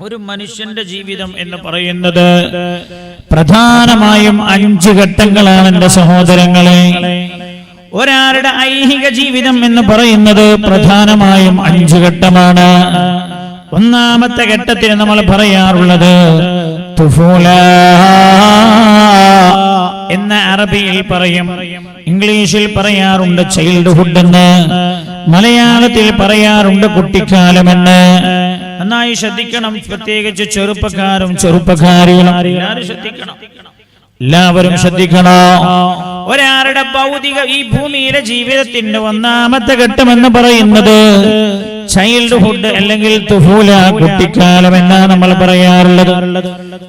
ഒരു മനുഷ്യന്റെ ജീവിതം എന്ന് പറയുന്നത് പ്രധാനമായും 5 ഘട്ടങ്ങളാണ് എൻ്റെ സഹോദരങ്ങളെ. ഒരാളുടെ ഐഹിക ജീവിതം എന്ന് പറയുന്നത് പ്രധാനമായും 5 ഘട്ടമാണ്. ഒന്നാമത്തെ ഘട്ടത്തിൽ നമ്മൾ പറയാറുള്ളത് തുഫൂല എന്ന അറബിയിൽ പറയും, ഇംഗ്ലീഷിൽ പറയാറുണ്ട് ചൈൽഡ്ഹുഡ് എന്ന്, മലയാളത്തിൽ പറയാറുണ്ട് കുട്ടിക്കാലമെന്ന്. നന്നായി ശ്രദ്ധിക്കണം, പ്രത്യേകിച്ച് ചെറുപ്പക്കാരും ചെറുപ്പക്കാരികളും എല്ലാവരും ശ്രദ്ധിക്കണം. ഒരാളുടെ ഭൗതിക ഈ ഭൂമിയിലെ ജീവിതത്തിന്റെ ഒന്നാമത്തെ ഘട്ടം എന്ന് പറയുന്നത് ചൈൽഡ്ഹുഡ് അല്ലെങ്കിൽ തുഫൂല, കുട്ടിക്കാലം എന്നാണ് നമ്മൾ പറയാറുള്ളത്.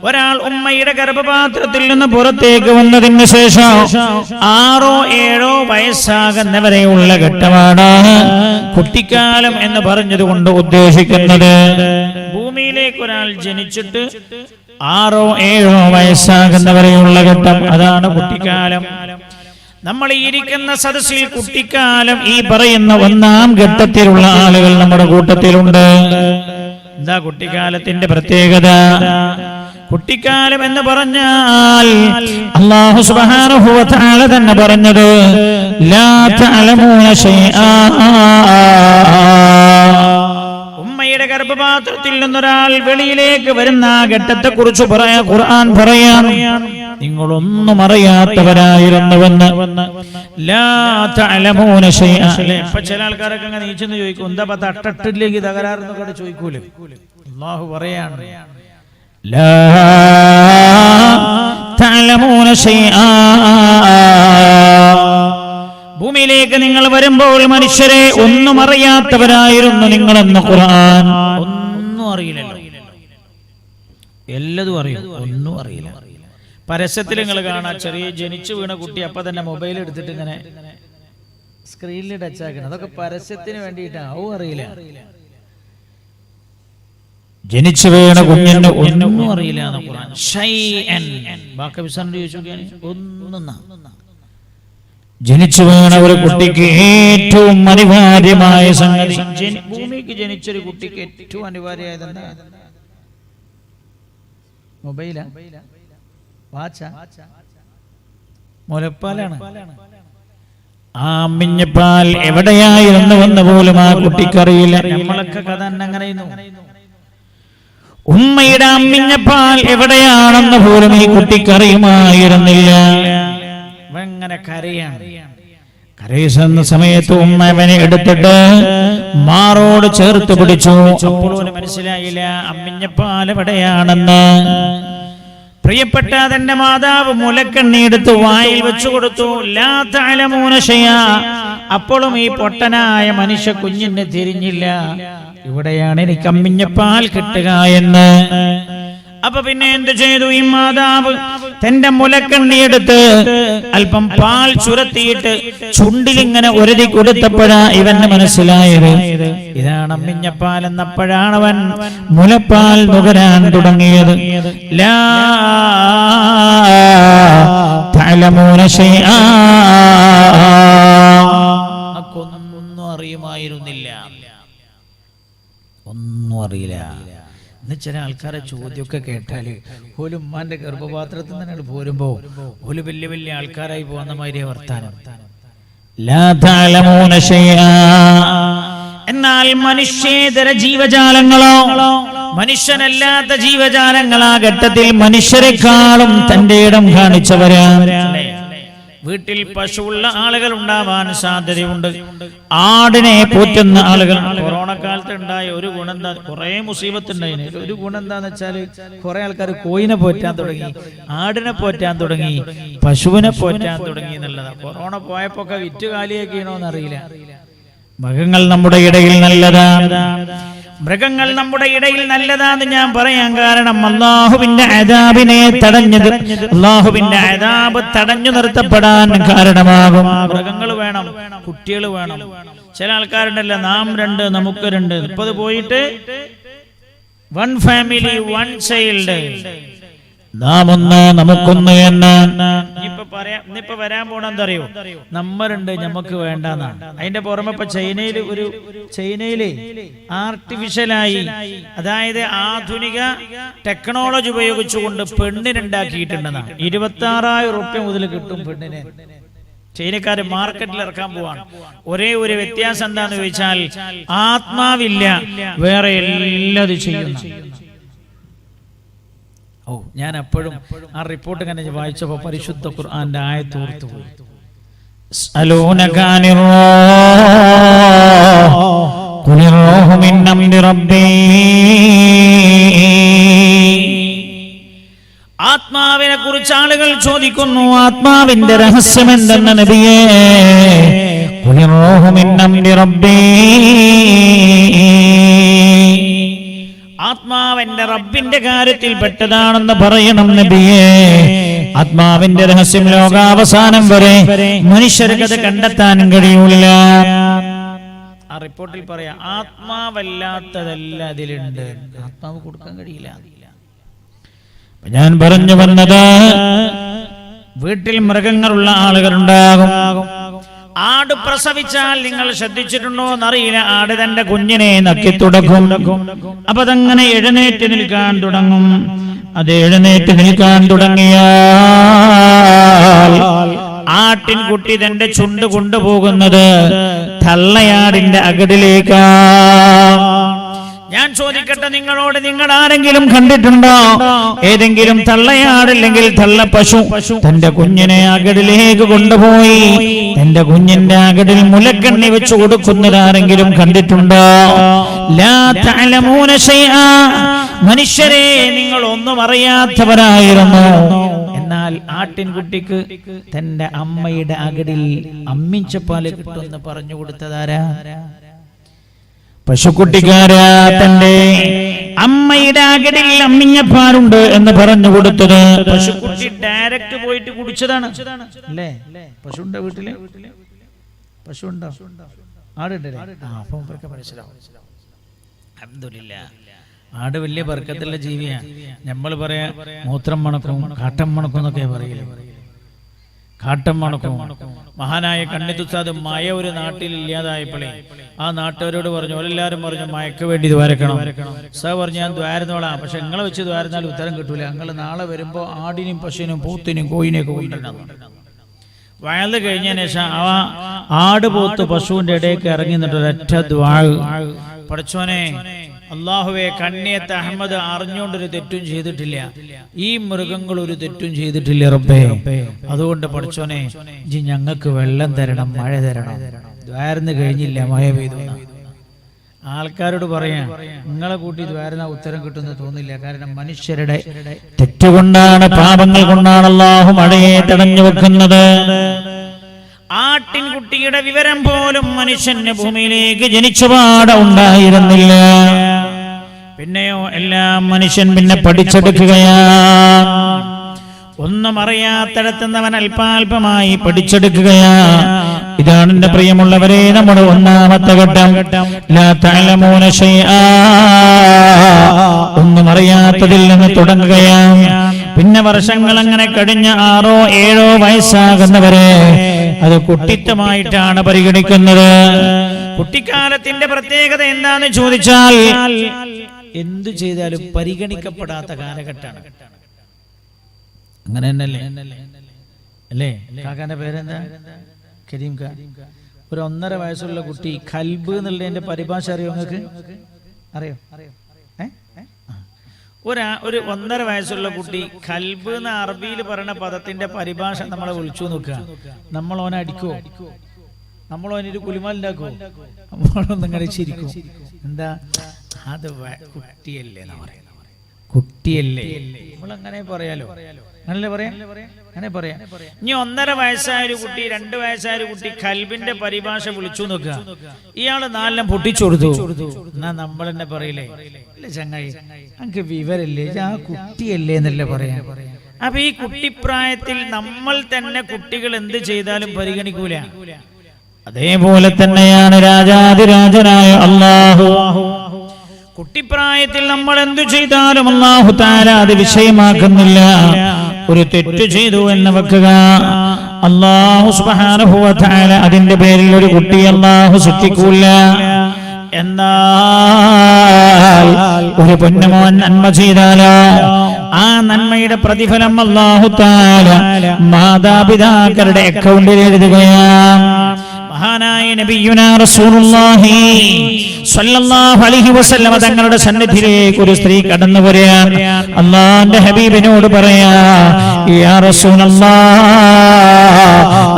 ഒരാൾ ഉമ്മയുടെ ഗർഭപാത്രത്തിൽ നിന്ന് പുറത്തേക്ക് വന്നതിന് ശേഷം 6 7 വയസ്സാകുന്നവരെയുള്ള ഘട്ടമാണ് കുട്ടിക്കാലം എന്ന് പറഞ്ഞതുകൊണ്ട് ഉദ്ദേശിക്കുന്നത്. ഭൂമിയിലേക്ക് ഒരാൾ ജനിച്ചിട്ട് 6 7 വയസ്സാകുന്നവരെയുള്ള ഘട്ടം, അതാണ് കുട്ടിക്കാലം. നമ്മൾ ഇരിക്കുന്ന സദസ്സിൽ കുട്ടിക്കാലം ഈ പറയുന്ന ഒന്നാം ഘട്ടത്തിലുള്ള ആളുകൾ നമ്മുടെ കൂട്ടത്തിലുണ്ട്. എന്താ കുട്ടിക്കാലത്തിന്റെ പ്രത്യേകത? കുട്ടിക്കാലം എന്ന് പറഞ്ഞാൽ അല്ലാഹു സുബ്ഹാനഹു വ തആല തന്നെ പറഞ്ഞത് ലാ തഅലമൂന ശൈആ. ഉമ്മയുടെ ഗർഭപാത്രത്തിൽ നിന്നൊരാൾ വെളിയിലേക്ക് വരുന്ന ഘട്ടത്തെ കുറിച്ച് ഖുർആൻ പറയാൻ, നിങ്ങളൊന്നും അറിയാത്തവരായിരുന്നുവെന്ന്. ലാ തഅലമൂന ശൈആ. ഇപ്പൊ ചില ആൾക്കാരൊക്കെ അങ്ങനെ നീച്ചെന്ന് ചോദിക്കും, എന്താ തട്ടിലേക്ക് തകരാറെന്നൊക്കെ ചോദിക്കൂലേ? അല്ലാഹു പറയാണ് ലാ തഅലമൂന ശൈആ. ഭൂമിയിലേക്ക് നിങ്ങൾ വരുമ്പോൾ മനുഷ്യരെ ഒന്നും അറിയാത്തവരായിരുന്നു നിങ്ങളെന്ന് ഖുർആൻ. ഒന്നും അറിയില്ലല്ലോ, എല്ലതും അറിയും, ഒന്നും അറിയില്ല. പരസ്യത്തിൽ നിങ്ങൾ കാണാം, ചെറിയ ജനിച്ചു വീണ കുട്ടി അപ്പൊ തന്നെ മൊബൈൽ എടുത്തിട്ട് ഇങ്ങനെ സ്ക്രീനിൽ ടച്ച് ആക്കണം. അതൊക്കെ പരസ്യത്തിന് വേണ്ടിയിട്ടാണ്, അതും അറിയില്ല. ജനിച്ചു വീണ കുഞ്ഞിന് ഒന്നും അറിയില്ല എന്ന് ഖുർആൻ. ബാക്കി വിസാറിന്റെ ചോദിച്ചു, ഒന്നും. ജനിച്ചു വീണ ഒരു കുട്ടിക്ക് ഏറ്റവും അനിവാര്യമായ സംഗതി, ഭൂമിക്ക് ജനിച്ചൊരു കുട്ടിക്ക് ഏറ്റവും അനിവാര്യമായത് എന്താ? മൊബൈലാ, വാച്ചാ, മുലപ്പാലാണ്. ആ അമ്മിഞ്ഞപ്പാൽ എവിടെയായിരുന്നുവെന്ന് പോലും ആ കുട്ടിക്കറിയില്ല. നമ്മളൊക്കെ കഥ അങ്ങനെ ഉമ്മയുടെ അമ്മിഞ്ഞപ്പാൽ എവിടെയാണെന്ന് പോലും ഈ കുട്ടിക്കറിയുമായിരുന്നില്ല. അങ്ങനെ കരയുന്ന സമയത്ത് ഉമ്മ അവനെ എടുത്തിട്ട് മാറോട് ചേർത്ത് പിടിച്ചു. അപ്പോൾ മനസ്സിലായില്ല അമ്മിഞ്ഞപ്പാൽ എവിടെയാണെന്ന്. പ്രിയപ്പെട്ട തന്റെ മാതാവ് മുലക്കണ്ണിയെടുത്ത് വായിൽ വെച്ചു കൊടുത്തു. ലാ തഅലമൂന ശൈആ. അപ്പോഴും ഈ പൊട്ടനായ മനുഷ്യ കുഞ്ഞിന് തിരിഞ്ഞില്ല, ഇവിടെയാണ് എനിക്ക് അമ്മിഞ്ഞപ്പാൽ കിട്ടുക എന്ന്. അപ്പൊ പിന്നെ എന്ത് ചെയ്തു? ഈ മാതാവ് തന്റെ മുലക്കണ്ണിയെടുത്ത് അല്പം പാൽ ചുരത്തിയിട്ട് ചുണ്ടിലിങ്ങനെ ഒരുതി കൊടുത്തപ്പോഴാ ഇവന് മനസ്സിലായത് ഇതാണ് അമ്മിഞ്ഞപ്പാൽ എന്നപ്പോഴാണ് അവൻ മുലപ്പാൽ നുകരാൻ തുടങ്ങിയത്. ലാ തഅലമൂന ശൈആ. ഒന്നും അറിയുമായിരുന്നില്ല, ഒന്നും അറിയില്ല. ഇന്ന് ചില ആൾക്കാരെ ചോദ്യമൊക്കെ കേട്ടാല് ഓലും ഉമ്മാന്റെ ഗർഭപാത്രത്തിൽ നിന്ന് പോരുമ്പോ ഓല് വലിയ വലിയ ആൾക്കാരായി പോകുന്ന മാതിരിയ വർത്താനം. ലാ തഅലമൂന ശൈആ. എന്നാൽ മനുഷ്യേതര ജീവജാലങ്ങളോ, മനുഷ്യനല്ലാത്ത ജീവജാലങ്ങൾ ആ ഘട്ടത്തിൽ മനുഷ്യരെക്കാളും തന്റെ ഇടം കാണിച്ചവരാണ്. വീട്ടിൽ പശുവുള്ള ആളുകൾ ഉണ്ടാവാൻ സാധ്യതയുണ്ട്. ആടിനെ പോറ്റുന്ന ആളുകൾ. കൊറോണ കാലത്ത് ഉണ്ടായ ഒരു ഗുണം എന്താ? കുറെ മുസീബത്ത് ഉണ്ടായിന്. ഒരു ഗുണം എന്താന്ന് വെച്ചാല് കുറെ ആൾക്കാർ കോയിനെ പോറ്റാൻ തുടങ്ങി, ആടിനെ പോറ്റാൻ തുടങ്ങി, പശുവിനെ പോറ്റാൻ തുടങ്ങി എന്നുള്ളതാണ്. കൊറോണ പോയപ്പോ ഒക്കെ വിറ്റ് കാലിയാക്കിയണോന്ന് അറിയില്ല. മൃഗങ്ങൾ നമ്മുടെ ഇടയിൽ നല്ലതാണ്, മൃഗങ്ങൾ നമ്മുടെ ഇടയിൽ നല്ലതാന്ന് ഞാൻ പറയാൻ കാരണം അല്ലാഹുവിന്റെ അദാബിനെ തടഞ്ഞത്, അല്ലാഹുവിന്റെ അദാബ് തടഞ്ഞു നിർത്തപ്പെടാൻ കാരണമാകും. മൃഗങ്ങൾ വേണം, കുട്ടികൾ വേണം. ചില ആൾക്കാരുണ്ടല്ലോ, നാം 2 നമുക്ക് 2, 30 പോയിട്ട് 1 ഫാമിലി 1 ചൈൽഡ്, നാം 1 നമുക്കൊന്ന് എന്ന്. ഇപ്പൊ ഇന്നിപ്പോ വരാൻ പോണെന്തറിയോ, നമ്പറുണ്ട് നമുക്ക് വേണ്ടെന്നാണ്. അതിന്റെ പുറമെ ഇപ്പൊ ചൈനയില് ആർട്ടിഫിഷ്യലായി, അതായത് ആധുനിക ടെക്നോളജി ഉപയോഗിച്ചുകൊണ്ട് പെണ്ണിനുണ്ടാക്കിയിട്ടുണ്ടെന്നാണ്. 26,000 റുപ്യ മുതൽ കിട്ടും പെണ്ണിന്. ചൈനക്കാര് മാർക്കറ്റിൽ ഇറക്കാൻ പോവാണ്. ഒരേ ഒരു വ്യത്യാസം എന്താന്ന് ചോദിച്ചാൽ ആത്മാവില്ല, വേറെ എല്ലാം ചെയ്യുന്നു. ഞാൻ എപ്പോഴും ആ റിപ്പോർട്ട് ഇങ്ങനെ വായിച്ചപ്പോ പരിശുദ്ധ ഖുർആന്റെ ആയത്ത് ഓർത്തു പോയി. ആത്മാവിനെ കുറിച്ച് ആളുകൾ ചോദിക്കുന്നു, ആത്മാവിന്റെ രഹസ്യം എന്തെന്ന് നബിയേ? ആത്മാവിന്റെ റബ്ബിന്റെ കാര്യത്തിൽ പെട്ടതാണെന്ന് പറയണം നബിയേ. ആത്മാവിന്റെ രഹസ്യം ലോകാവസാനം വരെ മനുഷ്യർക്കത് കണ്ടെത്താൻ കഴിയൂല. ആ റിപ്പോർട്ടിൽ പറയാ, ആത്മാവല്ലാത്തതെല്ലാം അതിലുണ്ട്, ആത്മാവ് കൊടുക്കാൻ കഴിയില്ല. ഞാൻ പറഞ്ഞു വന്നത്, വീട്ടിൽ മൃഗങ്ങളുള്ള ആളുകളുണ്ടാകും. ആട് പ്രസവിച്ചാൽ നിങ്ങൾ ശ്രദ്ധിച്ചിട്ടുണ്ടോ എന്നറിയില്ല, ആട് തന്റെ കുഞ്ഞിനെ നക്കി തുടങ്ങും. അപ്പൊ അതങ്ങനെ എഴുന്നേറ്റ് നിൽക്കാൻ തുടങ്ങും. അത് എഴുന്നേറ്റ് നിൽക്കാൻ തുടങ്ങിയാൽ ആട്ടിൻകുട്ടി തന്റെ ചുണ്ട് കൊണ്ടുപോകുന്നത് തള്ളയാടിന്റെ അകടിലേക്കാണ്. ഞാൻ ചോദിക്കട്ടെ നിങ്ങളോട്, നിങ്ങൾ ആരെങ്കിലും കണ്ടിട്ടുണ്ടോ ഏതെങ്കിലും തള്ളയാടില്ലെങ്കിൽ തള്ള പശു തന്റെ കുഞ്ഞിനെ അകടിലേക്ക് കൊണ്ടുപോയി തന്റെ കുഞ്ഞിന്റെ അകടിൽ മുലക്കണ്ണി വെച്ച് കൊടുക്കുന്നത് ആരെങ്കിലും കണ്ടിട്ടുണ്ടോ? ലാ തഅലമൂന ശൈആ, മനുഷ്യരെ നിങ്ങൾ ഒന്നും അറിയാത്തവരായിരുന്നു. എന്നാൽ ആട്ടിൻകുട്ടിക്ക് തന്റെ അമ്മയുടെ അകടിൽ അമ്മിച്ചപ്പാല് കിട്ടുമെന്ന് പറഞ്ഞു കൊടുത്തതാരാ? പശുക്കുട്ടിക്കാരാ തന്റെ അമ്മയുടെ അകടിൽ അമ്മിഞ്ഞപ്പാലുണ്ട് എന്ന് പറഞ്ഞു കൊടുത്തത്. പശുക്കുട്ടി ഡയറക്റ്റ് പോയിട്ട് കുടിച്ചതാണ് അല്ലേ? പശുണ്ടോ വീട്ടില്? പശുണ്ടോ? ആടുണ്ടല്ലേ? അപ്പൊ മനസ്സിലാവും. അൽഹംദുലില്ലാഹ്, ആട് വലിയ ബർക്കത്തുള്ള ജീവിയാ. നമ്മൾ പറയാ മൂത്രം മണക്കും, കാട്ടം മണക്കും എന്നൊക്കെ പറയില്ലേ? കാട്ടം മണക്കും. മഹാനായ കണ്ണിത്തുസാദ് മയ ഒരു നാട്ടിൽ ഇല്ലാതായപ്പോഴേ ആ നാട്ടുകാരോട് പറഞ്ഞു, എല്ലാവരും പറഞ്ഞു മയക്ക് വേണ്ടി ദ്വാരക്കണം. സാർ പറഞ്ഞു, ഞാൻ ദ്വാരുന്നോളാം, പക്ഷെ നിങ്ങളെ വെച്ച് ദ്വാരുന്നാൽ ഉത്തരം കിട്ടൂല. നിങ്ങൾ നാളെ വരുമ്പോ ആടിനും പശുവിനും പൂത്തിനും കോയിനെയൊക്കെ കൊണ്ടുവരണം. വയല് കഴിഞ്ഞതിന് ശേഷം ആ ആട് പോത്ത് പശുവിന്റെ ഇടയ്ക്ക് ഇറങ്ങി നിന്നിട്ട് ഒരൊറ്റ ദ്വാഴ്, പഠിച്ചോനെ അള്ളാഹുവെ, കണ്ണിയത്ത് അഹമ്മദ് അറിഞ്ഞുകൊണ്ടൊരു തെറ്റും ചെയ്തിട്ടില്ല, ഈ മൃഗങ്ങൾ ഒരു തെറ്റും ചെയ്തിട്ടില്ല റബ്ബേ. അതുകൊണ്ട് പഠിച്ചോനെ ജി ഞങ്ങൾക്ക് വെള്ളം തരണം, മഴ തരണം. ദ്വാരന്ന് കഴിഞ്ഞില്ല, മഴ പെയ്തു. ആൾക്കാരോട് പറയാ, നിങ്ങളെ കൂട്ടി ദ്വാരന ഉത്തരം കിട്ടുന്ന തോന്നില്ല. കാരണം മനുഷ്യരുടെ തെറ്റുകൊണ്ടാണ്, പാപങ്ങൾ കൊണ്ടാണ് അള്ളാഹു മഴയെ തടഞ്ഞു വെക്കുന്നത്. ആട്ടിൻകുട്ടിയുടെ വിവരം പോലും മനുഷ്യന്റെ ഭൂമിയിലേക്ക് ജനിച്ചപാട് ഉണ്ടായിരുന്നില്ല. പിന്നെയോ എല്ലാം മനുഷ്യൻ പിന്നെ പഠിച്ചെടുക്കുകയാണ്. ഒന്നും അറിയാത്തടത്തുന്നവൻ അല്പാൽപമായി പഠിച്ചെടുക്കുകയാ. ഇതാണ് എന്റെ പ്രിയമുള്ളവരെ നമ്മുടെ ഒന്നാമത്തെ ഘട്ടം. ലാ തഅലമൂന ശൈആ, ഒന്നും അറിയാത്തതിൽ നിന്ന് തുടങ്ങുകയാണ്. പിന്നെ വർഷങ്ങൾ അങ്ങനെ കഴിഞ്ഞ 6 or 7 വയസ്സാകുന്നവരെ അത് കുട്ടിത്തമായിട്ടാണ് പരിഗണിക്കുന്നത്. കുട്ടിക്കാലത്തിന്റെ പ്രത്യേകത എന്താന്ന് ചോദിച്ചാൽ എന്തു ചെയ്താലും പരിഗണിക്കപ്പെടാത്ത കാലഘട്ടമാണ്. അങ്ങനെ തന്നെയല്ലേ അല്ലേ? കാക്കാന്റെ പേരെന്താ? കരീം ഖാൻ. ഒരു 1.5 വയസ്സുള്ള കുട്ടി, കൽബ് എന്നുള്ളതിന്റെ പരിഭാഷ അറിയോ നിങ്ങൾക്ക്? അറിയോ? ഒരു 1.5 വയസ്സുള്ള കുട്ടി, കൽബ് എന്ന അറബിയിൽ പറയുന്ന പദത്തിന്റെ പരിഭാഷ നമ്മളെ വിളിച്ചു നോക്കുക. നമ്മൾ ഓനെ അടിക്കോ? നമ്മൾ ഓനൊരു കുലിമാലുണ്ടാക്കോ? നമ്മളൊന്നിങ്ങനെ ചിരിക്കും. എന്താ അത്? കുട്ടിയല്ലേ എന്ന് പറയുന്നത്. കുട്ടിയല്ലേ, നമ്മളങ്ങനെ പറയാലോ. അങ്ങനെ പറയാം, അങ്ങനെ പറയാം. ഇനി 1.5 വയസ്സായ ഒരു കുട്ടി, 2 വയസ്സായ ഒരു കുട്ടി കൽബിന്റെ പരിഭാഷ വിളിച്ചു നോക്കുക. ഇയാള് 4 പൊട്ടിച്ചു കൊടുത്തു. എന്നാ നമ്മൾ തന്നെ പറയില്ലേ, അല്ലേ ചങ്ങായി എനിക്ക് വിവരല്ലേ, ആ കുട്ടിയല്ലേ എന്നല്ലേ പറയാ. അപ്പൊ ഈ കുട്ടിപ്രായത്തിൽ നമ്മൾ തന്നെ കുട്ടികൾ എന്ത് ചെയ്താലും പരിഗണിക്കൂല. അതേപോലെ തന്നെയാണ് രാജാതിരാജനായ അല്ലാഹു. കുട്ടിപ്രായത്തിൽ നമ്മൾ എന്തു ചെയ്താലും അല്ലാഹു തആല അത് വിഷയമാക്കുന്നില്ല. ഒരു തെറ്റ് ചെയ്തു എന്ന് വെക്കുക, അല്ലാഹു സുബ്ഹാനഹു വ തആല അതിന്റെ പേരിൽ ഒരു കുട്ടി അല്ലാഹു സൃഷ്ടിക്കൂല. എന്നാൽ ഒരു പൊന്നുമോൻ നന്മ ചെയ്താലോ ആ നന്മയുടെ പ്രതിഫലം അല്ലാഹു തആല മാതാപിതാക്കളുടെ അക്കൗണ്ടിൽ എഴുതുകയാണ്. മഹാനായ നബിയുനാ റസൂലുള്ളാഹി സ്വല്ലല്ലാഹു അലൈഹി വസല്ലം തങ്ങളുടെ സന്നിധിയിലേക്ക് ഒരു സ്ത്രീ കടന്നു വരികയാണ്. അല്ലാഹുവിന്റെ ഹബീബിനോട് പറയാ, യാ റസൂലല്ലാഹ്,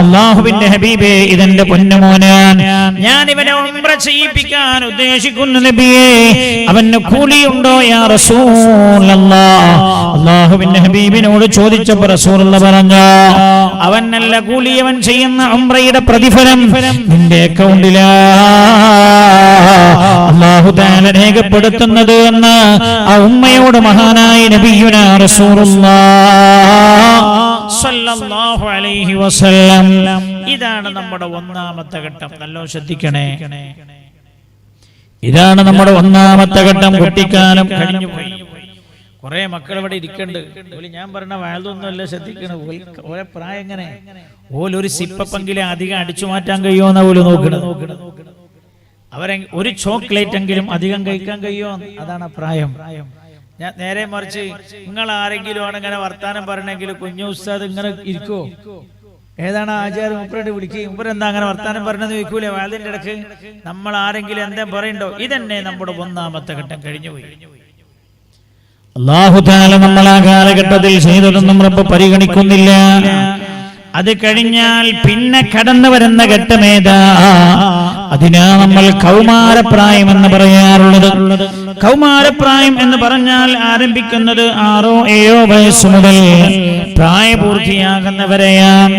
അല്ലാഹുവിന്റെ ഹബീബേ, ഇതെന്റെ പൊന്നുമോനാണ്, ഞാൻ ഇവനെ ഉംറ ചെയ്യിപ്പിക്കാൻ ഉദ്ദേശിക്കുന്നു നബിയേ, അവന് കൂലിയുണ്ടോ യാ റസൂലല്ലാഹ്? അല്ലാഹുവിന്റെ ഹബീബിനോട് ചോദിച്ചപ്പോൾ റസൂലുള്ളാഹി പറഞ്ഞു, അവൻ നല്ല കൂലി, അവൻ ചെയ്യുന്ന ഉംറയുടെ പ്രതിഫലം നിന്റെ അക്കൗണ്ടിലാ അല്ലാഹു തആല രേഖപ്പെടുത്തുന്നത് എന്ന് ആ ഉമ്മയോട് മഹാനായ നബിയുനാ റസൂലുള്ളാഹി സ്വല്ലല്ലാഹു അലൈഹി വസല്ലം. ഇതാണ് നമ്മുടെ ഒന്നാമത്തെ ഘട്ടം. നല്ലോണം ശ്രദ്ധിക്കണേ. ഇതാണ് നമ്മുടെ ഒന്നാമത്തെ ഘട്ടം. കുട്ടിക്കാലം കഴിഞ്ഞു പോയി. കുറെ മക്കൾ ഇവിടെ ഇരിക്കുന്നുണ്ട്. ഞാൻ പറഞ്ഞ വയലൊന്നുമല്ല, ശ്രദ്ധിക്കണ ഓരോ പ്രായം എങ്ങനെ ഓലൊരു സിപ്പെങ്കിലും അധികം അടിച്ചു മാറ്റാൻ കഴിയുമോ ഓല് നോക്കണം. അവരെ ഒരു ചോക്ലേറ്റ് എങ്കിലും അധികം കഴിക്കാൻ കഴിയുമോ, അതാണ് പ്രായം. ഞാൻ നേരെ മറിച്ച് നിങ്ങൾ ആരെങ്കിലും ആണ് ഇങ്ങനെ വർത്താനം പറയണമെങ്കിൽ കുഞ്ഞു ഉസ്താദ് ഇങ്ങനെ ഇരിക്കുവോ? ഏതാണ് ആചാരം മുപ്പരോട് വിളിക്കുകയും മുപ്പരെന്താ അങ്ങനെ വർത്താനം പറഞ്ഞെന്ന് ചോദിക്കൂലേ വയലിന്റെ ഇടക്ക്? നമ്മൾ ആരെങ്കിലും എന്താ പറയണ്ടോ? ഇതന്നെ നമ്മുടെ ഒന്നാമത്തെ ഘട്ടം കഴിഞ്ഞുപോയി. അല്ലാഹു തആല നമ്മൾ ആ കാലഘട്ടത്തിൽ ചെയ്തതൊന്നും റബ്ബ് പരിഗണിക്കുന്നില്ല. അത് കഴിഞ്ഞാൽ പിന്നെ കടന്നു വരുന്ന ഘട്ടമേതാ? അതിനാ നമ്മൾ കൗമാരപ്രായം എന്ന് പറയാറുള്ളത്. കൗമാരപ്രായം എന്ന് പറഞ്ഞാൽ ആരംഭിക്കുന്നത് 6-7 വയസ്സ് മുതൽ പ്രായപൂർത്തിയാകുന്നവരെയാണ്.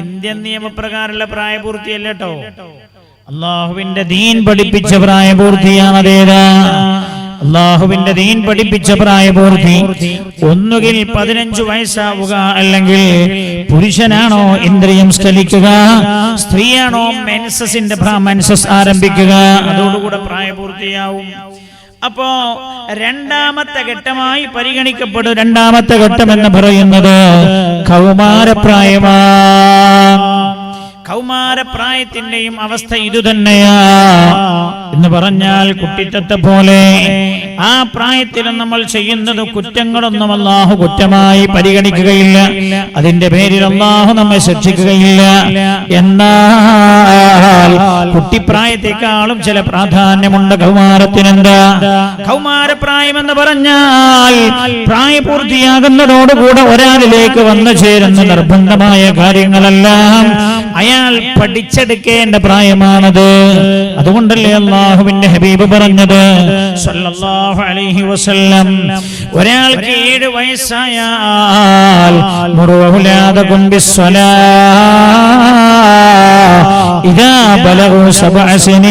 ഇന്ത്യൻ നിയമപ്രകാരമുള്ള പ്രായപൂർത്തിയല്ല കേട്ടോ, അല്ലാഹുവിന്റെ ദീൻ പഠിപ്പിച്ച പ്രായപൂർത്തിയാണതേതാ? അല്ലാഹുവിന്റെ ദീൻ പഠിപ്പിച്ച പ്രായപൂർത്തി ഒന്നുകിൽ 15 വയസ്സാവുക, അല്ലെങ്കിൽ പുരുഷനാണോ ഇന്ദ്രിയം സ്ഖലിക്കുക, സ്ത്രീയാണോ മെൻസസ് ആരംഭിക്കുക, അതോടുകൂടെ പ്രായപൂർത്തിയാവും. അപ്പോ രണ്ടാമത്തെ ഘട്ടമായി പരിഗണിക്കപ്പെടും. രണ്ടാമത്തെ ഘട്ടം എന്ന് പറയുന്നത് കൗമാരപ്രായമാണ്. കൗമാരപ്രായത്തിന്റെയും അവസ്ഥ ഇതുതന്നെയാ എന്ന് പറഞ്ഞാൽ കുട്ടിത്തത്തെ പോലെ ആ പ്രായത്തിലും നമ്മൾ ചെയ്യുന്നത് കുറ്റങ്ങളൊന്നും അല്ലാഹു കുറ്റമായി പരിഗണിക്കുകയില്ല. അതിന്റെ പേരിൽ അല്ലാഹു നമ്മെ ശിക്ഷിക്കുകയില്ല. എന്നാൽ കുട്ടിപ്രായത്തെക്കാളും ചില പ്രാധാന്യമുണ്ട് കൗമാരത്തിനെന്താ? കൗമാരപ്രായം എന്ന് പറഞ്ഞാൽ പ്രായപൂർത്തിയാകുന്നതോടുകൂടെ ഒരാളിലേക്ക് വന്നു ചേരുന്ന നിർബന്ധമായ കാര്യങ്ങളെല്ലാം അയാൾ പഠിച്ചെടുക്കേണ്ട പ്രായമാണത്. അതുകൊണ്ടല്ലേ അല്ലാഹുവിന്റെ ഹബീബ് പറഞ്ഞത് സല്ലല്ലാഹു അലൈഹി വസല്ലം, ഒരാൾക്ക് 7 വയസ്സായാൽ മുറു ഔലാദകും ബിസ്സലാത്ത് ഇദാ ബലഗു 7 സിനീൻ.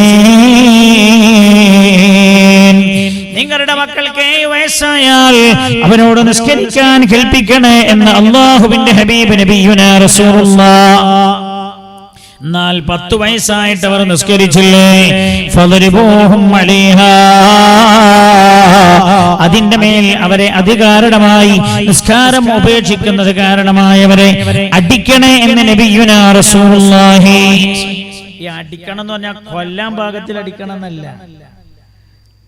നിങ്ങളുടെ മക്കൾക്ക് 7 വയസ്സായാൽ അവനോട് നിസ്കരിക്കാൻ കൽപ്പിക്കണേ എന്ന് അല്ലാഹുവിന്റെ ഹബീബ് നബിയുനാ റസൂലുള്ളാഹി. എന്നാൽ 10 വയസ്സായിട്ട് അവർ നിസ്കരിച്ചില്ലേ, ഫളരിബൂഹും അലൈഹാ, അതിന്റെ മേൽ അവരെ അധികാരണമായി നിസ്കാരം ഉപേക്ഷിക്കുന്നത് കാരണമായി അവരെ അടിക്കണേ എന്ന് നബിയുനാ റസൂലുള്ളാഹി. ഈ അടിക്കണം എന്ന് പറഞ്ഞാൽ കൊല്ലാൻ പാകത്തിൽ അടിക്കണം എന്നല്ല,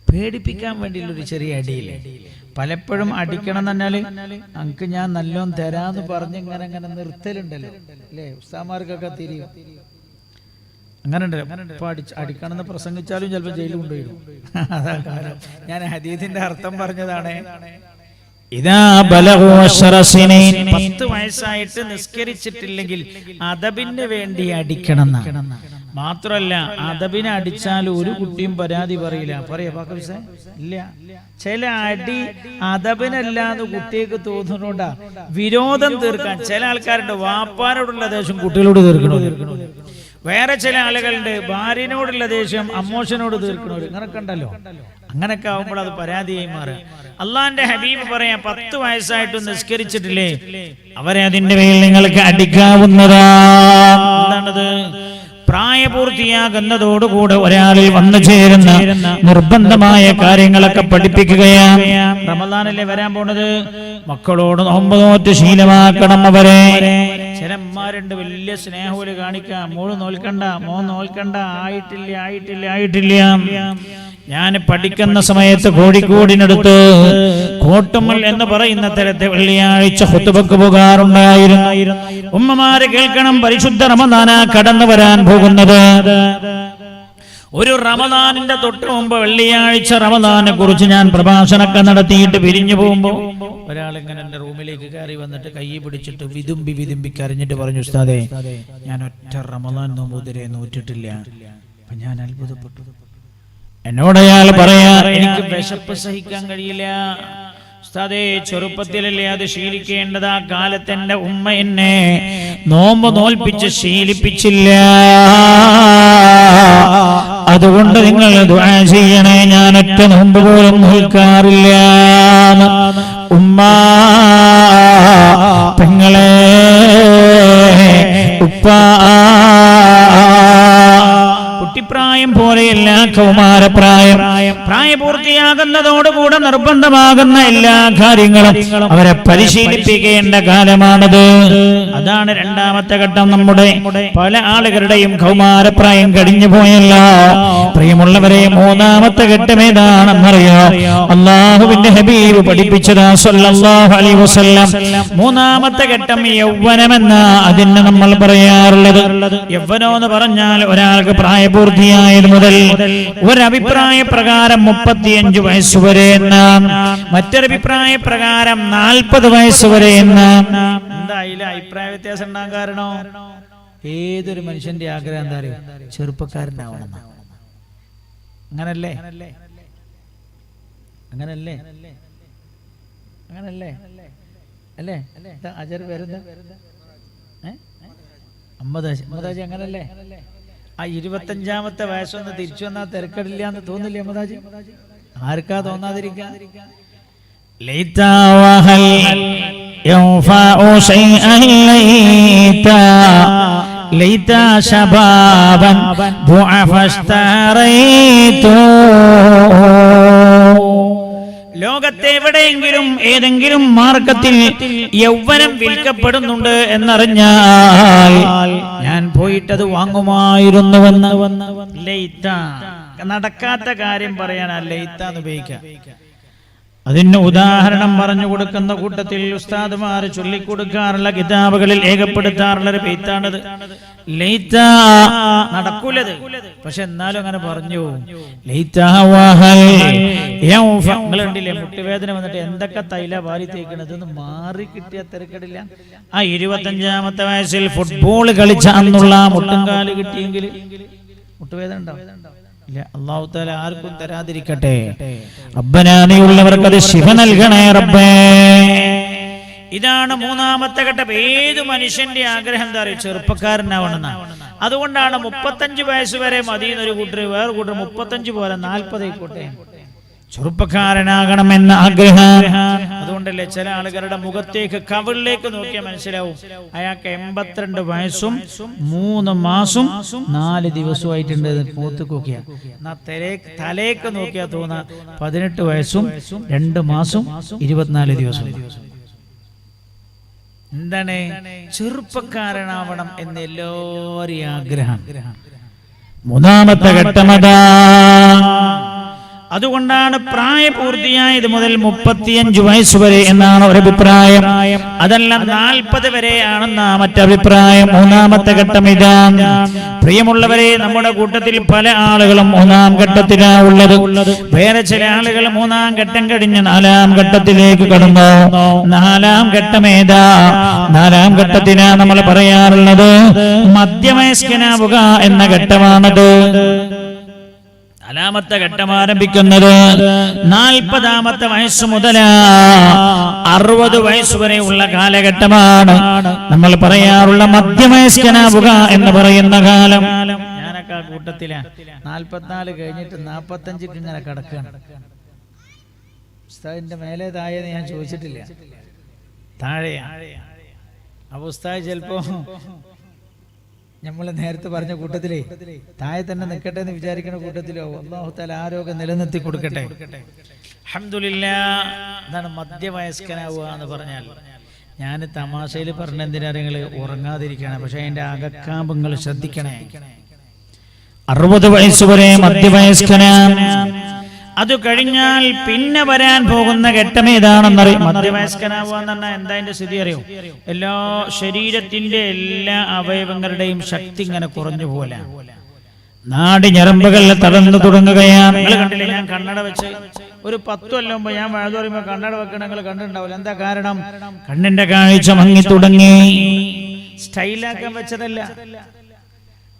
പേടിപ്പിക്കാൻ വേണ്ടിയുള്ളൊരു ചെറിയ അടിയില്ലേ. പലപ്പോഴും അടിക്കണം എന്ന് പറഞ്ഞാല് അങ്ക് ഞാൻ നല്ലോണം തരാന്ന് പറഞ്ഞ് ഇങ്ങനെ അങ്ങനെ നിർത്തലുണ്ടല്ലോ അല്ലേ, ഉസ്താമാർക്കൊക്കെ തിരിയും. അങ്ങനെ ഉണ്ടല്ലോ. ഇപ്പൊ അടിക്കണം എന്ന് പ്രസംഗിച്ചാലും ചിലപ്പോൾ ജയിലിൽ കൊണ്ടുവരും. അതാ കാരണം. ഞാൻ ഹദീസിന്റെ അർത്ഥം പറഞ്ഞതാണ്. 10 വയസ്സായിട്ട് നിസ്കരിച്ചിട്ടില്ലെങ്കിൽ അദബിന് വേണ്ടി അടിക്കണം. മാത്രല്ല അദബിനെ അടിച്ചാൽ ഒരു കുട്ടിയും പരാതി പറയില്ല. പറയാ ഇല്ല. ചില അടി അദബിനല്ലാന്ന് കുട്ടിക്ക് തോന്നുന്നുണ്ടാ വിരോധം തീർക്കാൻ ചില ആൾക്കാരുണ്ട്. വാപ്പാരോടുള്ള ദേഷ്യം കുട്ടികളോട് തീർക്കണോ. വേറെ ചില ആളുകളുണ്ട് ഭാര്യനോടുള്ള ദേഷ്യം അമ്മോഷനോട് തീർക്കണോ. ഇങ്ങനൊക്കെ ഉണ്ടല്ലോ. അങ്ങനൊക്കെ ആവുമ്പോൾ അത് പരാതിയായി മാറുക. അള്ളാന്റെ ഹബീബ് പറയാ 10 വയസ്സായിട്ട് നിസ്കരിച്ചിട്ടില്ലേ അവരെ അതിന്റെ പേരിൽ നിങ്ങൾക്ക് അടിക്കാവുന്നതാണ്. എന്താണത്? പ്രായപൂർത്തിയാകുന്നതോടുകൂടെ ഒരാളിൽ വന്നു ചേരുന്ന നിർബന്ധമായ കാര്യങ്ങളൊക്കെ പഠിപ്പിക്കുകയാണ്. റമദാനല്ലേ വരാൻ പോണത്. മക്കളോട് നോമ്പ് നോറ്റ് ശീലമാക്കണം അവരെ. ചില അമ്മമാരുണ്ട് വലിയ സ്നേഹോല് കാണിക്കാം, മോള് നോൽക്കണ്ട, മോൻ നോൽക്കണ്ട, ആയിട്ടില്ല. ഞാൻ പഠിക്കുന്ന സമയത്ത് കോഴിക്കോടിനടുത്ത് കോട്ടുമ്മൽ എന്ന് പറയുന്ന സ്ഥലത്തെ വെള്ളിയാഴ്ച ഖുതുബക്ക് പോകാറുണ്ടായിരുന്നു. ഉമ്മമാര് കേൾക്കണം, പരിശുദ്ധ റമദാനാ കടന്നു വരാൻ പോകുന്നത്. ഒരു റമദാനിന്റെ തൊട്ട് മുമ്പ് വെള്ളിയാഴ്ച റമദാനെ കുറിച്ച് ഞാൻ പ്രഭാഷണമൊക്കെ നടത്തിയിട്ട് പിരിഞ്ഞു പോകുമ്പോൾ ഒരാളിങ്ങനെ എന്റെ റൂമിലേക്ക് കയറി വന്നിട്ട് കൈ പിടിച്ചിട്ട് വിതുമ്പി കരഞ്ഞിട്ട് പറഞ്ഞു, ഉസ്താദേ, ഞാൻ ഒറ്റ റമദാൻ നോമ്പുതിരെ നോറ്റിട്ടില്ല. അപ്പൊ ഞാൻ അത്ഭുതപ്പെട്ടു. എന്നോട് അയാൾ പറയാ, എനിക്ക് വിശപ്പ് സഹിക്കാൻ കഴിയില്ല ഉസ്താദേ, ചെറുപ്പത്തിലല്ലേ അത് ശീലിക്കേണ്ടത്. ആ കാലത്ത് എന്റെ ഉമ്മ എന്നെ നോമ്പ് നോൽപ്പിച്ച് ശീലിപ്പിച്ചില്ല. അതുകൊണ്ട് നിങ്ങൾ ദുആ ചെയ്യണേ, ഞാൻ ഒറ്റ നോമ്പ് പോലും നോൽക്കാറില്ല. ഉമ്മ, പെങ്ങളെ, ഉപ്പ, കുട്ടിപ്രായം പോലെയല്ല കൗമാരപ്രായം. പ്രായപൂർത്തിയാകുന്നതോടുകൂടെ നിർബന്ധമാകുന്ന എല്ലാ കാര്യങ്ങളും അവരെ പരിശീലിപ്പിക്കേണ്ട കാലമാണത്. അതാണ് രണ്ടാമത്തെ ഘട്ടം. നമ്മുടെ പല ആളുകളുടെയും കൗമാരപ്രായം കഴിഞ്ഞു പോയല്ലോ. പ്രിയമുള്ളവരെ, മൂന്നാമത്തെ ഘട്ടം ഏതാണെന്നറിയോ? അല്ലാഹുവിന്റെ ഹബീബ് പഠിപ്പിച്ചതാ സല്ലല്ലാഹു അലൈഹി വസല്ലം. മൂന്നാമത്തെ ഘട്ടം യൗവനമെന്ന അതിന് നമ്മൾ പറയാറുള്ളത്. യൗവനം എന്ന് പറഞ്ഞാൽ ഒരാൾക്ക് പ്രായപൂർത്തിയായത് മുതൽ ഒരഭിപ്രായ പ്രകാരം 35 വയസ്സുവരെ എന്നാണ്, മറ്റൊരഭിപ്രായ പ്രകാരം 40 വയസ്സുവരെ എന്നാണ്. എന്തായാലും അഭിപ്രായ വ്യത്യാസം ഉണ്ടാകാൻ കാരണോ? ഏതൊരു മനുഷ്യന്റെ ആഗ്രഹം എന്താ അറിയോ? ചെറുപ്പക്കാരനാവണം. അങ്ങനല്ലേ? അല്ലേ? അജർ വരുന്ന അമ്മദാജി അങ്ങനല്ലേ? ആ 25ാമത്തെ വയസ്സൊന്ന് തിരിച്ചു വന്നാൽ തിരക്കടില്ല എന്ന് തോന്നില്ലേ അമ്മദാജി? ആർക്കാ തോന്നാതിരിക്കാ? ലോകത്തെവിടെയെങ്കിലും ഏതെങ്കിലും മാർഗത്തിൽ യൗവനം വിൽക്കപ്പെടുന്നുണ്ട് എന്നറിഞ്ഞാൽ ഞാൻ പോയിട്ടത് വാങ്ങുമായിരുന്നുവെന്ന്. ലൈത്ത, നടക്കാത്ത കാര്യം പറയാൻ ലൈത്താന്ന് ഉപയോഗിക്കാം. അതിന് ഉദാഹരണം പറഞ്ഞു കൊടുക്കുന്ന കൂട്ടത്തിൽ ഉസ്താദുമാർ ചൊല്ലിക്കൊടുക്കാറുള്ള കിതാബുകളിൽ ഏകപ്പെടുത്താറുള്ള ഒരു പെയ്ത്താണത്. ലൈത്ത നടക്കൂലത്, പക്ഷെ എന്നാലും അങ്ങനെ പറഞ്ഞു. നിങ്ങളുണ്ടില്ലേ മുട്ടുവേദന വന്നിട്ട് എന്തൊക്കെ തൈല വാരി തേക്കണത് മാറി കിട്ടിയ തിരക്കടില്ല. ആ 25ാമത്തെ വയസ്സിൽ ഫുട്ബോൾ കളിച്ച അന്നുള്ള മുട്ടുംകാല് കിട്ടിയെങ്കിൽ മുട്ടുവേദന ഉണ്ടാവും. അല്ലാഹു തആല ആർക്കും തരാതിരിക്കട്ടെ. റബ്ബനാ, നീയുള്ളവർക്ക് അത് ശിഫ നൽകണേ റബ്ബേ. ഇതാണ് മൂന്നാമത്തെ ഘട്ടം. ഏത് മനുഷ്യന്റെ ആഗ്രഹം എന്താ അറിയോ? ചെറുപ്പക്കാരനാവണമെന്നാണ്. അതുകൊണ്ടാണ് 35 വയസ്സ് വരെ മതിയെന്നൊരു കൂട്ടർ, വേറെ കൂട്ടർ 35 പോലെ 40 ആയിക്കോട്ടെ, ചെറുപ്പക്കാരനാകണമെന്ന ആഗ്രഹം. അതുകൊണ്ടല്ലേ ചില ആളുകളുടെ മുഖത്തേക്ക്, കവിളിലേക്ക് നോക്കിയാൽ മനസ്സിലാവും അയാൾക്ക് 82 വയസ്സും 3 മാസം 4 ദിവസമായിട്ടുണ്ട്. മൂത്ത് നോക്കിയാ, തലേക്ക് നോക്കിയാൽ തോന്നാ 18 വയസ്സും 2 മാസം 24 ദിവസം. എന്താണ്? ചെറുപ്പക്കാരനാവണം എന്ന് എല്ലാവരും ആഗ്രഹം. മൂന്നാമത്തെ ഘട്ടമതാ. അതുകൊണ്ടാണ് പ്രായപൂർത്തിയായത് മുതൽ 35 വയസ്സ് വരെ എന്നാണ് ഒരഭിപ്രായം. അതല്ല 40 വരെയാണെന്ന മറ്റഭിപ്രായം. മൂന്നാമത്തെ ഘട്ടം ഇതാണ്. പ്രിയമുള്ളവരെ, നമ്മുടെ കൂട്ടത്തിൽ പല ആളുകളും 3ാം ഘട്ടത്തിലാണ് ഉള്ളത്. വേറെ ചില ആളുകൾ 3ാം ഘട്ടം കഴിഞ്ഞ് 4ാം ഘട്ടത്തിലേക്ക് കടന്നു. 4ാം ഘട്ടം ഏതാ? 4ാം ഘട്ടത്തിനാ നമ്മൾ പറയാറുള്ളത് മധ്യവയസ്കനാവുക എന്ന ഘട്ടമാണത്. 4ാമത്തെ ഘട്ടം ആരംഭിക്കുന്നത് 40ാമത്തെ വയസ്സ് മുതൽ 60 വയസ്സ് വരെ ഉള്ള കാലഘട്ടമാണ് നമ്മൾ പറയാറുള്ള മധ്യവയസ്കനാവുക എന്ന് പറയുന്ന കാലം. ഞാനൊക്കെ ആ കൂട്ടത്തില 44 കഴിഞ്ഞിട്ട് 45 ഇങ്ങനെ കിടക്കുകയാണ്. ഉസ്താദിന്റെ മേലെ താഴെന്ന് ഞാൻ ചോദിച്ചിട്ടില്ല, താഴെയാണ്. അപ്പൊ ഉസ്താദ് ചിലപ്പോ നമ്മൾ നേരത്തെ പറഞ്ഞ കൂട്ടത്തിലേ താഴെ തന്നെ നിൽക്കട്ടെ എന്ന് വിചാരിക്കുന്ന കൂട്ടത്തിലോ അല്ലാഹു തആല ആരോഗ്യം നിലനിർത്തി കൊടുക്കട്ടെ. അൽഹംദുലില്ലാഹ്. അതാണ് മധ്യവയസ്കനാവുക എന്ന് പറഞ്ഞാൽ. ഞാൻ തമാശയിൽ പറഞ്ഞ എന്തിനാ നിങ്ങൾ ഉറങ്ങാതിരിക്കണം, പക്ഷെ അതിന്റെ അകക്കാമ്പ് നിങ്ങൾ ശ്രദ്ധിക്കണേ. 60 വയസ്സ് വരെ മധ്യവയസ്കനാണ്. അത് കഴിഞ്ഞാൽ പിന്നെ വരാൻ പോകുന്ന ഘട്ടം ഏതാണെന്നറിയാം. മധ്യവയസ്കനാവുക എന്ന് പറഞ്ഞാൽ എന്താ അതിന്റെ സ്ഥിതി അറിയോ? എല്ലാ ശരീരത്തിന്റെ എല്ലാ അവയവങ്ങളുടെയും ശക്തി ഇങ്ങനെ കുറഞ്ഞു പോലെ, നാടി ഞരമ്പുകൾ തളർന്നു തുടങ്ങുകയാണ്. നിങ്ങൾ കണ്ടില്ലേ, ഞാൻ കണ്ണട വെച്ച് ഒരു 10 കൊല്ലം മുമ്പ് ഞാൻ വഴുതു പറയുമ്പോൾ കണ്ണട വെക്കണം, നിങ്ങൾ കണ്ടിട്ടുണ്ടാവില്ല. എന്താ കാരണം? കണ്ണിന്റെ കാഴ്ച മങ്ങി തുടങ്ങി. സ്റ്റൈലാക്കാൻ വെച്ചതല്ല,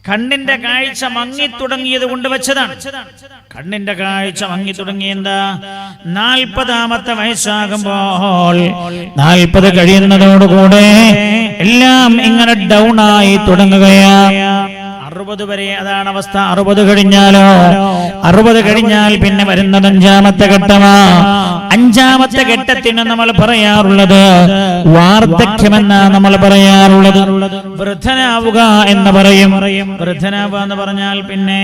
കണ്ണിന്റെ കാഴ്ച മങ്ങി തുടങ്ങിയത് കൊണ്ട് വെച്ചതാണ്. കണ്ണിന്റെ കാഴ്ച മങ്ങി തുടങ്ങി എന്താ? 40-ാമത്തെ വയസ്സാകുമ്പോൾ, 40 കഴിയുന്നതോടുകൂടെ എല്ലാം ഇങ്ങനെ ഡൗൺ ആയി തുടങ്ങുകയാണ്. 60 വരെ അതാണ് അവസ്ഥ. 60 കഴിഞ്ഞാലോ? 60 കഴിഞ്ഞാൽ പിന്നെ വരുന്നത് 5-ാമത്തെ ഘട്ടമാ. 5-ാമത്തെ ഘട്ടത്തിന് നമ്മൾ പറയാറുള്ളത് വാർദ്ധക്യമെന്നാ നമ്മൾ പറയാറുള്ളത്. വൃദ്ധനാവുക എന്ന് പറയും. വൃദ്ധനാവുക എന്ന് പറഞ്ഞാൽ പിന്നെ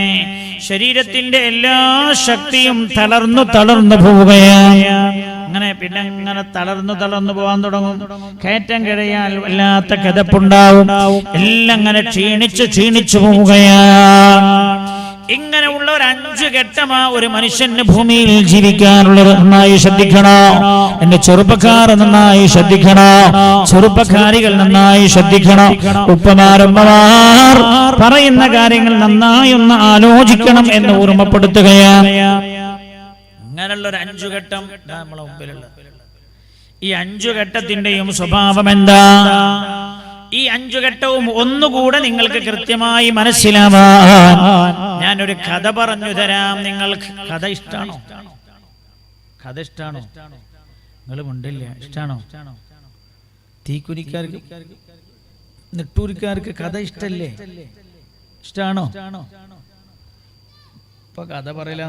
ശരീരത്തിന്റെ എല്ലാ ശക്തിയും തളർന്നു പോവുകയാണ്. അങ്ങനെ പിന്നെ അങ്ങനെ തളർന്നു പോകാൻ തുടങ്ങും. കയറ്റം കഴിയാൽ വല്ലാത്ത കിതപ്പുണ്ടാവും. എല്ലാം അങ്ങനെ ക്ഷീണിച്ചു പോവുകയാണ്. ഇങ്ങനെയുള്ള ഒരു 5 ഘട്ടമാ ഒരു മനുഷ്യന് ഭൂമിയിൽ ജീവിക്കാനുള്ളത്. നന്നായി ശ്രദ്ധിക്കണോ എന്റെ ചെറുപ്പക്കാർ, നന്നായി ശ്രദ്ധിക്കണോ ചെറുപ്പക്കാരികൾ, നന്നായി ശ്രദ്ധിക്കണം. ഉപ്പമാരമ്മമാർ പറയുന്ന കാര്യങ്ങൾ നന്നായി ഒന്ന് ആലോചിക്കണം എന്ന് ഓർമ്മപ്പെടുത്തുകയാണ്. അങ്ങനെയുള്ള ഒരു 5 ഘട്ടം നമ്മളെ മുമ്പിലുള്ള. ഈ 5 ഘട്ടത്തിന്റെയും സ്വഭാവം എന്താ? ഈ 5 ഘട്ടവും ഒന്നുകൂടെ നിങ്ങൾക്ക് കൃത്യമായി മനസ്സിലാവാൻ ഞാനൊരു കഥ പറഞ്ഞു തരാം. നിങ്ങൾക്ക് കഥ ഇഷ്ടാണോ? കഥ ഇഷ്ടാണോ? നിങ്ങൾ മുണ്ടില്ല, ഇഷ്ടാണോ? തീക്കുനിക്കാർക്ക്, നെട്ടൂരിക്കാർക്ക് കഥ ഇഷ്ടല്ലേ? ഇഷ്ടാണോ? ഇപ്പൊ കഥ പറയില്ല,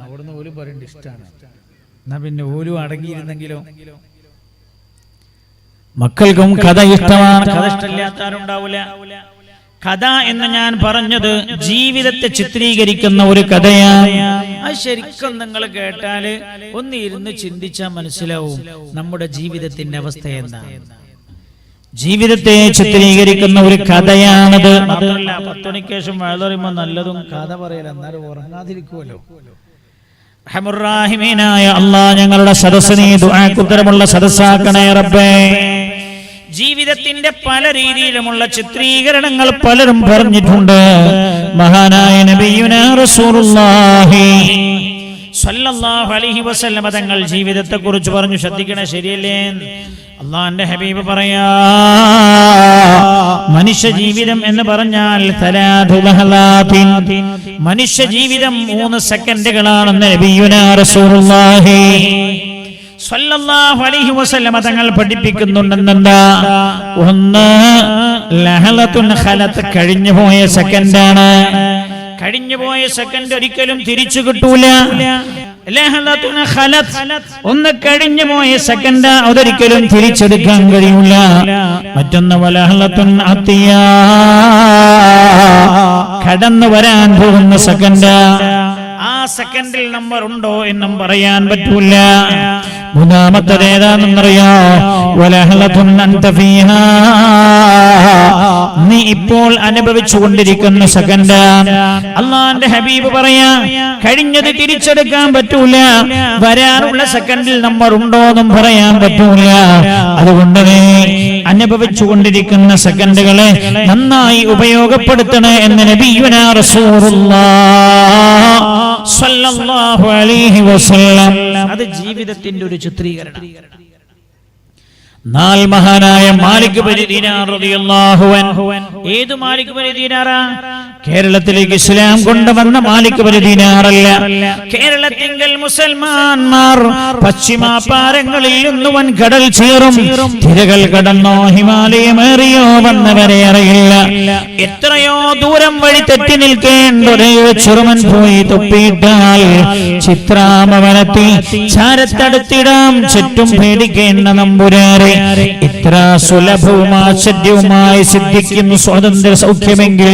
അവിടുന്ന് ഓലും പറയണ്ട ഇഷ്ടാണ്. എന്നാ പിന്നെ ഓലും അടങ്ങിയിരുന്നെങ്കിലോ? മക്കൾക്കും കഥ ഇഷ്ടമാണ്. കഥ ഇഷ്ടമില്ലാത്തവരുണ്ടാവില്ല. കഥ എന്ന് ഞാൻ പറഞ്ഞത് ജീവിതത്തെ ചിത്രീകരിക്കുന്ന ഒരു കഥയാണ്. അത് ശരിക്കും നിങ്ങൾ കേട്ടാല് ഒന്ന് ഇരുന്ന് ചിന്തിച്ചാൽ മനസ്സിലാവും നമ്മുടെ ജീവിതത്തിന്റെ അവസ്ഥ എന്താണ്. ജീവിതത്തെ ചിത്രീകരിക്കുന്ന ഒരു കഥയാണത്. അതല്ല 10 മണിക്ക് ശേഷം വഴുതു പറയുമ്പോ നല്ലതും കഥ പറയല, എന്നാലും ഉറങ്ങാതിരിക്കുമല്ലോ. റഹ്മുർ-റഹീമീനായ അല്ലാഹ്, ഞങ്ങളുടെ സദസ്സിനെ ദുആക്ക് ഉത്തരമുള്ള സദസ്സാക്കണേ റബ്ബേ. ജീവിതത്തിന്റെ പല രീതിയിലുമുള്ള ചിത്രീകരണങ്ങൾ പലരും പറഞ്ഞിട്ടുണ്ട്. മഹാനായ നബിയുനാ റസൂലുള്ളാഹി സ്വല്ലല്ലാഹു അലൈഹി വസല്ലം തങ്ങൾ ജീവിതത്തെ കുറിച്ച് പറഞ്ഞു. ശ്രദ്ധിക്കണേ, ശരിയല്ലേ? അള്ളാഹുവിന്റെ ഹബീബ് പറയാ, മനുഷ്യ ജീവിതം എന്ന് പറഞ്ഞാൽ 3 ലഹളാത്തിൻ, മനുഷ്യ ജീവിതം 3 സെക്കൻഡുകളാണെന്ന് നബിയുനാ റസൂലുള്ളാഹി സ്വല്ലല്ലാഹു അലൈഹി വസല്ലം തങ്ങൾ പഠിപ്പിക്കുന്നുണ്ടെന്നെന്താ? 1 ലഹളത്തുൻ ഖലത്ത്, കഴിഞ്ഞു പോയ സെക്കൻഡാണ്. കഴിഞ്ഞു പോയ സെക്കൻഡ് ഒരിക്കലും തിരിച്ചു കിട്ടൂല. ലഹളത്തുൻ ഖലത്ത്, 1 കഴിഞ്ഞു പോയ സെക്കൻഡ് അതൊരിക്കലും തിരിച്ചെടുക്കാൻ കഴിയൂല. മറ്റൊന്ന് വലഹളത്തുൻ അത്തിയാ, കടന്നു വരാൻ പോകുന്ന സെക്കൻഡ്. ആ സെക്കൻഡിൽ നമ്പർ ഉണ്ടോ എന്നും പറയാൻ പറ്റൂല. 3-മത്തത് ഏതാണെന്നറിയോ? വലഹളത്തുൻ അൻത ഫീഹാ, നീ ഇപ്പോൾ അനുഭവിച്ചുകൊണ്ടിരിക്കുന്ന സെക്കൻഡ്. അല്ലാഹുവിന്റെ ഹബീബ് പറയാ, കഴിഞ്ഞത് തിരിച്ചെടുക്കാൻ പറ്റൂല, വരാനുള്ള സെക്കൻഡിൽ നമ്പർ ഉണ്ടോ എന്നും പറയാൻ പറ്റൂല. അതുകൊണ്ട് നീ അനുഭവിച്ചുകൊണ്ടിരിക്കുന്ന സെക്കൻഡുകളെ നന്നായി ഉപയോഗപ്പെടുത്തണേ എന്ന് നബിയുനാ റസൂലുള്ളാഹി സ്വല്ലല്ലാഹു അലൈഹി വസല്ലം. അത് ജീവിതത്തിന്റെ ഒരു ചിത്രീകരണം. മഹാനായ മാലിക് ബിൻ ദീനാർ റളിയല്ലാഹു അൻഹു. ഏത് മാലിക് ബിൻ ദീനാറാ? കേരളത്തിലേക്ക് ഇസ്ലാം കൊണ്ടുവന്ന മാലിക് ബിൻ ദീനാറല്ല. കേരളത്തിങ്കൽ മുസൽമാന്മാർ പശ്ചിമ പാരങ്ങളിൽ നിന്ന് വൻകടൽ ചീറും, തിരകൾ കടന്നോ ഹിമാലയമേറിയോ വന്നവരെ അറിയില്ല. എത്രയോ ദൂരം വഴി തെറ്റി നിൽക്കേണ്ട ഒരേ ചെറുമൻ പോയി തൊപ്പിയിട്ടാൽ ചിത്രാമവനത്തിൽ ചാരത്തടുത്തിടാം, ചുറ്റും പേടിക്കേണ്ട നമ്പുരാരെ. ഇത്ര സുലഭവും ആശ്ചര്യവുമായി സിദ്ധിക്കും സ്വാതന്ത്ര്യ സൗഖ്യമെങ്കിൽ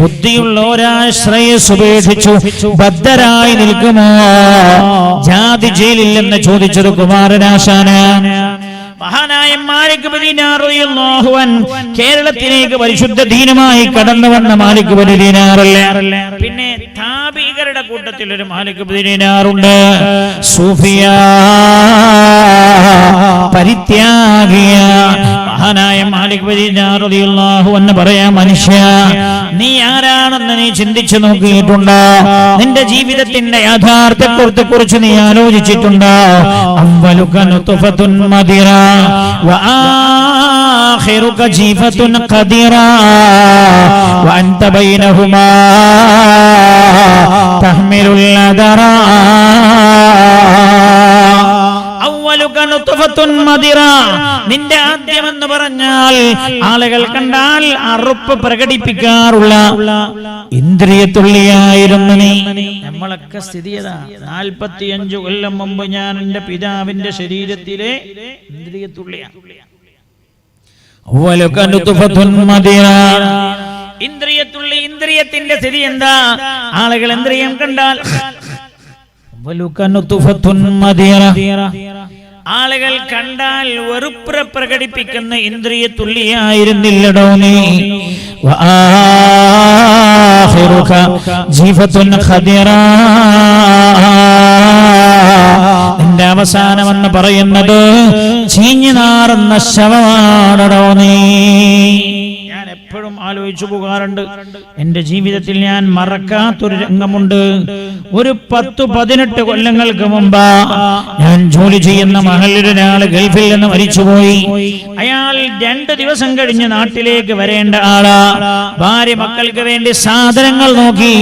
ബുദ്ധിയുള്ള ഒരാശ്രയസ് ഉപേക്ഷിച്ചു ബദ്ധരായി നിൽക്കുമോ? ജാതി ജയിലിൽ എന്ന് ചോദിച്ചത് കുമാരനാശാന. മഹാനായ മാലിക് ബിൻ ദീനാർ റളിയല്ലാഹു അൻഹു കേരളത്തിലേക്ക് പരിശുദ്ധ ദീനുമായി കടന്നു വന്ന മാലിക് ബിൻ ദീനാർ അല്ലേ. പിന്നെ താബീകളുടെ കൂട്ടത്തിൽ ഒരു മാലിക് ബിൻ ദീനാർ ഉണ്ട്. സൂഫിയ പരിത്യാഗിയ മഹാനായ മാലിക് ബിൻ ദീനാർ റളിയല്ലാഹു അൻഹു പറയാ, മനുഷ്യ നീ ആരാണെന്ന് നീ ചിന്തിച്ചു നോക്കിയിട്ടുണ്ടോ? നിന്റെ ജീവിതത്തിന്റെ യാഥാർത്ഥ്യത്തെ കുറിച്ച് നീ ആലോചിച്ചിട്ടുണ്ടോ? അവ്വലുക നുത്ഫത്തുൻ മദിറ വആഖിറുക ജീഫത്തുൻ ഖദിറ വഅൻത ബൈനഹുമാ തഹ്മിലുൽ അദറ. നിന്റെ ആദ്യമെന്ന് പറഞ്ഞാൽ ആളുകൾ കണ്ടാൽ അറുപ്പ് പ്രകടിപ്പിക്കാറുള്ള ഇന്ദ്രിയത്തുള്ളിയായിരുന്നു നീ. നമ്മളൊക്കെ സ്ഥിതി ചെയ്താ 45 കൊല്ലം മുമ്പ് ഞാൻ എന്റെ പിതാവിന്റെ ശരീരത്തിലെ ഇന്ദ്രിയത്തുള്ളിയാണ്. ഇന്ദ്രിയത്തുള്ളി, ഇന്ദ്രിയത്തിന്റെ സ്ഥിതി എന്താ? ആളുകൾ ഇന്ദ്രിയം കണ്ടാൽ ആളുകൾ കണ്ടാൽ വെറുപ്പ് പ്രകടിപ്പിക്കുന്ന ഇന്ദ്രിയത്തുള്ളിയായിരുന്നില്ലടോ നീ. നിന്റെ അവസാനമെന്ന് പറയുന്നത് ചീഞ്ഞു നാറുന്ന ശവമാണടോ നീ. ഞാൻ എപ്പോഴും ആലോചിച്ചു പോകാറുണ്ട്. എന്റെ ജീവിതത്തിൽ ഞാൻ മറക്കാത്തൊരു രംഗമുണ്ട്. ഒരു 10-18 കൊല്ലങ്ങൾക്ക് മുമ്പ് ഞാൻ ജോലി ചെയ്യുന്ന മഹലിലൊരാള് ഗൾഫിൽ നിന്ന് മരിച്ചുപോയി. അയാൾ 2 ദിവസം കഴിഞ്ഞ് നാട്ടിലേക്ക് വരേണ്ട ആളാ. ഭാര്യ മക്കൾക്ക് വേണ്ടി സാധനങ്ങൾ നോക്കി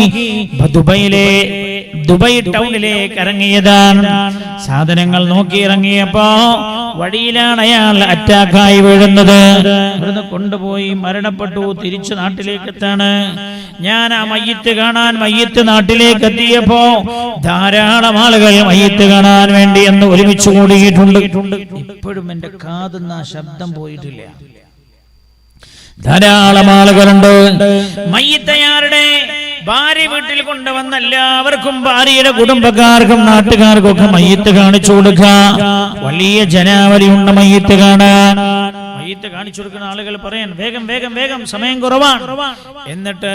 ദുബായ് ടൗണിലേക്ക് ഇറങ്ങിയതാണ്. സാധനങ്ങൾ നോക്കി ഇറങ്ങിയപ്പോ വഴിയിലാണ് അയാൾ അറ്റാക്കായി വീഴുന്നത്. ഇവിടുന്ന് കൊണ്ടുപോയി മരണപ്പെട്ടു. തിരിച്ചു നാട്ടിലേക്ക് എത്താണ്. ഞാൻ ആ മയ്യിത്ത് കാണാൻ മയ്യിത്ത് നാട്ടിലേക്ക് എത്തിയപ്പോ ധാരാളം ആളുകൾ മയ്യിത്ത് കാണാൻ വേണ്ടി എന്ന് ഒരുമിച്ച് കൂടിയിട്ടുണ്ട്. ഇപ്പോഴും എന്റെ കാതുന്ന ശബ്ദം പോയിട്ടില്ല. ധാരാളം ആളുകളുണ്ട്. മയ്യിത്തയാരുടെ ഭാര്യ വീട്ടിൽ കൊണ്ടുവന്ന എല്ലാവർക്കും, ഭാര്യയുടെ കുടുംബക്കാർക്കും നാട്ടുകാർക്കും ഒക്കെ മയ്യിത്ത് കാണിച്ചു കൊടുക്കാം. വലിയ ജനാവലിയുണ്ട് മയ്യിത്ത് കാണാൻ. മയ്യിത്ത് കാണിച്ചു കൊടുക്കുന്ന ആളുകൾ പറയാൻ വേഗം വേഗം വേഗം, സമയം കുറവാണ്. എന്നിട്ട്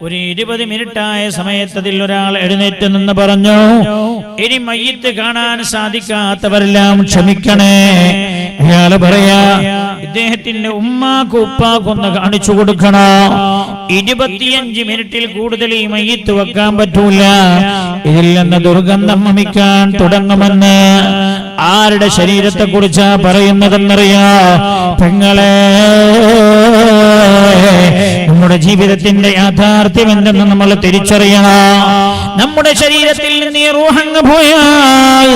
ഒരു 20 മിനിറ്റായ സമയത്തതിൽ ഒരാൾ എഴുന്നേറ്റ് നിന്ന് പറഞ്ഞു, ഇനി മയ്യിത്ത് കാണാൻ സാധിക്കാത്തവരെല്ലാം ക്ഷമിക്കണേ. അയാള് പറയാ, ഇദ്ദേഹത്തിന്റെ ഉമ്മാക്കും ഉപ്പാക്കും ഒന്ന് കാണിച്ചു കൊടുക്കണോ? 25 മിനിറ്റിൽ കൂടുതൽ ഈ മയ്യിത്ത് വെക്കാൻ പറ്റൂല. ഇതിൽ നിന്ന് ദുർഗന്ധം വമിക്കാൻ തുടങ്ങുമെന്ന്. ആരുടെ ശരീരത്തെ കുറിച്ചാ പറയുന്നതെന്നറിയാ? പെങ്ങളെ, നമ്മുടെ ജീവിതത്തിന്റെ യാഥാർത്ഥ്യം എന്തെന്ന് നമ്മൾ തിരിച്ചറിയണം. നമ്മുടെ ശരീരത്തിൽ നിന്ന് ഈ റൂഹങ്ങ് പോയാൽ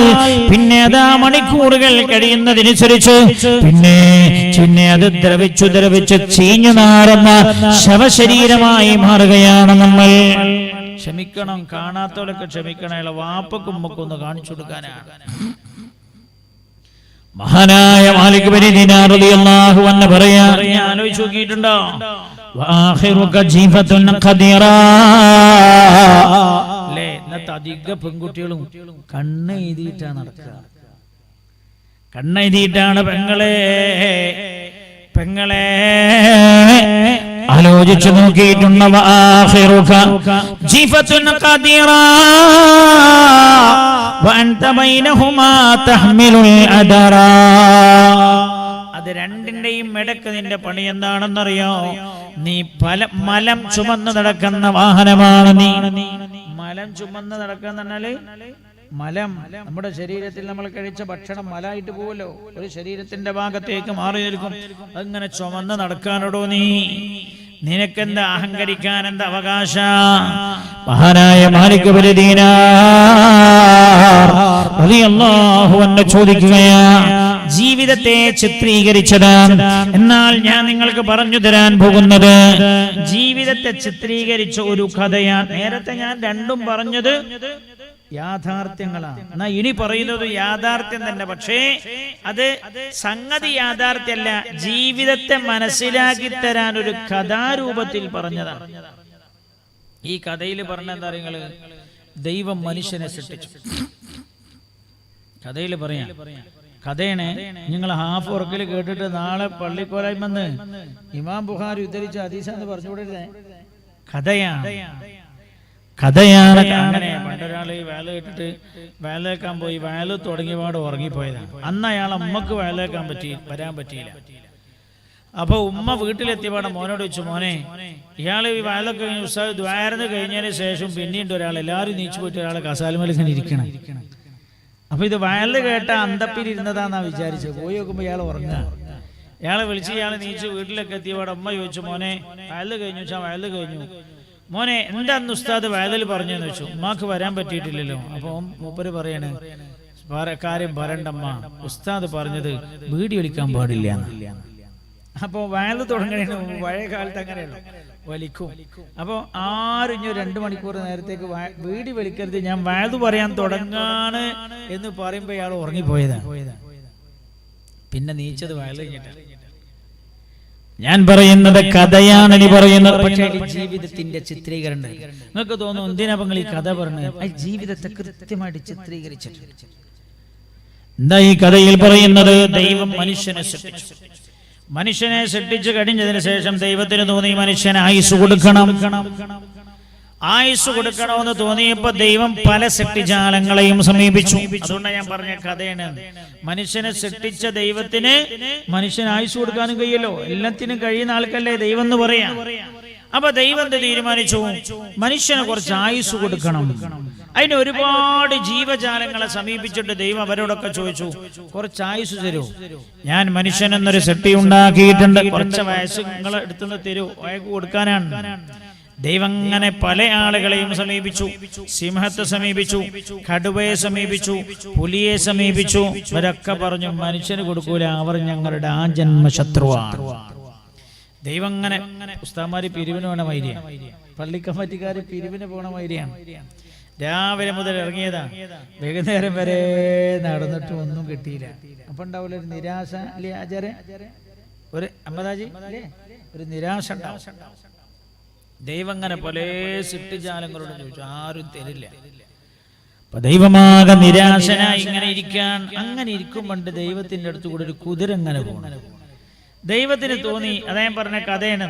പിന്നെ അതാ മണിക്കൂറുകൾ കഴിയുന്നതിനനുസരിച്ച് പിന്നെ അത് ദ്രവിച്ച് ചീഞ്ഞു നാറുന്ന ശവശരീരമായി മാറുകയാണ് നമ്മൾ. ക്ഷമിക്കണം, കാണാത്തവരൊക്കെ ക്ഷമിക്കണം. വാപ്പക്കും ഉമ്മക്കും കാണിച്ചു കൊടുക്കാനാണ്. മഹാനായ മാലിക് ബിൻ ദീനാർ റളിയല്ലാഹു അൻഹു പറയാ, ഞാൻ ആലോചിച്ച് നോക്കിയിട്ടുണ്ടോ? വആഖിറുക ജീഫത്തുൻ ഖദീറ. അല്ലേ, ഇന്നത്തെ അധിക പെൺകുട്ടികളും കണ്ണെഴുതിയിട്ടാണ് നടക്കുക. കണ്ണെഴുതിയിട്ടാണ്. പെങ്ങളെ ആലോചിച്ചു നോക്കിയിട്ടുണ്ടോ? വആഖിറുക ജീഫത്തുൻ ഖദീറ വഅൻത ബൈനഹുമാ തഹ്മിലുൽ അദറ. അത് രണ്ടിന്റെയും ഇടക്ക് നിന്റെ പണി എന്താണെന്നറിയോ? നീ മലം ചുമന്ന് നടക്കുന്ന വാഹനമാണ് നീ. മലം ചുമന്ന് നടക്കുന്ന മലം, നമ്മുടെ ശരീരത്തിൽ നമ്മൾ കഴിച്ച ഭക്ഷണം മലായിട്ട് പോവല്ലോ, ഒരു ശരീരത്തിന്റെ ഭാഗത്തേക്ക് മാറി നിൽക്കും. അങ്ങനെ ചുമന്ന് നടക്കാനോടോ നീ? നിനക്കെന്താ അഹങ്കരിക്കാൻ എന്താ അവകാശ? മഹാനായ മാലിക് ബിൻ ദീനാർ റളിയല്ലാഹു അൻഹു ചോദിക്കുകയാ, ജീവിതത്തെ ചിത്രീകരിച്ചതാണ്. എന്നാൽ ഞാൻ നിങ്ങൾക്ക് പറഞ്ഞു തരാൻ പോകുന്നത് ജീവിതത്തെ ചിത്രീകരിച്ച ഒരു കഥയാണ്. നേരത്തെ ഞാൻ രണ്ടും പറഞ്ഞത് യാഥാർത്ഥ്യങ്ങളാണ്. എന്നാ ഇനി പറയുന്നത് യാഥാർത്ഥ്യം തന്നെ, പക്ഷേ അത് സംഗതി യാഥാർത്ഥ്യമല്ല, ജീവിതത്തെ മനസ്സിലാക്കി തരാൻ ഒരു കഥാരൂപത്തിൽ പറഞ്ഞതാണ്. ഈ കഥയിൽ പറഞ്ഞ എന്താ നിങ്ങള്? ദൈവം മനുഷ്യനെ സൃഷ്ടിച്ചു. കഥയിൽ പറയാം, കഥയാണ്. നിങ്ങൾ ഹാഫ് ഉറക്കിൽ കേട്ടിട്ട് നാളെ പള്ളിക്കോലായ്മന്ന് ഇമാം ബുഖാരി ഉദ്ധരിച്ച ഹദീസാന്ന് പറഞ്ഞുകൂടരുതേ. കഥയാണ്. അങ്ങനെ പണ്ടൊരാൾ വേല കേട്ടിട്ട് വേല കേൾക്കാൻ പോയി. വേല തുടങ്ങിയപാട് ഉറങ്ങിപ്പോയതാണ്. അന്ന് അയാൾ അമ്മക്ക് വേല കേൾക്കാൻ വരാൻ പറ്റിയില്ല. അപ്പൊ ഉമ്മ വീട്ടിലെത്തിയപാടെ മോനോട് ചോദിച്ചു, മോനെ ഇയാള് ഈ വേലൊക്കെ ഉസ്താദ് ദ്വാരന്ന് കഴിഞ്ഞതിന് ശേഷം പിന്നീട് ഒരാൾ എല്ലാവരും നീച്ചു പോയിട്ട് ഒരാളെ കസാലുമേൽ ഇങ്ങനെ ഇരിക്കണം. അപ്പൊ ഇത് വയല് കേട്ട അന്തപ്പിലിരുന്നതാന്നാ വിചാരിച്ചത്. പോയി നോക്കുമ്പോ ഇയാൾ ഉറങ്ങുക. ഇയാളെ വിളിച്ച് ഇയാളെ നീച്ച് വീട്ടിലൊക്കെ എത്തിയപാടെ അമ്മ ചോദിച്ചു, മോനെ വയല് കഴിഞ്ഞു വെച്ചാൽ വയല് കഴിഞ്ഞു. മോനെ എന്താന്ന് ഉസ്താദ് വയലിൽ പറഞ്ഞെന്ന് വെച്ചു. ഉമ്മാക്ക് വരാൻ പറ്റിയിട്ടില്ലല്ലോ. അപ്പൊ മൂപ്പര് പറയാണ്, കാര്യം പറയണ്ടമ്മ, ഉസ്താദ് പറഞ്ഞത് ബീഡി വലിക്കാൻ പാടില്ല. അപ്പൊ വയല് തുടങ്ങണ പഴയ കാലത്ത് അങ്ങനെയല്ലോ, വലിക്കും. അപ്പൊ ആരും ഇനി 2 മണിക്കൂർ നേരത്തേക്ക് ബീഡി വലിക്കരുത്, ഞാൻ വയല് പറയാൻ തുടങ്ങാണ് എന്ന് പറയുമ്പോ ഇയാൾ ഉറങ്ങിപ്പോയതാ. പിന്നെ നീച്ചത് വയല് കഴിഞ്ഞിട്ടാണ്. ഞാൻ പറയുന്നത് കഥയാണ് നീ പറയുന്നത്. പക്ഷേ ജീവിതത്തിന്റെ ചിത്രീകരണം. നിങ്ങൾക്ക് തോന്നും എന്തിനാ നിങ്ങൾ ഈ കഥ പറഞ്ഞത്? ജീവിതത്തെ കൃത്യമായിട്ട് ചിത്രീകരിച്ചിട്ടുണ്ട്. എന്താ ഈ കഥയിൽ പറയുന്നത്? ദൈവം മനുഷ്യനെ സൃഷ്ടിച്ചു കഴിഞ്ഞതിന് ശേഷം ദൈവത്തിന് തോന്നി മനുഷ്യന് ആയുസ് കൊടുക്കണം. ആയുസ് കൊടുക്കണമെന്ന് തോന്നിയപ്പോ ദൈവം പല സൃഷ്ടിജാലങ്ങളെയും സമീപിച്ചു. അതുകൊണ്ടാണ് ഞാൻ പറഞ്ഞ കഥയാണ്. മനുഷ്യനെ സൃഷ്ടിച്ച ദൈവത്തിന് മനുഷ്യന് ആയുസ് കൊടുക്കാനും കഴിയല്ലോ. എല്ലാത്തിനും കഴിയുന്ന ആൾക്കല്ലേ ദൈവം എന്ന് പറയാം. അപ്പൊ ദൈവം തീരുമാനിച്ചു മനുഷ്യന് കുറച്ച് ആയുസ് കൊടുക്കണം. അതിന് ഒരുപാട് ജീവജാലങ്ങളെ സമീപിച്ചിട്ട് ദൈവം അവരോടൊക്കെ ചോദിച്ചു, കുറച്ച് ആയുസ് തരൂ, ഞാൻ മനുഷ്യൻ എന്നൊരു സൃഷ്ടി ഉണ്ടാക്കിയിട്ടുണ്ട്, കുറച്ച് വയസ്സ് നിങ്ങൾ എടുത്തുനിന്ന് തരൂ, അയക്ക് കൊടുക്കാനാണ്. ദൈവം അങ്ങനെ പല ആളുകളെയും സമീപിച്ചു. സിംഹത്തെ സമീപിച്ചു, കടുവയെ സമീപിച്ചു, പുലിയെ സമീപിച്ചു. ഇവരൊക്കെ പറഞ്ഞു മനുഷ്യന് കൊടുക്കൂല, അവർ ഞങ്ങളുടെ ആജന്മ ശത്രുവാണ്. ദൈവം അങ്ങനെ ഉസ്താമാര് പിരിവിന് പോണ മൈരിയാണ്, പള്ളിക്കമ്മറ്റിക്കാര് പിരിവിന് പോണ മൈരിയാണ്. രാവിലെ മുതൽ ഇറങ്ങിയതാ, വൈകുന്നേരം വരെ നടന്നിട്ട് ഒന്നും കിട്ടിയില്ല. അപ്പൊ ഉണ്ടാവില്ല ഒരു നിരാശ അല്ലേ ആചാര്യ? ഒരു അമ്മദാജി ഒരു നിരാശ ഉണ്ടാവും. ദൈവം അങ്ങനെ പല സൃഷ്ടിജാലങ്ങളോട് ചോദിച്ചു, ആരും തരില്ല. അപ്പൊ ദൈവമാകെ നിരാശനായി ഇങ്ങനെ ഇരിക്കാൻ. അങ്ങനെ ഇരിക്കുമ്പോണ്ട് ദൈവത്തിന്റെ അടുത്ത് കൂടെ ഒരു കുതിര ഇങ്ങനെ പോകണം. ദൈവത്തിന് തോന്നി, അദ്ദേഹം പറഞ്ഞ കഥയാണ്.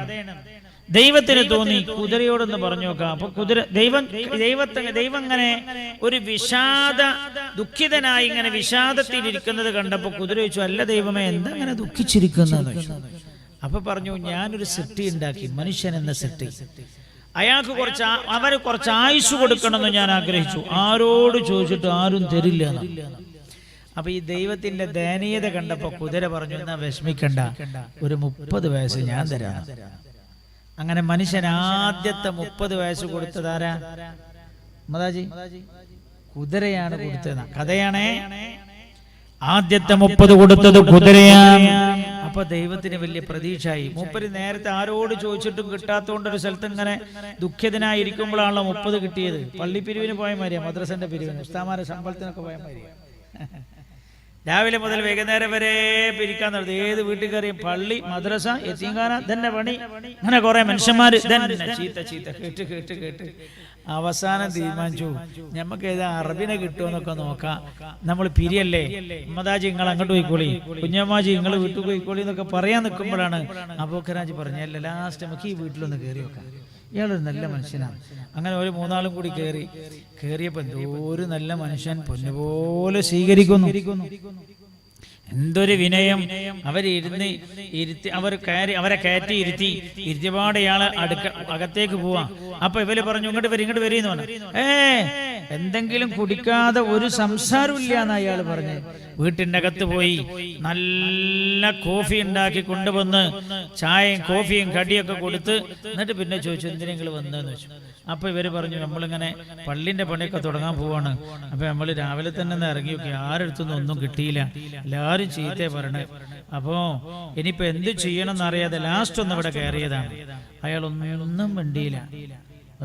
ദൈവത്തിന് തോന്നി കുതിരയോടൊന്ന് പറഞ്ഞു നോക്കാം. അപ്പൊ കുതിര ദൈവം അങ്ങനെ ഒരു ദുഃഖിതനായി ഇങ്ങനെ വിഷാദത്തിൽ ഇരിക്കുന്നത് കണ്ടപ്പോ കുതിര ചോദിച്ചു, അല്ല ദൈവമേ എന്താ അങ്ങനെ ദുഃഖിച്ചിരിക്കുന്നത്? അപ്പൊ പറഞ്ഞു, ഞാനൊരു സൃഷ്ടി ഉണ്ടാക്കി, മനുഷ്യൻ എന്ന സൃഷ്ടി. അയാൾക്ക് കുറച്ച് ആയുസ് കൊടുക്കണമെന്ന് ഞാൻ ആഗ്രഹിച്ചു. ആരോട് ചോദിച്ചിട്ട് ആരും തരില്ല. അപ്പൊ ഈ ദൈവത്തിന്റെ ദയനീയത കണ്ടപ്പോ കുതിര പറഞ്ഞു, എന്നാ വിഷമിക്കണ്ട, ഒരു 30 വയസ്സ് ഞാൻ തരാം. അങ്ങനെ മനുഷ്യൻ ആദ്യത്തെ 30 വയസ്സ് കൊടുത്തതാരാ? മതാജി കുതിരയാണ് കൊടുത്തത്. കഥയാണേ. ആദ്യത്തെ 30 കൊടുത്തത് കുതിരയാണ്. അപ്പൊ ദൈവത്തിന് വലിയ പ്രതീക്ഷയായി. മൂപ്പര് നേരത്തെ ആരോട് ചോദിച്ചിട്ടും കിട്ടാത്തോണ്ട് ഒരു സ്ഥലത്ത് ഇങ്ങനെ ദുഃഖിതനായിരിക്കുമ്പോഴാണല്ലോ 30 കിട്ടിയത്. പള്ളി പിരിവിന് പോയ മാതിരിയാ, മദ്രസന്റെ പിരിവിന്, ഉസ്താമാരെ ശമ്പളത്തിനൊക്കെ പോയ മാതിരിയാ. രാവിലെ മുതൽ വൈകുന്നേരം വരെ പിരിക്കാൻ നടത്തി. ഏത് വീട്ടിൽ കയറിയും പള്ളി, മദ്രസ, യതീംഖാന, തന്നെ പണി. അങ്ങനെ കുറെ മനുഷ്യന്മാര് ചീത്ത കേട്ട് അവസാനം തീരുമാനിച്ചു, ഞമ്മക്ക് ഏതാ അറബിനെ കിട്ടുമെന്നൊക്കെ നോക്കാം, നമ്മൾ പിരിയല്ലേ, ഉമ്മദാജി നിങ്ങൾ അങ്ങോട്ട് പോയിക്കോളി, കുഞ്ഞമ്മാജി നിങ്ങൾ വീട്ടിൽ പോയിക്കോളി എന്നൊക്കെ പറയാൻ നിൽക്കുമ്പോഴാണ് അബൂക്കറാജി പറഞ്ഞല്ല, ലാസ്റ്റ് നമുക്ക് ഈ വീട്ടിലൊന്ന് കയറി വെക്കാം, ഇയാളൊരു നല്ല മനുഷ്യനാണ്. അങ്ങനെ ഒരു 3 ആളും കൂടി കയറിയപ്പോ എന്തോ ഒരു നല്ല മനുഷ്യൻ പൊന്നുപോലെ സ്വീകരിക്കുന്നു. എന്തൊരു വിനയം! അവരെ കയറ്റി ഇരുത്തിപാട് ഇയാളെ അകത്തേക്ക് പോവാ. അപ്പൊ ഇവര് പറഞ്ഞു, ഇങ്ങോട്ട് വരീന്ന് പറഞ്ഞു. എന്തെങ്കിലും കുടിക്കാതെ ഒരു സംസാരവും ഇല്ല എന്നാ അയാൾ പറഞ്ഞു. വീട്ടിന്റെ അകത്ത് പോയി നല്ല കോഫി ഉണ്ടാക്കി കൊണ്ടുവന്ന് ചായയും കോഫിയും കടിയൊക്കെ കൊടുത്ത്, എന്നിട്ട് പിന്നെ ചോദിച്ചു, എന്തിനെങ്കിലും വന്നതെന്ന് വെച്ചു. അപ്പൊ ഇവര് പറഞ്ഞു, നമ്മളിങ്ങനെ പള്ളിന്റെ പണിയൊക്കെ തുടങ്ങാൻ പോവാണ്, അപ്പൊ നമ്മൾ രാവിലെ തന്നെ ഇറങ്ങി നോക്കി, ആരെടുത്തൊന്നും ഒന്നും കിട്ടിയില്ല, എല്ലാരും ചീത്തയെ പറയണേ. അപ്പോ ഇനിയിപ്പോ എന്ത് ചെയ്യണം എന്നറിയാതെ ലാസ്റ്റ് ഒന്ന് ഇവിടെ കയറിയതാണ്. അയാൾ ഒന്നും മിണ്ടിയില്ല,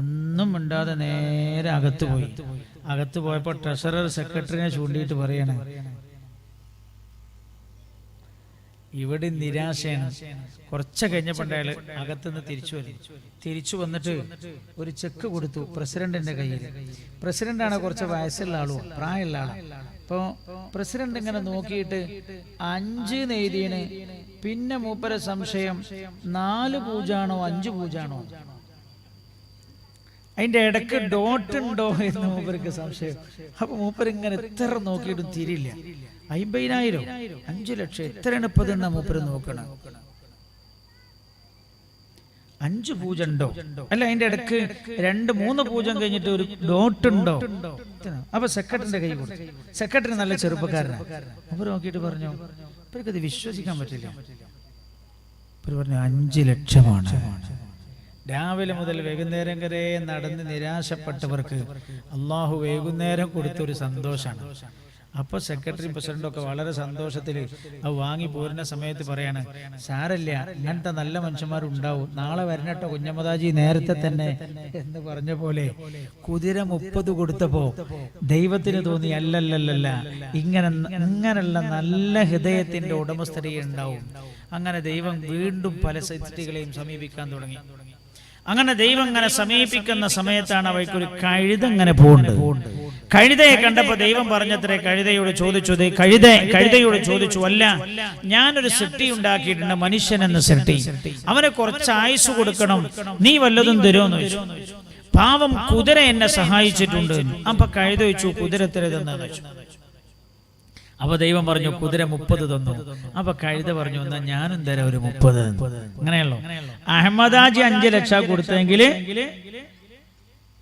ഒന്നും മിണ്ടാതെ നേരെ അകത്ത് പോയി. അകത്ത് പോയപ്പോ ട്രഷറർ സെക്രട്ടറിനെ ചൂണ്ടിയിട്ട് പറയണേ, ഇവിടെ നിരാശയാണ്. കുറച്ച് കഴിഞ്ഞപ്പോൾ അയാൾ അകത്തുനിന്ന് തിരിച്ചു വന്നിട്ട് ഒരു ചെക്ക് കൊടുത്തു പ്രസിഡന്റിന്റെ കയ്യിൽ. പ്രസിഡന്റാണ് കുറച്ച് വയസ്സുള്ള ആളും പ്രായമുള്ള ആളാണ്. ഇപ്പൊ പ്രസിഡന്റ് ഇങ്ങനെ നോക്കിയിട്ട് 5 എഴുതിയന്, പിന്നെ മൂപ്പരെ സംശയം 4 പൂജാണോ 5 പൂജാണോ, അതിന്റെ ഇടക്ക് ഡോട്ട് ഉണ്ടോ എന്ന് മൂപ്പർക്ക് സംശയം. അപ്പൊ മൂപ്പർ ഇങ്ങനെ എത്ര നോക്കിയിട്ടും തിരിയില്ല. 50,000 5 ലക്ഷം എത്രയാണ് ഇപ്പൊ തന്നെ മൂപ്പര് നോക്കണം. 5 പൂജ ഉണ്ടോ, അല്ല അതിന്റെ ഇടക്ക് 2-3 പൂജ കഴിഞ്ഞിട്ട് ഒരു ഡോട്ട് ഉണ്ടോ. അപ്പൊ സെക്രട്ടറിന്റെ കൈ കൊടുത്തു. സെക്രട്ടറി നല്ല ചെറുപ്പക്കാരനാണ്. അവർ നോക്കിയിട്ട് പറഞ്ഞു, ഇവർക്കത് വിശ്വസിക്കാൻ പറ്റില്ല. ഇവർ പറഞ്ഞു 5 ലക്ഷമാണ്. രാവിലെ മുതൽ വൈകുന്നേരം വരെ നടന്ന് നിരാശപ്പെട്ടവർക്ക് അള്ളാഹു വൈകുന്നേരം കൊടുത്തൊരു സന്തോഷമാണ്. അപ്പൊ സെക്രട്ടറി പ്രസിഡന്റും ഒക്കെ വളരെ സന്തോഷത്തിൽ അത് വാങ്ങി പോരുന്ന സമയത്ത് പറയാണ്, സാരല്ല, ഇങ്ങനത്തെ നല്ല മനുഷ്യന്മാരുണ്ടാവും, നാളെ വരണട്ടോ കുഞ്ഞമ്മദാജി നേരത്തെ തന്നെ എന്ന് പറഞ്ഞ പോലെ കുതിര 30 കൊടുത്തപ്പോ ദൈവത്തിന് തോന്നി അല്ലല്ലല്ല, ഇങ്ങനെയുള്ള നല്ല ഹൃദയത്തിന്റെ ഉടമസ്ഥരെ ഉണ്ടാവും. അങ്ങനെ ദൈവം വീണ്ടും പല സൃഷ്ടികളെയും സമീപിക്കാൻ തുടങ്ങി. അങ്ങനെ ദൈവം ഇങ്ങനെ സമീപിക്കുന്ന സമയത്താണ് അവയ്ക്കൊരു കഴുതങ്ങനെ പോകുന്നുണ്ട്. കഴുതയെ കണ്ടപ്പോ ദൈവം പറഞ്ഞത്രേ, കഴുതയോട് ചോദിച്ചു, കഴുതയോട് ചോദിച്ചു, അല്ല, ഞാനൊരു സൃഷ്ടി ഉണ്ടാക്കിയിട്ടുണ്ട്, മനുഷ്യൻ എന്ന സൃഷ്ടി, അവനെ കുറച്ച് ആയുസ് കൊടുക്കണം, നീ വല്ലതും തരുമെന്ന് ചോദിച്ചു. പാവം കുതിര എന്നെ സഹായിച്ചിട്ടുണ്ട്. അപ്പൊ കഴുത ചോദിച്ചു, കുതിര എത്ര തന്നെന്ന് ചോദിച്ചു. അപ്പൊ ദൈവം പറഞ്ഞു, കുതിര 30 തന്നു. അപ്പൊ കഴുത പറഞ്ഞു, എന്നാ ഞാനും തരാം ഒരു 30. അങ്ങനെയല്ലോ. അഹമ്മദാജി 5 ലക്ഷം കൊടുത്തെങ്കിൽ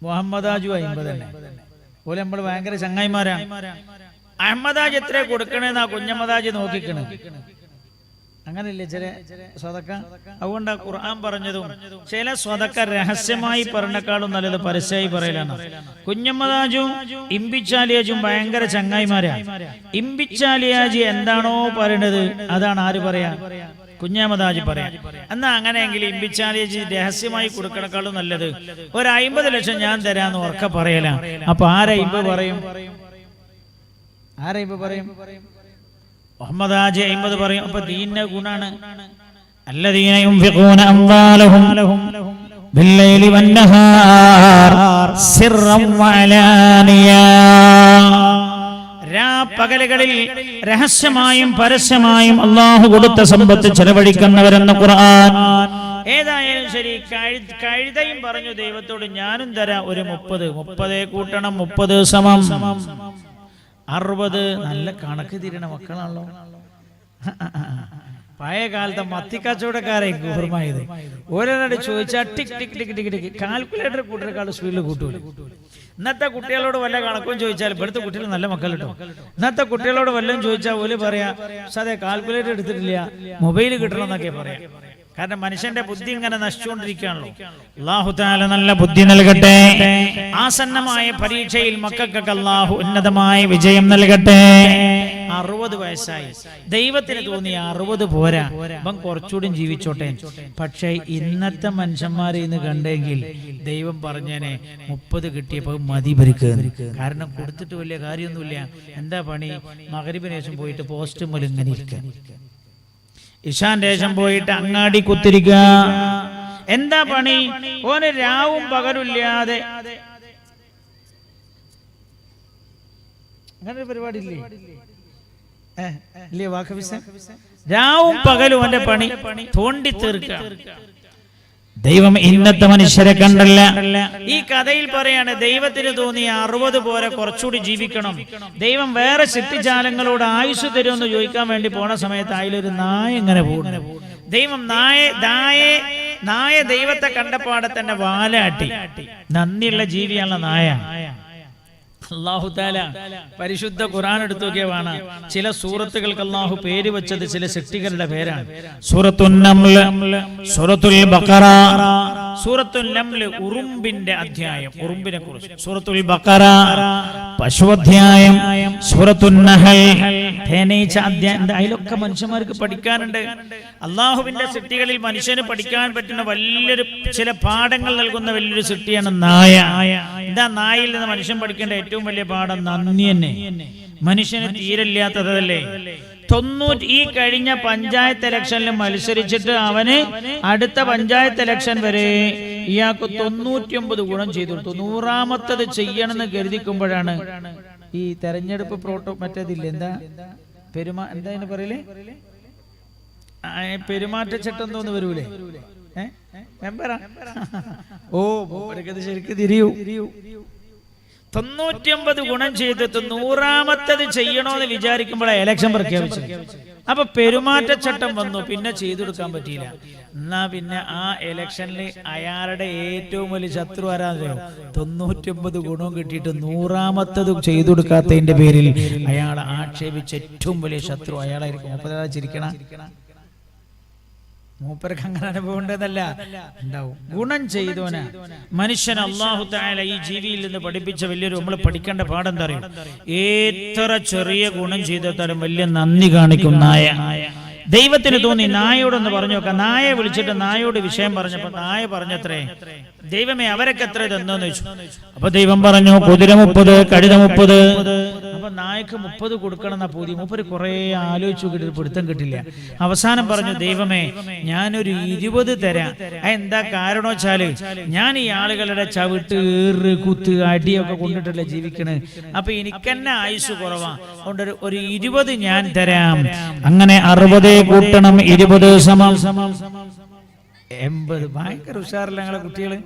മുഹമ്മദാജു 50 തന്നെ. പോലെ നമ്മൾ ഭയങ്കര ചങ്ങായിമാരാണ്. അഹമ്മദാജ് എത്ര കൊടുക്കണേന്നാ കുഞ്ഞമ്മദാജി നോക്കിക്കണേ. അങ്ങനെയല്ലേ ചില സ്വതക്ക. അതുകൊണ്ടാ ഖുർആൻ പറഞ്ഞതും ചില സ്വതക്ക രഹസ്യമായി പറഞ്ഞേക്കാളും നല്ലത് പരസ്യമായി പറയലാണ്. കുഞ്ഞമ്മദാജും ഇമ്പിച്ചാലിയാജും ഭയങ്കര ചങ്ങായിമാരാ. ഇമ്പിച്ചാലിയാജി എന്താണോ പറയണത് അതാണ് ആര് പറയാ, കുഞ്ഞമ്മദാജി പറയാം. എന്നാ അങ്ങനെയെങ്കിൽ ഇമ്പിച്ചാലിയാജി രഹസ്യമായി കൊടുക്കണേക്കാളും നല്ലത് ഒരു 50 ലക്ഷം ഞാൻ തരാന്ന് ഉറക്കെ പറയല. അപ്പൊ ആരാ ഇമ്പ് പറയും? മുഹമ്മദാജി 50 പറയും. അപ്പൊ ദീനിന്റെ ഗുണാണ്. അല്ലദീന യുൻഫിഖൂന അംവാലഹും ബില്ലൈലി വന്നഹാർ സിർറൻ വഅലാനിയ. പകലുകളിൽ രഹസ്യമായും പരസ്യമായും അള്ളാഹു കൊടുത്ത സമ്പത്ത് ചെലവഴിക്കുന്നവരെന്ന് ഖുർആൻ. ഏതായാലും ശരി, കഴുതയും പറഞ്ഞു ദൈവത്തോട്, ഞാനും തരാം ഒരു 30 കൂട്ടണം 30 സമം 60. നല്ല കണക്ക് തിരിയണ മക്കളാണല്ലോ. പഴയ കാലത്തെ മത്തിക്കച്ചവടക്കാരെ ഓർമ്മയത്. ഓരോരോട് ചോദിച്ചാൽ ടിക് ടിക് ടിക് ടിക് ടിക് കാൽക്കുലേറ്റർ കൂട്ടരെക്കാളും സ്പീഡിൽ കൂട്ടൂല. ഇന്നത്തെ കുട്ടികളോട് വല്ല കണക്കും ചോദിച്ചാൽ, ഇവിടുത്തെ കുട്ടികൾ നല്ല മക്കൾ കിട്ടും. ഇന്നത്തെ കുട്ടികളോട് വല്ലതും ചോദിച്ചാൽ ഓല് പറയാ, അതെ കാൽക്കുലേറ്റർ എടുത്തിട്ടില്ല, മൊബൈൽ കിട്ടണം എന്നൊക്കെ പറയാം. കാരണം മനുഷ്യന്റെ ബുദ്ധി ഇങ്ങനെ നശിച്ചുകൊണ്ടിരിക്കുകയാണല്ലോ. അല്ലാഹു തആല നല്ല ബുദ്ധി നൽകട്ടെ. ആസന്നമായ പരീക്ഷയിൽ മക്കൾക്ക് അല്ലാഹു ഉന്നതമായ വിജയം നൽകട്ടെ. 60 വയസ്സായി. ദൈവത്തിന് തോന്നി 60 പോരാ, അപ്പം കുറച്ചുകൂടി ജീവിച്ചോട്ടെ. പക്ഷേ ഇന്നത്തെ മനുഷ്യന്മാരെ ഇന്ന് കണ്ടെങ്കിൽ ദൈവം പറഞ്ഞേനെ 30 കിട്ടിയപ്പോൾ മതി ഭരിക്കുക. കാരണം കൊടുത്തിട്ട് വലിയ കാര്യമൊന്നുമില്ല. എന്താ പണി? മഗ്‌രിബിന് ശേഷം പോയിട്ട് പോസ്റ്റ് മുതൽ ഇങ്ങനെ ഇരിക്കുക, ഇശാന്റെ ശേഷം പോയിട്ട് അങ്ങാടി കുത്തിരിക്കുക. എന്താ പണി? ഓന് രാവും പകലില്ലാതെ അങ്ങനെ ഒരു പരിപാടി ഇല്ലേ? രാവും പകലും അവന്റെ പണി തോണ്ടി തീർക്കുക. ദൈവം ഇന്നത്തെ മനുഷ്യരെ കണ്ടല്ല. ഈ കഥയിൽ പറയാണ്, ദൈവത്തിന് തോന്നി 60 പോരെ, കുറച്ചുകൂടി ജീവിക്കണം. ദൈവം വേറെ സൃഷ്ടിജാലങ്ങളോട് ആയുസ് തരുമെന്ന് ചോദിക്കാൻ വേണ്ടി പോണ സമയത്ത് അതിലൊരു നായ ഇങ്ങനെ പോകുന്നു. ദൈവം നായ ദൈവത്തെ കണ്ടപ്പാടെ തന്നെ വാലാട്ടി. നന്ദിയുള്ള ജീവിയാണ് നായ. അല്ലാഹു തആല പരിശുദ്ധ ഖുർആൻ എടുത്തു നോക്കിയവാണ് ചില സൂറത്തുകൾക്ക് അല്ലാഹു പേര് വെച്ചത് ചില സൃഷ്ടികളുടെ പേരാണ്. സൂറത്തുൻ നംൽ, സൂറത്തുൽ ബഖറ, സൂറത്തുൽ നംൽ ഉറുമ്പിന്റെ അധ്യായം, ഉറുമ്പിനെ കുറിച്ച്. സൂറത്തുൽ ബഖറ പശുഅധ്യായം, സൂറത്തുൻ നഹൽ തേനീച്ച അധ്യായം. അതിലൊക്കെ മനുഷ്യന്മാർക്ക് പഠിക്കാനുണ്ട്. അല്ലാഹുവിന്റെ സൃഷ്ടികളിൽ മനുഷ്യന് പഠിക്കാൻ പറ്റുന്ന വലിയൊരു ചില പാഠങ്ങൾ നൽകുന്ന വലിയൊരു സൃഷ്ടിയാണ് നായ. എന്താ നായയിൽ നിന്ന് മനുഷ്യൻ പഠിക്കേണ്ട ഏറ്റവും വലിയ പാഠം? നന്ദി തന്നെ. മനുഷ്യന് തീരില്ലാത്തതല്ലേ. 90 ഈ കഴിഞ്ഞ പഞ്ചായത്ത് ഇലക്ഷനിൽ മത്സരിച്ചിട്ട് അവന് അടുത്ത പഞ്ചായത്ത് ഇലക്ഷൻ വരെ ഇയാൾക്ക് 99 ഗുണം ചെയ്തു കൊടുത്തു. 100ാമത്തത് ചെയ്യണമെന്ന് കരുതിക്കുമ്പോഴാണ് ഈ തെരഞ്ഞെടുപ്പ് മറ്റേതില്ല, എന്താ എന്താ പറയല്, പെരുമാറ്റച്ചട്ടം തോന്നു വരൂലേ? ഓ ശരിക്കും തിരിയൂ. 99 ഗുണം ചെയ്തിട്ട് 100ാമത്തത് ചെയ്യണോന്ന് വിചാരിക്കുമ്പോഴാണ് ഇലക്ഷൻ പ്രഖ്യാപിച്ചത്. അപ്പൊ പെരുമാറ്റച്ചട്ടം വന്നു, പിന്നെ ചെയ്തു കൊടുക്കാൻ പറ്റിയില്ല. എന്നാ പിന്നെ ആ ഇലക്ഷനിൽ അയാളുടെ ഏറ്റവും വലിയ ശത്രു ആരാധനയോ 99 ഗുണവും കിട്ടിയിട്ട് 100ാമത്തത് ചെയ്തു കൊടുക്കാത്തതിന്റെ പേരിൽ അയാളെ ആക്ഷേപിച്ച ഏറ്റവും വലിയ ശത്രു അയാളായിരിക്കും. മൂപ്പരാ ചിരിക്കണ, മൂപ്പർക്ക് അങ്ങനെ അനുഭവം ഉണ്ടെന്നല്ല ഉണ്ടാവും. ഗുണം ചെയ്തോന മനുഷ്യൻ അല്ലാഹു തആല ഈ ജീവിയിൽ നിന്ന് പഠിപ്പിച്ച വലിയൊരു നമ്മൾ പഠിക്കേണ്ട പാഠം എന്താ അറിയോ? എത്ര ചെറിയ ഗുണം ചെയ്താലും വലിയ നന്ദി കാണിക്കും നായ. ദൈവത്തിന് തോന്നി നായോടൊന്ന് പറഞ്ഞു നോക്കാം. നായെ വിളിച്ചിട്ട് നായോട് വിഷയം പറഞ്ഞപ്പോ നായ പറഞ്ഞത്രേ, ദൈവമേ അവരൊക്കെ എത്ര തന്നോന്ന് ചോദിച്ചു. അപ്പൊ ദൈവം പറഞ്ഞു, കുതിര 30, കഴുത 30. അപ്പൊ നായക്ക് 30 കൊടുക്കണം എന്നാ പൂതി. മൂപ്പര് കുറെ ആലോചിച്ചു കിട്ടിയിട്ട് പിടുത്തം കിട്ടില്ല. അവസാനം പറഞ്ഞു, ദൈവമേ ഞാനൊരു 20 തരാം. എന്താ കാരണം വെച്ചാല് ഞാൻ ഈ ആളുകളുടെ ചവിട്ട്, ഏറ്, കുത്ത്, അടിയൊക്കെ കൊണ്ടിട്ടല്ലേ ജീവിക്കണേ. അപ്പൊ എനിക്കെന്നെ ആയുസ് കുറവാ, അതുകൊണ്ട് ഒരു 20 ഞാൻ തരാം. അങ്ങനെ 60 കൂട്ടണം 20 സമം 80. ഭയങ്കര ഉഷാറില്ല ഞങ്ങളെ കുട്ടികള്.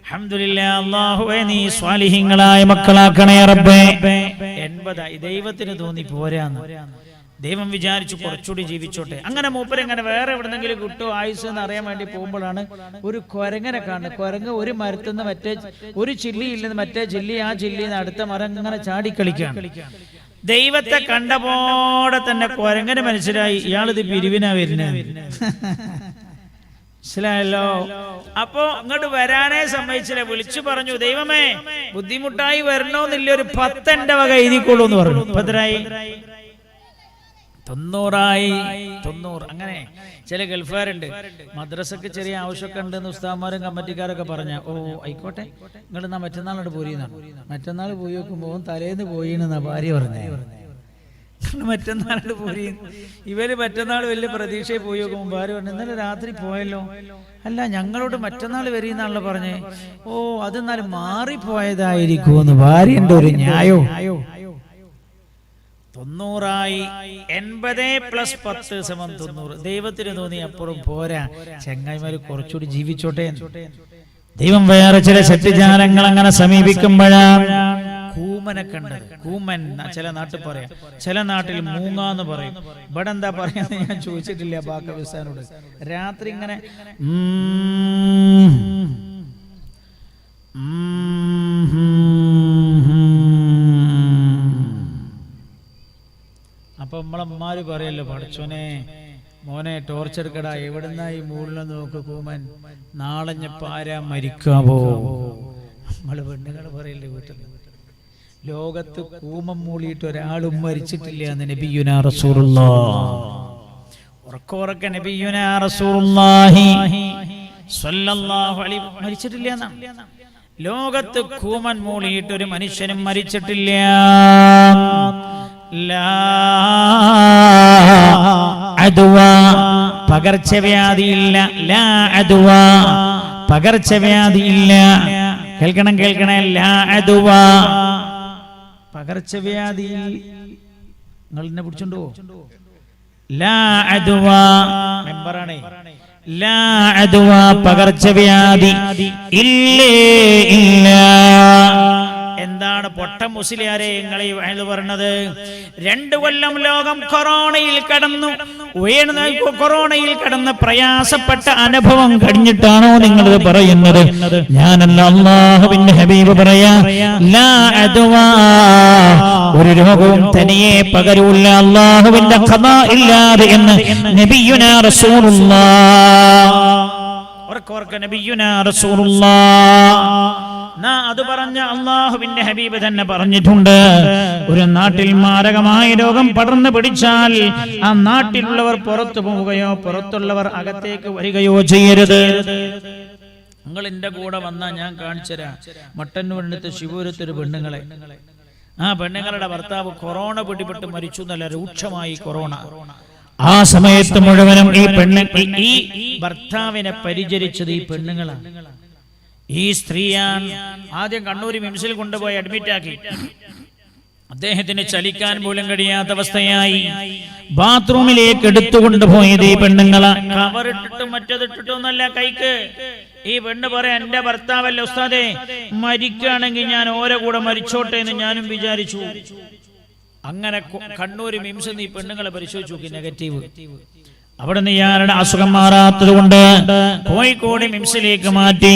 അൽഹംദുലില്ലാഹ്, അല്ലാഹുവേ നീ സ്വാലിഹീങ്ങളായ മക്കളാക്കണേ റബ്ബേ. 80 ദൈവത്തിന് തോന്നി പോരാന്ന്. ദൈവം വിചാരിച്ചു കുറച്ചുകൂടി ജീവിച്ചോട്ടെ. അങ്ങനെ മൂപ്പരെങ്ങനെ വേറെ എവിടെന്നെങ്കിലും കിട്ടുമോ ആയുസ് എന്ന് അറിയാൻ വേണ്ടി പോകുമ്പോഴാണ് ഒരു കുരങ്ങനെ കാണുന്നത്. കുരങ്ങ് ഒരു മരത്തുനിന്ന് മറ്റേ ഒരു ചില്ലിയിൽ നിന്ന് മറ്റേ ചില്ലി, ആ ചില്ലിയിൽ നിന്ന് അടുത്ത മരം ഇങ്ങനെ ചാടിക്കളിക്കുകയാണ്. ദൈവത്തെ കണ്ടപോലെ തന്നെ കുരങ്ങനെ മനസ്സിലായി ഇയാളിത് പിരിവിനാ വരുന്നത്. മനസ്സിലായല്ലോ? അപ്പോ അങ്ങോട്ട് വരാനേ സമ്മതിച്ചില്ല. വിളിച്ചു പറഞ്ഞു, ദൈവമേ ബുദ്ധിമുട്ടായി വരണോന്നില്ല, ഒരു 10 എന്റെ വക എഴുതിക്കോളൂ എന്ന് പറഞ്ഞു. 90. അങ്ങനെ ചില ഗൾഫുകാരുണ്ട്, മദ്രസക്ക് ചെറിയ ആവശ്യമൊക്കെ ഉണ്ടെന്ന് ഉസ്താദ്മാരും കമ്മിറ്റിക്കാരൊക്കെ പറഞ്ഞ, ഓ ആയിക്കോട്ടെ നിങ്ങൾ എന്നാ മറ്റന്നാളോട് പോരിന്നാണ്. മറ്റന്നാൾ പോയി നോക്കുമ്പോൾ തലേന്ന് പോയിന്നാ ഭാര്യ പറഞ്ഞേ. മറ്റന്നാളോട് പോയി. ഇവര് മറ്റന്നാൾ വലിയ പ്രതീക്ഷയിൽ പോയി നോക്കുമ്പോൾ ഭാര്യ പറഞ്ഞു, ഇന്നലെ രാത്രി പോയല്ലോ. അല്ല ഞങ്ങളോട് മറ്റന്നാൾ വരീന്നാണല്ലോ പറഞ്ഞേ. ഓ അതെന്നാലും മാറിപ്പോയതായിരിക്കുമെന്ന് ഭാര്യന്റെ ഒരു ന്യായോ. 90. 80 + 10 = 90. ദൈവത്തിന് തോന്നി അപ്പുറം പോരാ, ചെങ്ങായിമാര് കുറച്ചുകൂടി ജീവിച്ചോട്ടെ. ദൈവം വേറെ ചില ശക്തിജാലങ്ങൾ അങ്ങനെ സമീപിക്കുമ്പോഴാണ് കൂമനെ കണ്ടത്. കൂമൻ ചില നാട്ടിൽ പറയാം, ചില നാട്ടിൽ മൂങ്ങാന്ന് പറയും. ഇവിടെ എന്താ പറയാന്ന് ഞാൻ ചോദിച്ചിട്ടില്ല ബാക്കവിസ്ഥാനോട്. രാത്രി ഇങ്ങനെ അപ്പൊ നമ്മളമ്മമാര് പറയല്ലോ, പഠിച്ചോനെ മോനെ ടോർച്ചെടുക്കടാ, എവിടുന്നാ ഈ മൂളിലെന്ന് നോക്ക് കൂമൻ, നാളഞ്ഞപ്പോ ആരാ മരിക്കാവോ. നമ്മള് പെണ്ണുങ്ങൾ പറയല്ലേ വീട്ടിൽ. ലോകത്ത് കൂമം മൂളിയിട്ട് ഒരാളും മരിച്ചിട്ടില്ല എന്ന് നബിയുനാ റസൂലുള്ളാഹി. ഉറക്കെ നബിയുനാ റസൂലുള്ളാഹി സ്വല്ലല്ലാഹു അലൈഹി മരിച്ചിട്ടില്ല എന്നാണ്. ലോകത്ത് കൂമൻ മൂളിയിട്ട് ഒരു മനുഷ്യനും മരിച്ചിട്ടില്ല. പകർച്ചവ്യാധിയില്ല. പകർച്ചവ്യാധിയില്ല. കേൾക്കണം. പകർച്ചവ്യാധി നിങ്ങൾ എന്നെ പിടിച്ചോണ്ടോ? മെമ്പറാണേ. പകർച്ചവ്യാധി ഇല്ലേ ഇല്ല. എന്താണ് പൊട്ട മുസ്ലിയാരെ നിങ്ങളെ പറഞ്ഞത്? 2 കൊല്ലം ലോകം കൊറോണയിൽ കടന്നു. കൊറോണയിൽ കടന്ന് പ്രയാസപ്പെട്ട അനുഭവം കഴിഞ്ഞിട്ടാണോ നിങ്ങൾ പറയുന്നത്? ഞാനല്ല, അല്ലാഹുവിന്റെ ഹബീബ് പറയാ, ലാ അദ്വാ, ഒരു രോഗവും തനിയെ പകരൂല്ല അല്ലാഹുവിന്റെ ഖദാ ഇല്ലാതെ എന്ന് നബിയുനാ റസൂലുള്ളാഹ്. നബിയുനാ റസൂലുള്ളാഹ് അത് പറഞ്ഞ അല്ലാഹുവിന്റെ ഹബീബ് തന്നെ പറഞ്ഞിട്ടുണ്ട്, ഒരു നാട്ടിൽ മാരകമായ രോഗം പടർന്നു പിടിച്ചാൽ ആ നാട്ടിലുള്ളവർ പുറത്തു പോവുകയോ പുറത്തുള്ളവർ അകത്തേക്ക് വരികയോ ചെയ്യരുത്. നിങ്ങൾ എന്റെ കൂടെ വന്നാ ഞാൻ കാണിച്ചുതരാം. മട്ടന്നൂരിനടുത്ത് ശിവപുരത്തൊരു പെണ്ണുങ്ങളെ, ആ പെണ്ണുങ്ങളുടെ ഭർത്താവ് കൊറോണ പിടിപെട്ട് മരിച്ചു. നല്ല രൂക്ഷമായി കൊറോണ. ആ സമയത്ത് മുഴുവനും ഈ ഭർത്താവിനെ പരിചരിച്ചത് ഈ പെണ്ണുങ്ങളാണ്. ഈ സ്ത്രീയാണ്. ആദ്യം കണ്ണൂർ മിംസിൽ കൊണ്ടുപോയി അഡ്മിറ്റ് ആക്കി. അദ്ദേഹത്തിന് ചലിക്കാൻ പോലും കഴിയാത്ത അവസ്ഥയായി. ബാത്റൂമിലേക്ക് എടുത്തുകൊണ്ടുപോയത് ഈ പെണ്ണുങ്ങളെ. കവറിട്ടിട്ടും മറ്റതിട്ടിട്ടൊന്നല്ല കൈക്ക്. ഈ പെണ്ണ് പറയാൻ, എന്റെ ഭർത്താവല്ല ഉസ്താദേ, മരിക്കുകയാണെങ്കിൽ ഞാൻ ഓരോ കൂടെ മരിച്ചോട്ടെ എന്ന് ഞാനും വിചാരിച്ചു. അങ്ങനെ കണ്ണൂർ മിംസ് ഈ പെണ്ണുങ്ങളെ പരിശോധിച്ചു നോക്കി, നെഗറ്റീവ്. അവിടെ നിന്ന് ഇയാളുടെ അസുഖം മാറാത്തത് കൊണ്ട് കോഴിക്കോട് മിംസിലേക്ക് മാറ്റി.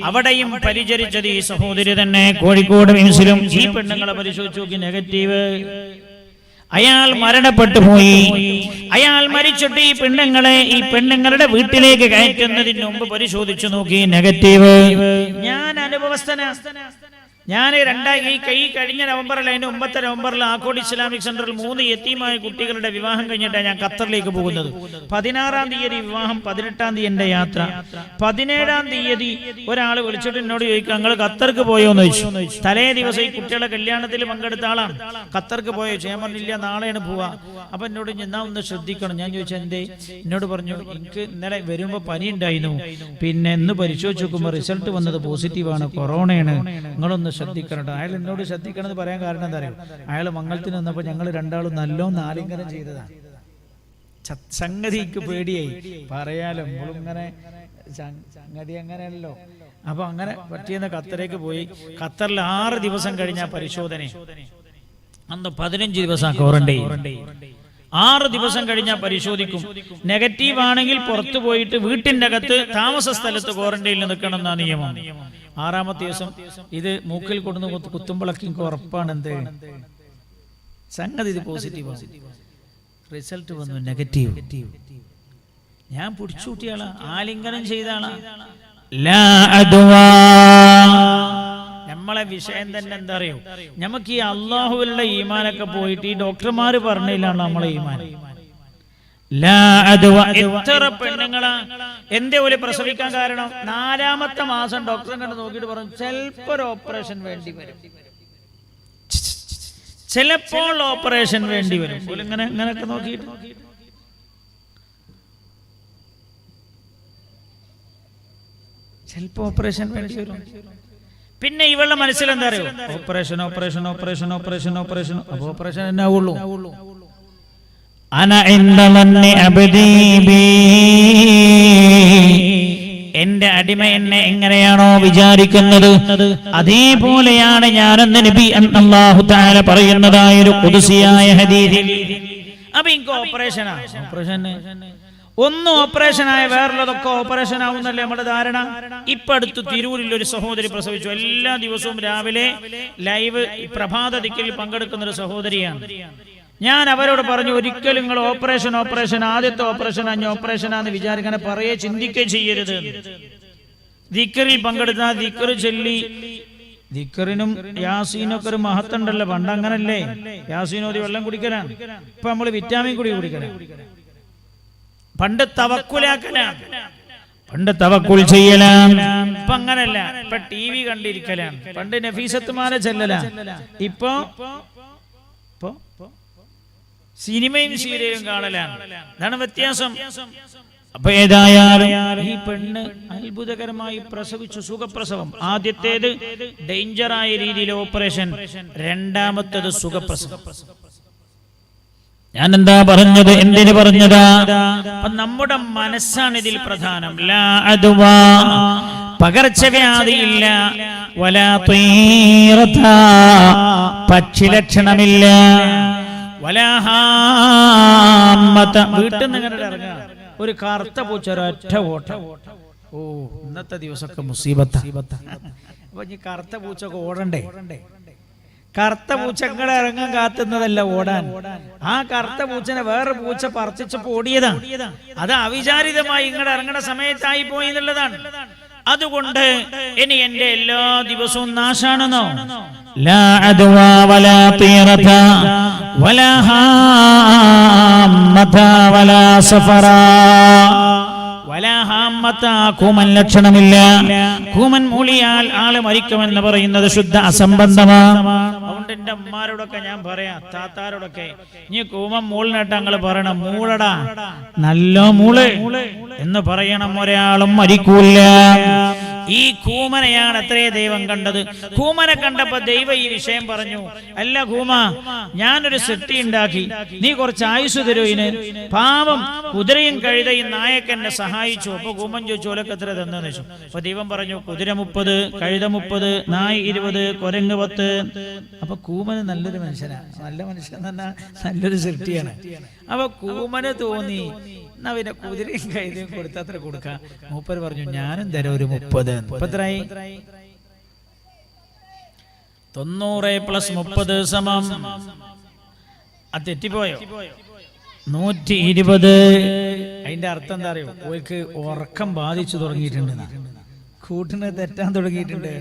അവിടെയും പരിചരിച്ചത് ഈ സഹോദരി തന്നെ. കോഴിക്കോട് മിംസിലും ഈ പെണ്ണുങ്ങളെ പരിശോധിച്ചു നോക്കി, നെഗറ്റീവ്. അയാൾ മരണപ്പെട്ടു പോയി. അയാൾ മരിച്ചിട്ട് ഈ പെണ്ണുങ്ങളുടെ വീട്ടിലേക്ക് കയറ്റുന്നതിന് മുമ്പ് പരിശോധിച്ചു നോക്കി, നെഗറ്റീവ്. ഞാൻ അനുഭവസ്ഥനാ. ഞാൻ കഴിഞ്ഞ നവംബറിൽ, അതിന്റെ 9 നവംബറിൽ ആക്കോട് ഇസ്ലാമിക് സെന്ററിൽ 3 യതീമായ കുട്ടികളുടെ വിവാഹം കഴിഞ്ഞിട്ടാണ് ഞാൻ ഖത്തറിലേക്ക് പോകുന്നത്. 16-ാം തീയതി വിവാഹം, 18-ാം തീയതി എന്റെ യാത്ര. 17-ാം തീയതി ഒരാൾ വിളിച്ചിട്ട് എന്നോട് ചോദിക്കുക, നിങ്ങൾ ഖത്തർക്ക് പോയോന്ന് ചോദിച്ചു. തലേ ദിവസം ഈ കുട്ടികളുടെ കല്യാണത്തിൽ പങ്കെടുത്ത ആളാണ്. ഖത്തർക്ക് പോയോ? ഞാൻ പറഞ്ഞില്ല, നാളെയാണ് പോവാ. അപ്പൊ എന്നോട് എന്നാ ഒന്ന് ശ്രദ്ധിക്കണം. ഞാൻ ചോദിച്ചാൽ എന്തേ? എന്നോട് പറഞ്ഞു, എനിക്ക് ഇന്നലെ വരുമ്പോ പനി ഉണ്ടായിരുന്നു, പിന്നെ ഇന്ന് പരിശോധിച്ച് നോക്കുമ്പോൾ റിസൾട്ട് വന്നത് പോസിറ്റീവാണ്, കൊറോണയാണ്, നിങ്ങളൊന്ന് ശ്രദ്ധിക്കണം. അയാൾ എന്നോട് ശ്രദ്ധിക്കണമെന്ന് പറയാൻ കാരണം എന്താ അറിയാം? അയാൾ മംഗളത്തിന് വന്നപ്പോൾ ഞങ്ങൾ രണ്ടാളും നല്ലോണം ആലിംഗനം ചെയ്തതാണ്. സംഗതിക്ക് പേടിയായി പറയാലോ, നമ്മളിങ്ങനെ സംഗതി അങ്ങനെയല്ലോ. അപ്പൊ അങ്ങനെ പറ്റിയെന്ന് ഖത്തറിലേക്ക് പോയി. ഖത്തറിൽ 6 ദിവസം കഴിഞ്ഞ പരിശോധന. അന്ന് 15 ദിവസം ക്വാറന്റൈൻ. 6 ദിവസം കഴിഞ്ഞാൽ പരിശോധിക്കും. നെഗറ്റീവ് ആണെങ്കിൽ പുറത്തു പോയിട്ട് വീട്ടിന്റെ അകത്ത് താമസ സ്ഥലത്ത് ക്വാറന്റൈനിൽ നിൽക്കണം എന്നാണ് നിയമം. 6-ാമത്തെ ദിവസം ഇത് മൂക്കിൽ കൊണ്ടു കുത്തുമ്പോഴൊക്കെ എനിക്ക് ഉറപ്പാണ് എന്ത് സംഗതി, ഇത് പോസിറ്റീവ്. റിസൾട്ട് വന്നു നെഗറ്റീവ്. ഞാൻ പിടിച്ചുകൂട്ടിയാളാ, ആലിംഗനം ചെയ്താളാ. നമ്മളെ വിഷയം തന്നെ എന്താ അറിയോ? നമുക്ക് ഈ അള്ളാഹുവിലുള്ള ഈമാനൊക്കെ പോയിട്ട് ഈ ഡോക്ടർമാര് പറഞ്ഞില്ലാണ് നമ്മളെ ഈമാൻ. എത്ര പെണ്ണുങ്ങളാ എന്റെ പോലെ പ്രസവിക്കാൻ കാരണം? 4-ാമത്തെ മാസം ഡോക്ടറെ കണ്ട് നോക്കിയിട്ട് പറഞ്ഞു, ചിലപ്പോ ഒരു ഓപ്പറേഷൻ വേണ്ടി വരും, ചിലപ്പോൾ ഓപ്പറേഷൻ വേണ്ടി വരും. ഇങ്ങനെയൊക്കെ നോക്കിയിട്ട് ചിലപ്പോ ഓപ്പറേഷൻ വേണ്ടി വരും. പിന്നെ ഇവളുടെ മനസ്സിൽ എന്താ അറിയോ? Operation operation operation operation operation. അപ്പൊ ഓപ്പറേഷൻ തന്നെ ആവുള്ളൂ. എന്റെ അടിമ എന്നെ എങ്ങനെയാണോ വിചാരിക്കുന്നത് അതേപോലെയാണ് ഞാനെന്ന് നബി അല്ലാഹു തആല പറയുന്നതായ ഒരു ഖുദ്സിയായ ഹദീസിൽ. അപ്പൊ എനിക്ക് ഓപ്പറേഷനാ, ഒന്ന് ഓപ്പറേഷനായ വേറുള്ളതൊക്കെ ഓപ്പറേഷൻ ആവുന്നല്ലേ നമ്മുടെ ധാരണ. ഇപ്പൊ അടുത്ത് തിരൂരിൽ ഒരു സഹോദരി പ്രസവിച്ചു. എല്ലാ ദിവസവും രാവിലെ ലൈവ് പ്രഭാത ദിക്റിൽ പങ്കെടുക്കുന്ന ഒരു സഹോദരിയാണ്. ഞാൻ അവരോട് പറഞ്ഞു, ഒരിക്കലും നിങ്ങൾ ഓപ്പറേഷൻ ആദ്യത്തെ ഓപ്പറേഷനാന്ന് വിചാരിക്കാൻ പറയേ ചിന്തിക്കുകയും ചെയ്യരുത്. ദിക്റിൽ പങ്കെടുത്താൽ ദിക്ർ ചൊല്ലി, ദിക്റിനും യാസീനൊക്കെ ഒരു മഹത്തുണ്ടല്ലോ. പണ്ട് അങ്ങനല്ലേ, യാസീനോതി വെള്ളം കുടിക്കലാണ്. ഇപ്പൊ നമ്മൾ വിറ്റാമിൻ കുടിക്കണം. പണ്ട് തവക്കുലാക്കലാണ്, പണ്ട് തവക്കുൽ ചെയ്യലാണ്. ഇപ്പൊ അങ്ങനല്ല, ഇപ്പൊ TV കണ്ടിരിക്കലാണ്. പണ്ട് നഫീസത്തുമാരെ ചെല്ലലാണ്, ഇപ്പൊ സിനിമയും സീരിയലും കാണലാണ്. അതാണ് വ്യത്യാസം. അപ്പൊ ഏതായാലും ഈ പെണ്ണ് അത്ഭുതകരമായി പ്രസവിച്ചു, സുഖപ്രസവം. ആദ്യത്തേത് ഡേഞ്ചറായ രീതിയിൽ ഓപ്പറേഷൻ, രണ്ടാമത്തേത് സുഖപ്രസവം. ഞാൻ എന്താ പറഞ്ഞത്, എന്തിനു പറഞ്ഞതാ? നമ്മുടെ മനസ്സാണ് ഇതിൽ പ്രധാനം. ലാ അദ്വാ, പകർച്ചവ്യാധിയില്ല. വലാ തീറത, പക്ഷി ലക്ഷണമില്ല. വലാ ഹാമത, വീട്ടിൽ നിന്ന് ഇങ്ങനെ ഇറങ്ങുക, ഒരു കറുത്ത പൂച്ച ഒരൊറ്റ ഓട്ടം. ഓ, ഇന്നത്തെ ദിവസമൊക്കെ മുസീബത്ത. അപ്പൊ ഈ കറുത്ത പൂച്ചൊക്കെ ഓടണ്ടേ? കറുത്ത പൂച്ചകളെ ഇറങ്ങാൻ കാത്തുന്നതല്ല ഓടാൻ. ആ കറുത്ത പൂച്ചനെ വേറെ പൂച്ച പറിച്ചപ്പോ ഓടിയതാണ്. അത് അവിചാരിതമായി ഇങ്ങടെ ഇറങ്ങണ സമയത്തായി പോയി എന്നുള്ളതാണ്. അതുകൊണ്ട് ഇനി എന്റെ എല്ലാ ദിവസവും നാശാണെന്നോ? ലാ അദ്വാ വലാ തീറത വലാ ഹാമത വലാ സഫറാ വലാ ഹാമത, കൂമൻ ലക്ഷണമില്ല. കൂമൻ മൂളിയാൽ ആള് മരിക്കുമെന്ന് പറയുന്നത് ശുദ്ധ അസംബന്ധമാണ്. അതുകൊണ്ട് എന്റെ അമ്മമാരോടൊക്കെ ഞാൻ പറയാം, താത്താരോടൊക്കെ, നീ കൂമൻ മൂളിനിട്ട് ഞങ്ങൾ പറയണം, മൂളടാ, നല്ല മൂള് എന്ന് പറയണം. ഒരാളും മരിക്കൂല. ഈ കൂമനെയാണ് അത്രേ ദൈവം കണ്ടത്. കൂമനെ കണ്ടപ്പോ ദൈവം ഈ വിഷയം പറഞ്ഞു, അല്ല കൂമ, ഞാനൊരു സൃഷ്ടി ഉണ്ടാക്കി, നീ കുറച്ച് ആയുസ് തരൂ ഇതിന്. പാവം കുതിരയും കഴുതയും നായക്ക് എന്നെ സഹായിച്ചു. അപ്പൊ കൂമൻ ചോദിച്ചു, ഓലക്ക് എത്ര തന്നെന്ന് വെച്ചു. അപ്പൊ ദൈവം പറഞ്ഞു, കുതിര 30, കഴുത 30, നായ് 20, കുരങ്ങ് 10. അപ്പൊ കൂമന് നല്ലൊരു മനുഷ്യനാണ്, നല്ല മനുഷ്യൻ തന്നെ, നല്ലൊരു സൃഷ്ടിയാണ്. അപ്പൊ കൂമന് തോന്നി, എന്നാ പിന്നെ കുതിരയും കഴുതയും കൊടുത്തത്ര കൊടുക്കാം. മൂപ്പര് പറഞ്ഞു, ഞാനും തരാം ഒരു 30. ഇപ്പൊ എത്രയായി? 90 + 30 സമം, അത് തെറ്റിപ്പോയോ? 120. അതിന്റെ അർത്ഥം എന്താ അറിയോ? ഓൾക്ക് ഉറക്കം ബാധിച്ചു തുടങ്ങിയിട്ടുണ്ട്, കൂട്ടിന് തെറ്റാൻ തുടങ്ങിയിട്ടുണ്ട്.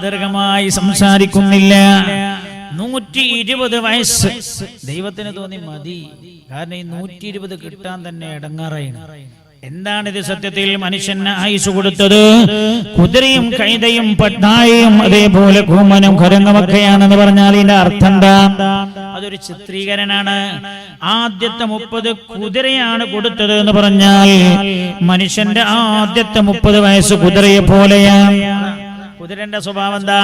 ദീർഘമായി സംസാരിക്കുന്നില്ല. 120 വയസ്സ് ദൈവത്തിന് തോന്നി മതി. കാരണം ഈ 120 കിട്ടാൻ തന്നെ ഇടങ്ങാറാണ്. എന്താണിത്? സത്യത്തിൽ മനുഷ്യന് ആയുസ് കൊടുത്തത് കുതിരയും കൈതയും പട്ടായും അതേപോലെ കൂമനും കുരങ്ങുമൊക്കെയാണെന്ന് പറഞ്ഞാൽ ഇതിന്റെ അർത്ഥം എന്താ? അതൊരു ചിത്രീകരണമാണ്. ആദ്യത്തെ 30 കുതിരയാണ് കൊടുത്തത് എന്ന് പറഞ്ഞാൽ മനുഷ്യന്റെ ആദ്യത്തെ 30 വയസ്സ് കുതിരയെ പോലെയാണ്. കുതിരന്റെ സ്വഭാവം എന്താ?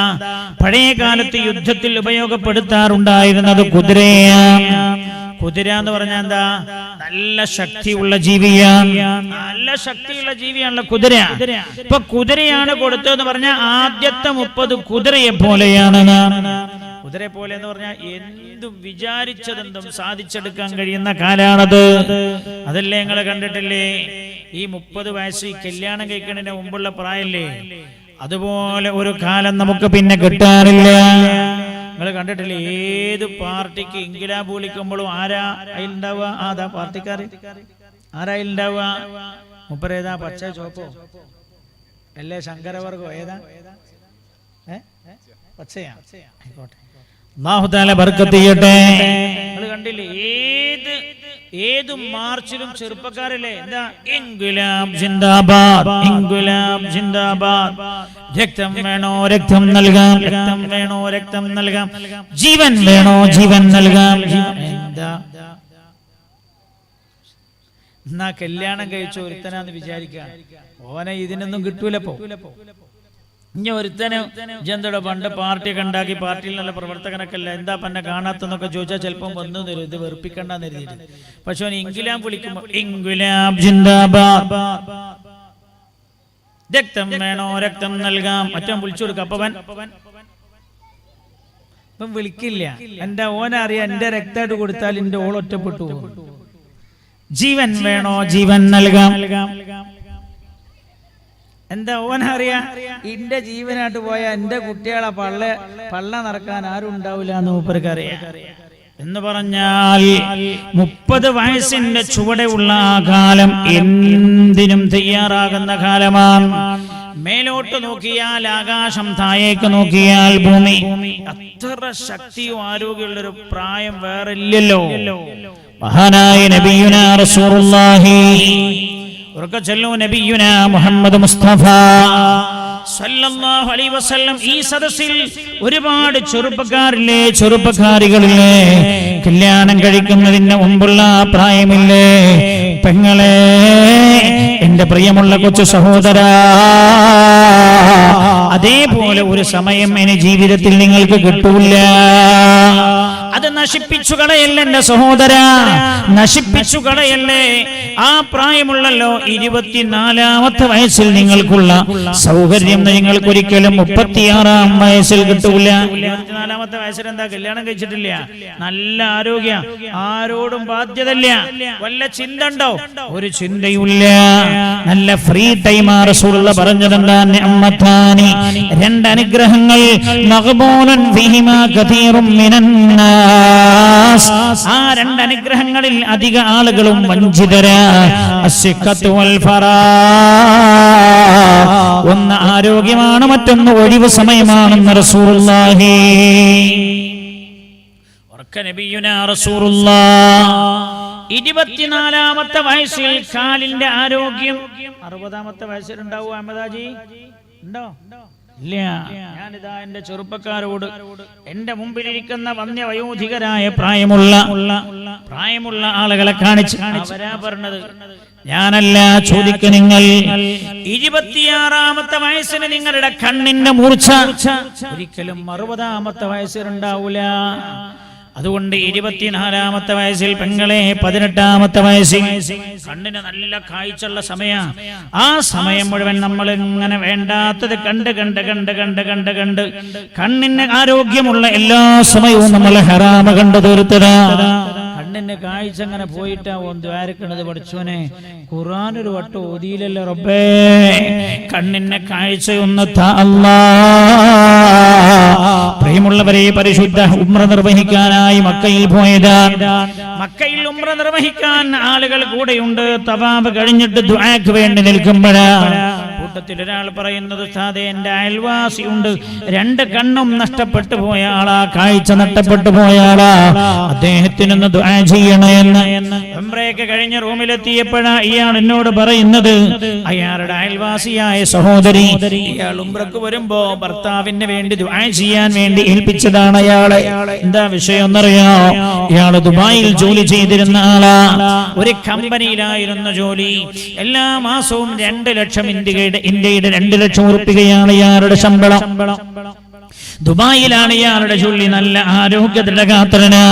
പഴയ കാലത്ത് യുദ്ധത്തിൽ ഉപയോഗപ്പെടുത്താറുണ്ടായിരുന്നത് കുതിരയാണ്. കുതിര എന്ന് പറഞ്ഞാൽ എന്താ? നല്ല ശക്തിയുള്ള ജീവിയാണ്, നല്ല ശക്തിയുള്ള ജീവിയാണല്ലോ കുതിര. ഇപ്പൊ കുതിരയാണ് കൊടുത്തതെന്ന് പറഞ്ഞാൽ ആദ്യത്തെ 30 കുതിരയെ പോലെയാണ്. കുതിരയെ പോലെ എന്ന് പറഞ്ഞാൽ എന്തും വിചാരിച്ചതെന്തും സാധിച്ചെടുക്കാൻ കഴിയുന്ന കാലാണത്. അതല്ലേ നിങ്ങൾ കണ്ടിട്ടില്ലേ? ഈ 30 വയസ്സ് കല്യാണം കഴിക്കുന്നതിന് മുമ്പുള്ള പ്രായല്ലേ? അതുപോലെ ഒരു കാലം നമുക്ക് പിന്നെ കിട്ടാറില്ല. നിങ്ങൾ കണ്ടിട്ടില്ലേ? ഏത് പാർട്ടിക്ക് ഇൻകിലാബ് വിളിക്കുമ്പോഴും ആരാ അതിലുണ്ടാവുക? അതാ പാർട്ടിക്കാർ. ആരാ അതിലുണ്ടാവുക? മുപ്പരേതാ? പച്ച ചോപ്പോ അല്ലേ? ശങ്കരവർഗോ ഏതാ? പച്ചയാ? ആയിക്കോട്ടെ, അല്ലാഹു തആല ബർക്കത്ത് ചെയ്യട്ടെ. നിങ്ങൾ കണ്ടില്ലേ? ഏത് മാർച്ചിലും ചെറുപ്പക്കാരല്ലേ? എന്താ? ഇൻക്വിലാബ് ജിന്ദാബാദ്, ഇൻക്വിലാബ് ജിന്ദാബാദ്. രക്തം വേണോ രക്തം നൽകാം, രക്തം വേണോ രക്തം നൽകാം, ജീവൻ വേണോ ജീവൻ നൽകാം. എന്താ? എന്നാ കല്യാണം കഴിച്ച ഒരുത്തനാന്ന് വിചാരിക്കാം, ഓനെ ഇതിനൊന്നും കിട്ടൂലപ്പോ. ഇനി ഒരുത്തന് ജന്തയുടെ പണ്ട് പാർട്ടിയൊക്കെ ഉണ്ടാക്കി, പാർട്ടിയിൽ നല്ല പ്രവർത്തകനൊക്കെ അല്ല, എന്താ പന്നെ കാണാത്തെന്നൊക്കെ ചോദിച്ചാൽ ചിലപ്പം വന്നു തരും, ഇത് വെറുപ്പിക്കണ്ടെന്ന് എഴുതിയിട്ട്. പക്ഷെ അവൻ ഇൻക്വിലാബ് വിളിക്കുമ്പോ ഇൻക്വിലാബ് ജിന്ദാബാദ്, രക്തം വേണോ രക്തം നൽകാം, മറ്റവൻ വിളിച്ചു കൊടുക്കും. അപ്പം വിളിക്കില്ല. എന്റെ ഓനറിയാം, എന്റെ രക്തമായിട്ട് കൊടുത്താൽ എന്റെ ഓൾ ഒറ്റപ്പെട്ടു പോകും. ജീവൻ വേണോ ജീവൻ നൽകാം. എന്താ ഓനറിയാ? എന്റെ ജീവനായിട്ട് പോയാൽ എന്റെ കുട്ടികളെ പള്ള നടക്കാൻ ആരും ഉണ്ടാവില്ല എന്ന് മൂപ്പർക്കറിയാം. എന്ന് പറഞ്ഞാൽ 30 വയസ്സിന്റെ ചുവടെയുള്ള ആ കാലം എന്തിനും തയ്യാറാകുന്ന കാലമാണ്. മേലോട്ട് നോക്കിയാൽ ആകാശം, താഴേക്ക് നോക്കിയാൽ ഭൂമി. അത്ര ശക്തിയും ആരോഗ്യമുള്ളൊരു പ്രായം വേറെ ഇല്ലല്ലോ. മഹാനായ നബിയുനാ റസൂലുള്ളാഹി നബിയുനാ മുഹമ്മദ് മുസ്തഫ സല്ലല്ലാഹു അലൈഹി വസല്ലം ഈ സദസ്സിൽ ഒരുപാട് ചെറുപ്പക്കാരില്ലേ, ചെറുപ്പക്കാരികളില്ലേ, കല്യാണം കഴിക്കുന്നതിന് മുമ്പുള്ള പ്രായമില്ലേ? പെങ്ങളെ, എന്റെ പ്രിയമുള്ള കൊച്ചു സഹോദരാ, അതേപോലെ ഒരു സമയം ഇനി ജീവിതത്തിൽ നിങ്ങൾക്ക് കിട്ടൂല. അത് നശിപ്പിച്ചു കളയല്ലേ എന്റെ സഹോദര, നശിപ്പിച്ചു കളയല്ലേ. ആ പ്രായമുള്ളല്ലോ 24ാമത്തെ വയസ്സിൽ നിങ്ങൾക്കുള്ള സൗകര്യം നിങ്ങൾക്ക് ഒരിക്കലും 36ാം വയസ്സിൽ കിട്ടൂല. 24ാമത്തെ വയസ്സിൽ എന്താ? കല്യാണം കഴിച്ചിട്ടില്ല, നല്ല ആരോഗ്യ, ആരോടും ബാധ്യതയില്ല, വല്ല ചിന്ത ഉണ്ടോ? ഒരു ചിന്തയുമില്ല, നല്ല ഫ്രീ ടൈം. റസൂലുള്ള പറഞ്ഞതെന്താ? നിഅമതാനി, 2 അനുഗ്രഹങ്ങൾ, മഖബൂലൻ ഫീഹിമാ കതീറും മിനന്നാസ്. ആ 2 അനുഗ്രഹങ്ങളിൽ അധിക ആളുകളും വഞ്ചിതരാ. അസ്സിഖത്തു വൽ ഫറാ, ഒന്ന് ആരോഗ്യമാണ്, മറ്റൊന്ന് ഒഴിവ് സമയമാണെന്ന് റസൂലുള്ളാഹി. നബിയുനാ റസൂലുള്ളാഹ് 24ാമത്തെ വയസ്സിൽ കാലിന്റെ ആരോഗ്യം. 60ാമത്തെ വയസ്സിൽ ഉണ്ടാവും അഹമ്മദാജി? ഉണ്ടോ? ഇല്ല. ഞാനിതാ എന്റെ ചെറുപ്പക്കാരോട്, എന്റെ മുമ്പിലിരിക്കുന്ന വന്യവയോധികരായ പ്രായമുള്ള ആളുകളെ കാണിച്ച് അവരാ പറഞ്ഞത്, ഞാനല്ല ചോദിക്ക. നിങ്ങൾ 26-ാമത്തെ വയസ്സിന് നിങ്ങളുടെ കണ്ണിന്റെ മൂർച്ച ഒരിക്കലും 60-ാമത്തെ വയസ്സിലുണ്ടാവൂല. അതുകൊണ്ട് 24-ാമത്തെ വയസ്സിൽ പെങ്ങളെ, 18-ാമത്തെ വയസ്സിൽ കണ്ണിന് നല്ല കാഴ്ചയുള്ള സമയം. ആ സമയം മുഴുവൻ നമ്മൾ ഇങ്ങനെ വേണ്ടാത്തത് കണ്ട് കണ്ണിന് ആരോഗ്യമുള്ള എല്ലാ സമയവും നമ്മൾ ഹറാമ കണ്ടു തീർത്തതാ. കണ്ണിന്റെ കാഴ്ച അങ്ങനെ പോയിട്ടാവും ദ്വാരക്കണത്. പഠിച്ചോനെ, ഖുർആൻ ഒരു വട്ടം ഓതിയില്ലല്ലോ റബ്ബേ. കണ്ണിന്റെ കാഴ്ചയൊന്ന് പ്രിയമുള്ളവരെ, പരിശുദ്ധ ഉംറ നിർവഹിക്കാനായി മക്കയിൽ പോയതാണ്. മക്കയിൽ ഉംറ നിർവഹിക്കാൻ ആളുകൾ കൂടെയുണ്ട്. തവാഫ് കഴിഞ്ഞിട്ട് ദുആക്ക് വേണ്ടി നിൽക്കുമ്പോഴാണ് കൂട്ടത്തിൽ ഒരാൾ പറയുന്നത്, ഉസ്താദേ, എന്റെ അയൽവാസിയുണ്ട്, 2 കണ്ണും നഷ്ടപ്പെട്ടു പോയ ആളാ, കാഴ്ച നഷ്ടപ്പെട്ടു പോയ ആളാ, അദ്ദേഹത്തിനൊന്ന് ദുആ ചെയ്യണമെന്ന്. ഉംറയൊക്കെ കഴിഞ്ഞ് റൂമിലെത്തിയപ്പോഴാ ഇയാൾ എന്നോട് പറയുന്നത്, അയാളുടെ അയൽവാസിയായ സഹോദരി ഇയാൾ ഉംറക്ക് വരുമ്പോ ഭർത്താവിന് വേണ്ടി ദുആ ചെയ്യാൻ വേണ്ടി ഏൽപ്പിച്ചതാണ് അയാളെ. എന്താ വിഷയം എന്നറിയോ? ഇയാള് ദുബായിൽ ജോലി ചെയ്തിരുന്ന ആളാ. ഒരു കമ്പനിയിലായിരുന്നു ജോലി. എല്ലാ മാസവും 2 ലക്ഷം ഇന്ത്യയുടെ 2 ലക്ഷം ഉറുപ്പികയാണ് ഇയാളുടെ ശമ്പളം. ദുബായിലാണ് ഇയാളുടെ ജോലി. നല്ല ആരോഗ്യ ദൃഢഗാത്രനാ.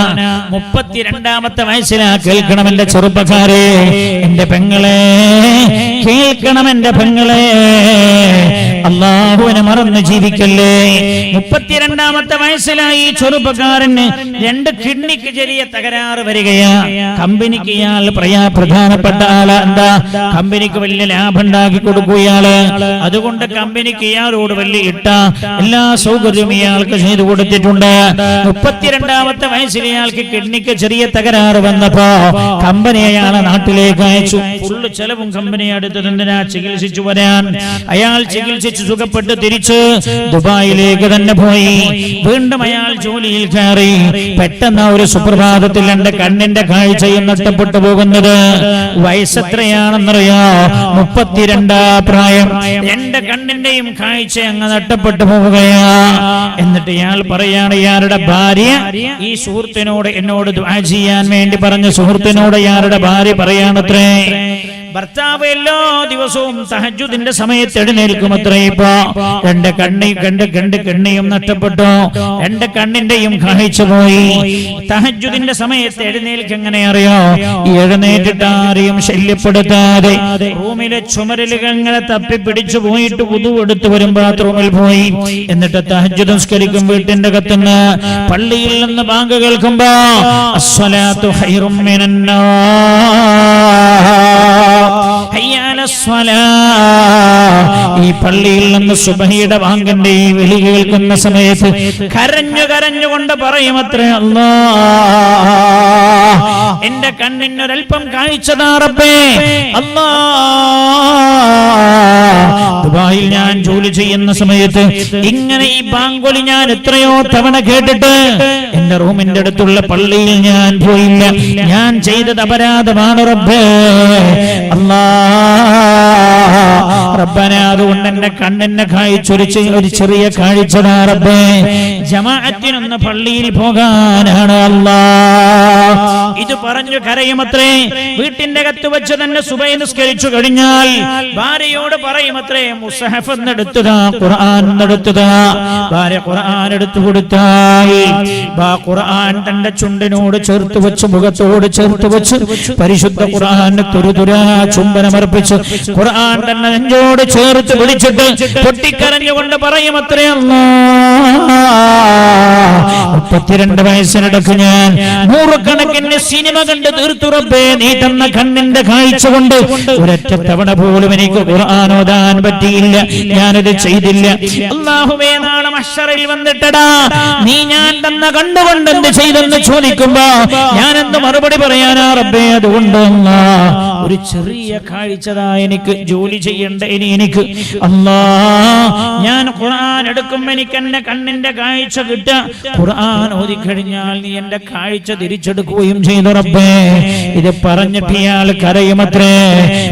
32-ാമത്തെ വയസ്സിലാ. കേൾക്കണം എന്റെ ചെറുപ്പക്കാരെ, എന്റെ പെങ്ങളെ, കേൾക്കണം എന്റെ പെങ്ങളെ, അല്ലാഹുവിനെ മറന്ന് ജീവിക്കല്ലേ. 32-ാമത്തെ വയസ്സിലായി ചെറുപ്പക്കാരന് 2 കിഡ്നിക്ക് ചെറിയ തകരാറ് വരികയാ. കമ്പനിക്ക് ഇയാൾ പ്രധാനപ്പെട്ട ആളാ. എന്താ? കമ്പനിക്ക് വലിയ ലാഭം ഉണ്ടാക്കി കൊടുക്കും ഇയാള്. അതുകൊണ്ട് കമ്പനിക്ക് ഇയാളോട് വലിയ എല്ലാ സൗകര്യവും ഇയാൾക്ക് ചെയ്തു കൊടുത്തിട്ടുണ്ട്. 32-ാമത്തെ വയസ്സിൽ ഇയാൾക്ക് കിഡ്നിക്ക് ചെറിയ തകരാറ് വന്നപ്പോ കമ്പനി അയാളെ നാട്ടിലേക്ക് അയച്ചു. ഫുള്ള് ചെലവും കമ്പനി അടുത്തതിനാ ചികിത്സിച്ചു വരാൻ. അയാൾ ചികിത്സിച്ച് സുഖപ്പെട്ട് തിരിച്ച് ദുബായിലേക്ക് തന്നെ പോയി. വീണ്ടും അയാൾ ജോലിയിൽ കയറി. പെട്ടെന്ന് ഒരു സുപ്രഭാതത്തിൽ എന്റെ കണ്ണിന്റെ കാഴ്ചയും നഷ്ടപ്പെട്ടു പോകുന്നത്. വയസ്സെത്രയാണെന്നറിയോ? 32 പ്രായം. എന്റെ കണ്ണിന്റെയും കാഴ്ച അങ്ങ് നഷ്ടപ്പെട്ടു പോവുകയാ. എന്നിട്ട് ഇയാൾ പറയാണ്, ഇയാളുടെ ഭാര്യ ഈ സുഹൃത്തിനോട് എന്നോട് ദുആ ചെയ്യാൻ വേണ്ടി പറഞ്ഞ സുഹൃത്തിനോട് ഇയാളുടെ ഭാര്യ പറയാണത്രേ, ഭർത്താവ് എല്ലാ ദിവസവും തഹജ്ജുദിന്റെ സമയത്ത് എഴുന്നേൽക്കുമത്രേ. ഇപ്പൊ 2 കണ്ണിയും നഷ്ടപ്പെട്ടു. 2 കണ്ണിന്റെയും കാഴ്ച പോയി. തഹജ്ജുദിന്റെ സമയത്ത് എഴുന്നേൽക്ക് എങ്ങനെ അറിയോ? എഴുന്നേറ്റിട്ട് ആരെയും ശല്യപ്പെടുത്താതെ റൂമിലെ ചുമരലുകൾ ഇങ്ങനെ തപ്പി പിടിച്ചു പോയിട്ട് വുദു എടുത്ത് വരും, ബാത്റൂമിൽ പോയി. എന്നിട്ട് തഹജ്ജുദ് നിസ്കരിക്കും. വീട്ടിന്റെ അകത്തുനിന്ന് പള്ളിയിൽ നിന്ന് ബാങ്ക് കേൾക്കുമ്പോ അസ്സലാത്തു ഖൈറും മിനന്നാർ, ഈ പള്ളിയിൽ നിന്ന് സുബഹിയുടെ ബാങ്കിന്റെ ഈ വിളി കേൾക്കുന്ന സമയത്ത് കരഞ്ഞുകൊണ്ട് പറയുമത്രേ, അല്ലാഹ്, എന്റെ കണ്ണിനൊരൽപ്പം കാഴ്ചതാ റബ്ബേ. അല്ലാഹ്, ദുബായിൽ ഞാൻ ജോലി ചെയ്യുന്ന സമയത്ത് ഇങ്ങനെ ഈ ബാങ്കൊലി ഞാൻ എത്രയോ തവണ കേട്ടിട്ട് എന്റെ റൂമിന്റെ അടുത്തുള്ള പള്ളിയിൽ ഞാൻ പോയില്ല. ഞാൻ ചെയ്തത് അപരാധമാണ് റബ്ബേ. റബ്ബന, അതുകൊണ്ട് എന്റെ കണ്ണിന്റെ കാഴ്ച ഒരു ചെറിയ കാഴ്ച റബ്ബേ. ജമാഅത്തിനൊന്ന് പള്ളിയിൽ പോകാനാണ് അല്ലാഹ്. ഇത് പറഞ്ഞു കരയുമത്രേ. വീട്ടിന്റെ അകത്ത് വെച്ച് തന്നെ സുബഹി നിസ്കരിച്ചു കഴിഞ്ഞാൽ ഭാര്യയോട് പറയുമത്രേ, മുസ്ഹഫ് എന്നെടുത്തതാ, ഖുർആൻ എന്നെടുത്തതാ. ഭാര്യ ഖുർആൻ എടുത്തു കൊടുത്താൽ ഖുർആൻ തന്റെ ചുണ്ടിനോട് ചേർത്ത് വെച്ച്, മുഖത്തോട് ചേർത്ത് വെച്ച് പരിശുദ്ധ ഖുർആൻ തുരുതുരാ ചുംബനമർപ്പിച്ച് ഖുർആൻ തന്നെ നെഞ്ചോട് ചേർത്ത് വിളിച്ചിട്ട് പൊട്ടിക്കരഞ്ഞുകൊണ്ട് പറയുമത്രേ, അല്ലാഹ്, 32 വയസ്സിനിടക്ക് ഞാൻ 100 കണക്കിന് സിനിമ കണ്ട് തീർത്തു റബ്ബേ. നീ തന്ന കണ്ണിന്റെ കാഴ്ച കൊണ്ട് ഒരൊറ്റ തവണ പോലും എനിക്ക് ഖുർആൻ ഓതാൻ പറ്റിയില്ല. ഞാനത് ചെയ്തില്ല. അല്ലാഹുവേ, നാളെ മഹ്ശറിൽ വന്നിട്ടടാ നീ ഞാൻ തന്ന കണ്ണുകൊണ്ട് എന്ത് ചെയ്തെന്ന് ചോദിക്കുമ്പോ ഞാൻ എന്ത് മറുപടി പറയാനാ റബ്ബേ? അതുകൊണ്ട് ഒരു ചെറിയ കാഴ്ചതാ എനിക്ക് ജോലി ചെയ്യണ്ട ഇനി എനിക്ക് അല്ലാ ഞാൻ ഖുർആൻ എടുക്കുമ്പോൾ എനിക്ക് എന്റെ കണ്ണിന്റെ കാഴ്ച കിട്ടുക ഖുർആൻ ഓതിക്കഴിഞ്ഞാൽ നീ എന്റെ കാഴ്ച തിരിച്ചെടുക്കുകയും ചെയ്തു റബ്ബേ ഇത് പറഞ്ഞിട്ട് ഇയാൾ കരയുമത്രേ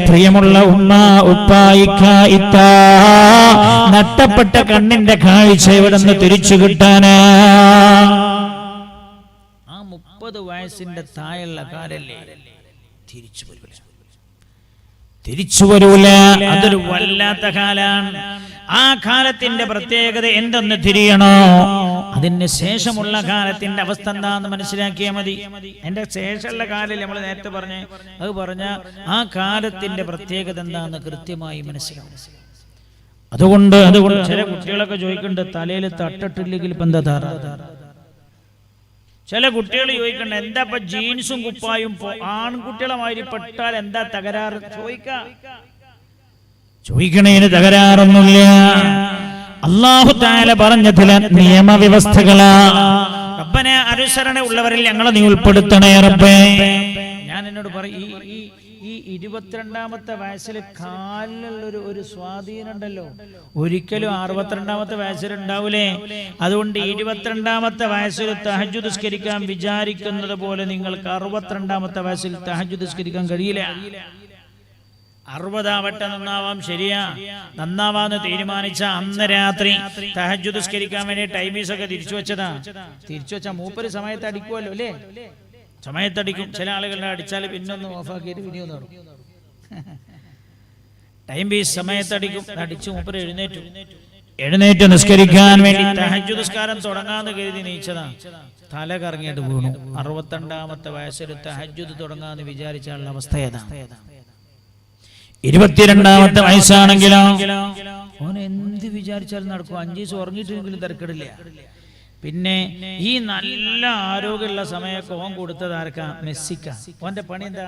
പ്രിയമുള്ള ഉമ്മ ഉപ്പ ഇക്ക ഇത്ത നഷ്ടപ്പെട്ട കണ്ണിന്റെ കാഴ്ച എവിടുന്ന് തിരിച്ചു കിട്ടാനാ 30 വയസ്സിന്റെ താഴെയുള്ള കാലല്ലേ തിരിച്ചു വരൂല അതൊരു വല്ലാത്ത കാലാണ് ആ കാലത്തിന്റെ പ്രത്യേകത എന്തെന്ന് തിരിയണോ അതിന് ശേഷമുള്ള കാലത്തിന്റെ അവസ്ഥ എന്താന്ന് മനസ്സിലാക്കിയാൽ മതി എന്റെ ശേഷമുള്ള കാലം നമ്മൾ നേരത്തെ പറഞ്ഞ ആ കാലത്തിന്റെ പ്രത്യേകത എന്താന്ന് കൃത്യമായി മനസ്സിലാവും അതുകൊണ്ട് ചില കുട്ടികളൊക്കെ ചോദിക്കുന്നുണ്ട് തലയിൽ തട്ടിട്ടില്ലെങ്കിൽ ഇപ്പൊ എന്താ താറ ചില കുട്ടികൾ ചോദിക്കണ്ട എന്താ ഇപ്പൊ ജീൻസും കുപ്പായും ആൺകുട്ടികളെ മാതിരി പെട്ടാൽ എന്താ തകരാറ് ചോദിക്കണേന് തകരാറൊന്നുമില്ല അല്ലാഹു തആല പറഞ്ഞ ചില നിയമവ്യവസ്ഥകളാ റബ്ബനെ അനുസരണ ഉള്ളവരിൽ ഞങ്ങളെ നീ ഉൾപ്പെടുത്തണേ റബ്ബേ ഞാൻ എന്നോട് പറയും ഈ 22ാമത്തെ വയസ്സിൽ കാലിലുള്ള ഒരു സ്വാധീനം ഉണ്ടല്ലോ ഒരിക്കലും 62ാമത്തെ വയസ്സിൽ ഉണ്ടാവൂലേ അതുകൊണ്ട് 22ാമത്തെ വയസ്സിൽ തഹജ്ജുദ് നിസ്കരിക്കാൻ വിചാരിക്കുന്നത് പോലെ നിങ്ങൾക്ക് 62ാമത്തെ വയസ്സിൽ തഹജ്ജുദ് നിസ്കരിക്കാൻ കഴിയില്ല 60 ആവട്ടെ നന്നാവാം ശരിയാ നന്നാവാന്ന് തീരുമാനിച്ച അന്ന് രാത്രി തഹജ്ജുദ് നിസ്കരിക്കാൻ വേണ്ടി ടൈമീസ് ഒക്കെ തിരിച്ചു വെച്ചാ മൂപ്പര് സമയത്ത് അടിക്കുമല്ലോ അല്ലേ സമയത്തടിക്കും ചില ആളുകളുടെ അടിച്ചാൽ പിന്നൊന്ന് ഓഫാക്കിയിട്ട് പിന്നെ ഒന്ന് നടക്കും ടൈം പീസ് സമയത്തടിക്കും അടിച്ചു മൂപ്പര് എഴുന്നേറ്റ് നിസ്കരിക്കാൻ വേണ്ടി തഹജ്ജുദ് നിസ്കാരം തുടങ്ങാന്ന് കരുതി നീച്ചതാ തല കറങ്ങിയിട്ട് വീണു 62ാമത്തെ വയസ്സിൽ തഹജ്ജുദ് തുടങ്ങാന്ന് വിചാരിച്ചാലുള്ള അവസ്ഥ ഏതാ 22ാമത്തെ വയസ്സാണെങ്കിലോ ഓൻ എന്ത് വിചാരിച്ചാലും നടക്കും 5 ദിവസം ഉറങ്ങിയിട്ടെങ്കിലും തിരക്കിടില്ല പിന്നെ ഈ നല്ല ആരോഗ്യമുള്ള സമയമൊക്കെ ഓൻ കൊടുത്തത് ആർക്കാ മെസ്സിക്ക ഓന്റെ പണി എന്താ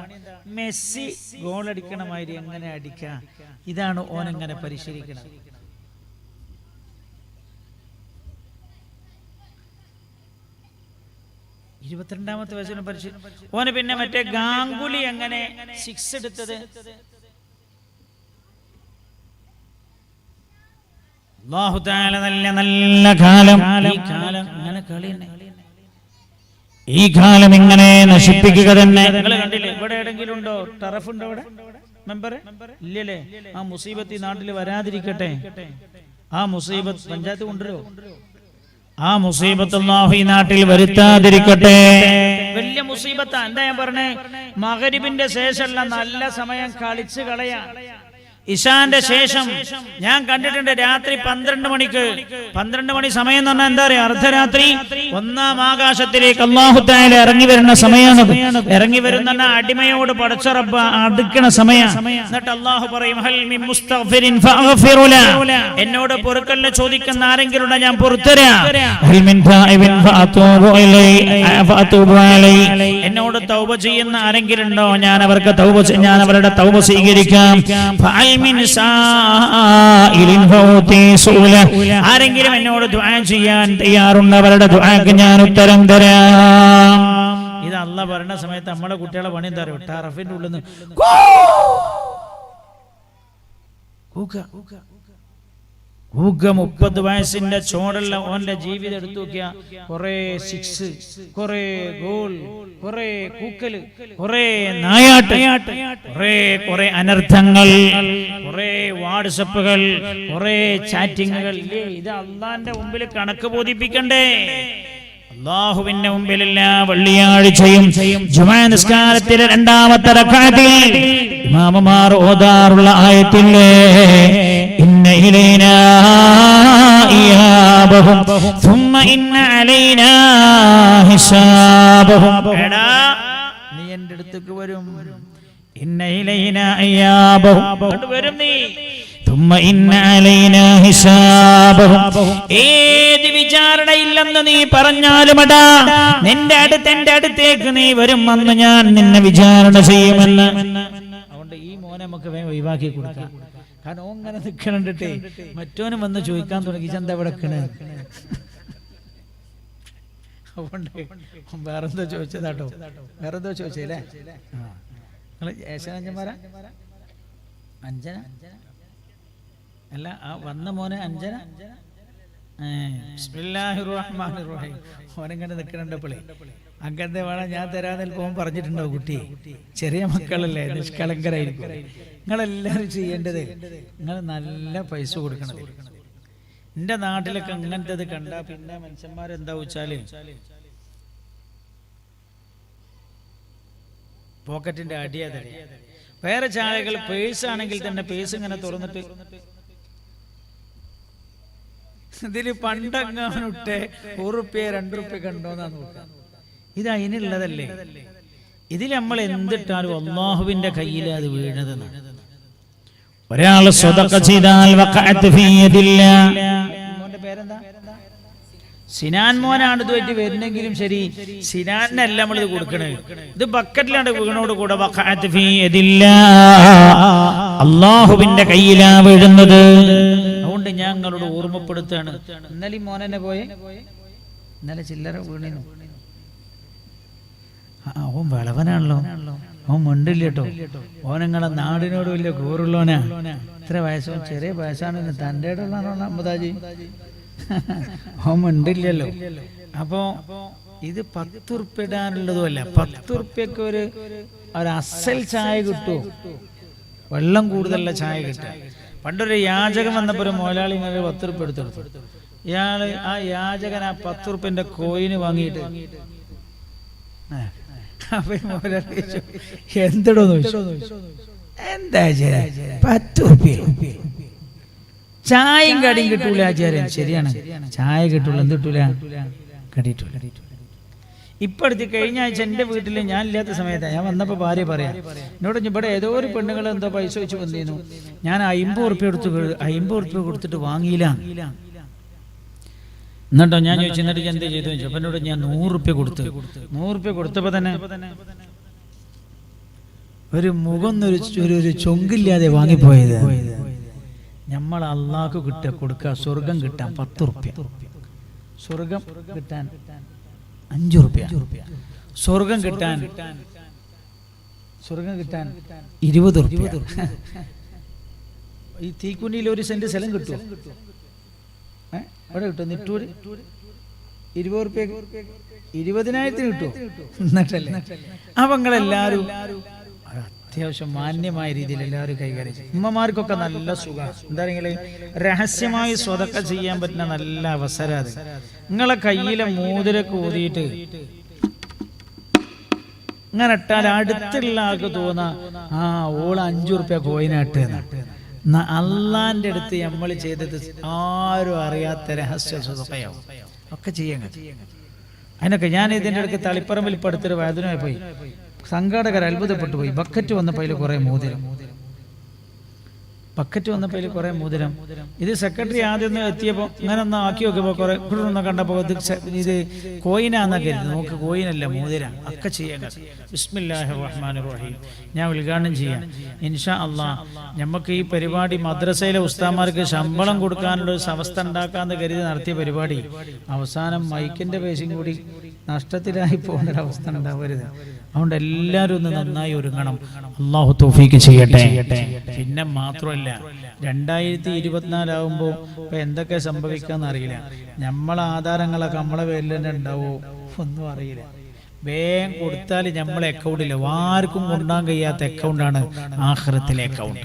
മെസ്സി ഗോൾ അടിക്കണമാതിരി എങ്ങനെ അടിക്ക ഇതാണ് ഓൻ എങ്ങനെ പരിശീലിക്കണം 22ാമത്തെ വയസ്സിന് ഓന് പിന്നെ മറ്റേ ഗാംഗുലി എങ്ങനെ 6 എടുത്തത് അല്ലാഹു തആല നല്ല കാലം അങ്ങനെ കളി ഈ കാലം ഇങ്ങനെ നശിപ്പിക്കുക തന്നെ നിങ്ങൾ കണ്ടില്ലേ ഇവിടെ എവിടെങ്കിലും ഉണ്ടോ ടറഫ് ഉണ്ടോ ഇവിടെ മെമ്പർ ഇല്ലല്ലേ ആ മുസീബത്ത് ഈ നാട്ടിൽ വരാതിരിക്കട്ടെ ആ മുസീബത്ത് പഞ്ചായത്ത് കൊണ്ടുവരോ ആ മുസീബത്ത് അല്ലാഹു ഈ നാട്ടിൽ വരുത്താതിരിക്കട്ടെ വലിയ മുസീബത്താ എന്താ ഞാൻ പറഞ്ഞേ മഗ്രിബിന്റെ ശേഷമുള്ള നല്ല സമയം കളിച്ചു കളയാ ഇശാന്റെ ശേഷം ഞാൻ കണ്ടിട്ടുണ്ട് രാത്രി 12 മണിക്ക് 12 മണി സമയം എന്ന് പറഞ്ഞാൽ എന്താ പറയാ അർദ്ധരാത്രി 1-ാം ആകാശത്തിലേക്ക് അല്ലാഹു തആല ഇറങ്ങി വരുന്ന സമയമാണ് ഇറങ്ങി വരുന്ന അടിമയോട് പടച്ച റബ്ബ് അടുക്കണ സമയം എന്നിട്ട് അല്ലാഹു പറയും ഹൽ മിൻ മുസ്തഗ്ഫിരിൻ ഫഅഗ്ഫിറു ല എന്നോട് പൊറുക്കലിനെ ചോദിക്കുന്ന ആരെങ്കിലും ഉണ്ടോ ഞാൻ പൊറുത്തരാം ഹൽ മിൻ താഇബിൻ ഫഅതൂബു അലൈ എന്നോട് തൗബ ചെയ്യുന്ന ആരെങ്കിലും ഉണ്ടോ ഞാൻ അവരുടെ തൗബ സ്വീകരിക്കാം ആരെങ്കിലും എന്നോട് ദുആ ചെയ്യാൻ തയ്യാറുള്ളവരുടെ ദുആക്ക് ഞാൻ ഉത്തരം തരാം ഇത് അല്ലാഹ് പറയുന്ന സമയത്ത് നമ്മുടെ കുട്ടികളെ പണി എന്താ പറയുക ടറഫിന്റെ ഉള്ളിൽ നിന്ന് ഊക 30 വയസ്സിന്റെ ചോടുള്ള ഓന്റെ ജീവിതം എടുത്തു നോക്കിയ കുറെ 6 കുറെ ഗോൾ കുറെ കൂക്കല് കുറെ നായാട്ട് കുറെ അനർത്ഥങ്ങൾ കുറെ വാട്സപ്പുകൾ കുറെ ചാറ്റിങ്ങുകൾ ഇത് അള്ളാന്റെ മുമ്പിൽ കണക്ക് ബോധിപ്പിക്കണ്ടേ അല്ലാഹുവിന്റെ മുമ്പിലല്ല വെള്ളിയാഴ്ചയും ജുമാ നിസ്കാരത്തിലെ 2ാമത്തെ റക്അത്തിൽ ഇമാമമാർ ഓതാറുള്ള ആയത്തില്ലേ ഇന്ന ഇലൈനാ ഇയാബഹും സുമ്മ ഇന്ന അലൈനാ ഹിസാബഹും എടാ നീ എൻ്റെ അടുത്തേക്ക് വരും ഇന്ന ഇലൈനാ ഇയാബഹും വരും നീ ഏത് വിചാരണയില്ലെന്ന് നീ പറഞ്ഞാലുമടാ നിന്റെ എന്റെ അടുത്തേക്ക് നീ വരും അന്ന് ഞാൻ നിന്നെ വിചാരണ ചെയ്യുമെന്ന് അതുകൊണ്ട് ഈ മോനെ നമുക്ക് വേഗം ഒഴിവാക്കി കൊടുക്കാം കാരണം ഓങ്ങനെ നിൽക്കണണ്ടിട്ടേ മറ്റോനും വന്ന് ചോദിക്കാൻ തുടങ്ങി ചന്ത എവിടെ അതുകൊണ്ട് വേറെന്തോ ചോദിച്ചതാട്ടോ വേറെന്തോ ചോദിച്ചല്ലേ നിങ്ങൾ ഏശനഞ്ചന്മാരാ? അഞ്ജന അല്ല, ആ വന്ന മോനെ അഞ്ജന. ബിസ്മില്ലാഹിർ റഹ്മാനിർ റഹീം. ഓനെങ്ങനെ നിൽക്കണുണ്ടപ്പോളേ അങ്ങനത്തെ വേണം ഞാൻ തരാൻ പോകാൻ പറഞ്ഞിട്ടുണ്ടോ കുട്ടി? ചെറിയ മക്കളല്ലേ, നിഷ്കളങ്കരായിരിക്കും. നിങ്ങളെല്ലാവരും ചെയ്യേണ്ടത് നിങ്ങൾ നല്ല പൈസ കൊടുക്കണത്. എൻ്റെ നാട്ടിലൊക്കെ അങ്ങനത്തെ കണ്ടാ പിന്നെ മനുഷ്യന്മാരെന്താ വെച്ചാല് പോക്കറ്റിന്റെ അടിയാ തടി. വേറെ ചായകൾ പേഴ്സ് ആണെങ്കിൽ തന്നെ പേഴ്സ് ഇങ്ങനെ തുറന്നിട്ട് ഇതില് പണ്ടങ്ങാനിട്ട് ₹1 ₹2 കണ്ടോന്നാന്ന് നോക്കാം. ഇത് അതിനുള്ളതല്ലേ? ഇതിൽ നമ്മൾ എന്തിട്ടാലും അല്ലാഹുവിന്റെ കയ്യിൽ അത് വീണതെന്ന്. ഒരാൾ സ്വതക്ക ചെയ്താൽ വഖഅത് ഫീ യദില്ലാഹ്. മോന്റെ പേരെന്താ? സിനാൻ മോനാണ് ഇതുമായിട്ട് വരുന്നെങ്കിലും ശരി, സിനാനല്ല നമ്മൾ ഇത് കൊടുക്കണേ. ഇത് ബക്കറ്റിലാണ് വീണോട് കൂടെ വഖഅത് ഫീ യദില്ലാഹ്, അല്ലാഹുവിന്റെ കയ്യിലാ വീഴുന്നത്. അതുകൊണ്ട് ഞാൻ നിങ്ങളോട് ഓർമ്മപ്പെടുത്താണ്. ഇന്നലെ മോനെ പോയെ, ഇന്നലെ ചില്ലറ വീണു. അവൻ വളവനാണല്ലോ, അവൻ മിണ്ടില്ല കേട്ടോ. ഓൻ നിങ്ങളെ നാടിനോട് വലിയ കൂറുള്ളവനാ. ഇത്ര വയസ്സോ ചെറിയ വയസ്സാണ്, തൻ്റെ ഇടമുള്ളതാണോ അമ്പതാജി? അവൻ മിണ്ടില്ലല്ലോ. അപ്പോ ഇത് ₹10 ഇടാനുള്ളതും അല്ല. ₹10 ഒരു അസൽ ചായ കിട്ടുമോ? വെള്ളം കൂടുതലുള്ള ചായ കിട്ടുക. പണ്ടൊരു യാചകൻ വന്നപ്പോൾ ഒരു മുതലാളി ഇങ്ങനെ ₹10 എടുത്തെടുത്തു. ഇയാള് ആ യാചകൻ ആ ₹10 കോയിന് വാങ്ങിയിട്ട് എന്തടോ എന്താ ₹10 ചായയും കടിയും കിട്ടൂല ആചാര്യൻ. ശരിയാണ്, ചായ കിട്ടൂല. എന്ത് കിട്ടൂല? കടിയിട്ടൂല. ഇപ്പൊ അടുത്ത് കഴിഞ്ഞ ആഴ്ച എന്റെ വീട്ടിൽ ഞാൻ ഇല്ലാത്ത സമയത്താണ് ഞാൻ വന്നപ്പോ ഭാര്യ പറയാം എന്നോട്, ഇവിടെ ഏതോ ഒരു പെണ്ണുങ്ങൾ എന്തോ പൈസ വെച്ച് വന്നിരുന്നു, ഞാൻ ₹50 കൊടുത്തിട്ട് വാങ്ങിയില്ല. എന്നിട്ടോ ഞാൻ ചോദിച്ചു, എന്നിട്ട് എന്ത് ചെയ്തു ചോദിച്ചു. അപ്പൊ എന്നോട് ഞാൻ ₹100 കൊടുത്തു. ₹100 കൊടുത്തപ്പോ തന്നെ ഒരു മുഖം ഒരു ചൊങ്കില്ലാതെ വാങ്ങിപ്പോയത്. നമ്മൾ അള്ളാഹ്ക്ക് കൊടുക്കുക, സ്വർഗം കിട്ടാൻ ₹10, സ്വർഗം കിട്ടാൻ ₹5, സ്വർഗം കിട്ടാൻ ₹20. ഈ തീക്കുന്നിയിൽ 1 സെന്റ് സ്ഥലം കിട്ടുമോ? അവിടെ കിട്ടും. നിട്ടൂര് ₹20 20,000 കിട്ടുമോ? എന്നിട്ടല്ലേ അപ്പൊ നിങ്ങളെല്ലാരും അത്യാവശ്യം മാന്യമായ രീതിയിൽ എല്ലാവരും കൈകാര്യം ചെയ്യും. ഉമ്മമാർക്കൊക്കെ നല്ല സുഖം. എന്താണെങ്കിലും രഹസ്യമായി സ്വതക്ക ചെയ്യാൻ പറ്റുന്ന നല്ല അവസരം അത്. നിങ്ങളെ കയ്യിലെ മോതിരൊക്കെ ഊതിയിട്ട് ഇങ്ങനെ ഇട്ടാൽ അടുത്തുള്ള ആൾക്ക് തോന്നാ ഓള് ₹5 കോയിനാട്ട്. അള്ളാന്റെ അടുത്ത് നമ്മൾ ചെയ്തത് ആരും അറിയാത്ത രഹസ്യ സ്വതക്കയാവും. ഒക്കെ ചെയ്യാൻ അതിനൊക്കെ ഞാൻ ഇതിൻ്റെ ഇടയ്ക്ക് തളിപ്പറമ്പിൽ ഇപ്പം അടുത്തൊരു വേദനയായി പോയി. സംഘാടകർ അത്ഭുതപ്പെട്ടു പോയി. ബക്കറ്റ് വന്നപ്പോൾ അതിൽ കുറേ മോതിരം. ഇത് സെക്രട്ടറി ആദ്യം എത്തിയപ്പോൾ ഇങ്ങനെ ഒന്ന് ആക്കി നോക്കിയപ്പോൾ കുറെ ഒന്ന് കണ്ടപ്പോൾ ഇത് കോയിനാന്നൊക്കെ കരുതി. നമുക്ക് കോയിനല്ല, മോതിര. ഒക്കെ ചെയ്യാൻ. ബിസ്മില്ലാഹിർ റഹ്മാനിർ റഹീം. ഞാൻ ഉദ്ഘാടനം ചെയ്യാം ഇൻഷാ അള്ളാഹ്. നമുക്ക് ഈ പരിപാടി മദ്രസയിലെ ഉസ്താദന്മാർക്ക് ശമ്പളം കൊടുക്കാനുള്ള ഒരു അവസ്ഥ ഉണ്ടാക്കാന്ന് കരുതി നടത്തിയ പരിപാടി അവസാനം മൈക്കിന്റെ പേശയും കൂടി നഷ്ടത്തിലായി പോകുന്ന ഒരവസ്ഥ ഉണ്ടാവരുത്. അതുകൊണ്ട് എല്ലാവരും ഒന്ന് നന്നായി ഒരുങ്ങണം. അള്ളാഹു തൗഫീഖ് ചെയ്യട്ടെ. പിന്നെ മാത്രമല്ല 2024 ആകുമ്പോൾ ഇപ്പൊ എന്തൊക്കെ സംഭവിക്കാന്ന് അറിയില്ല. നമ്മളെ ആധാരങ്ങളൊക്കെ നമ്മളെ പേരിൽ തന്നെ ഉണ്ടാവോ ഒന്നും അറിയില്ല. വേഗം കൊടുത്താൽ നമ്മളെ അക്കൗണ്ടില്ല, ആർക്കും കൊണ്ടാൻ കഴിയാത്ത അക്കൗണ്ടാണ് ആഖിറത്തിലെ അക്കൗണ്ട്.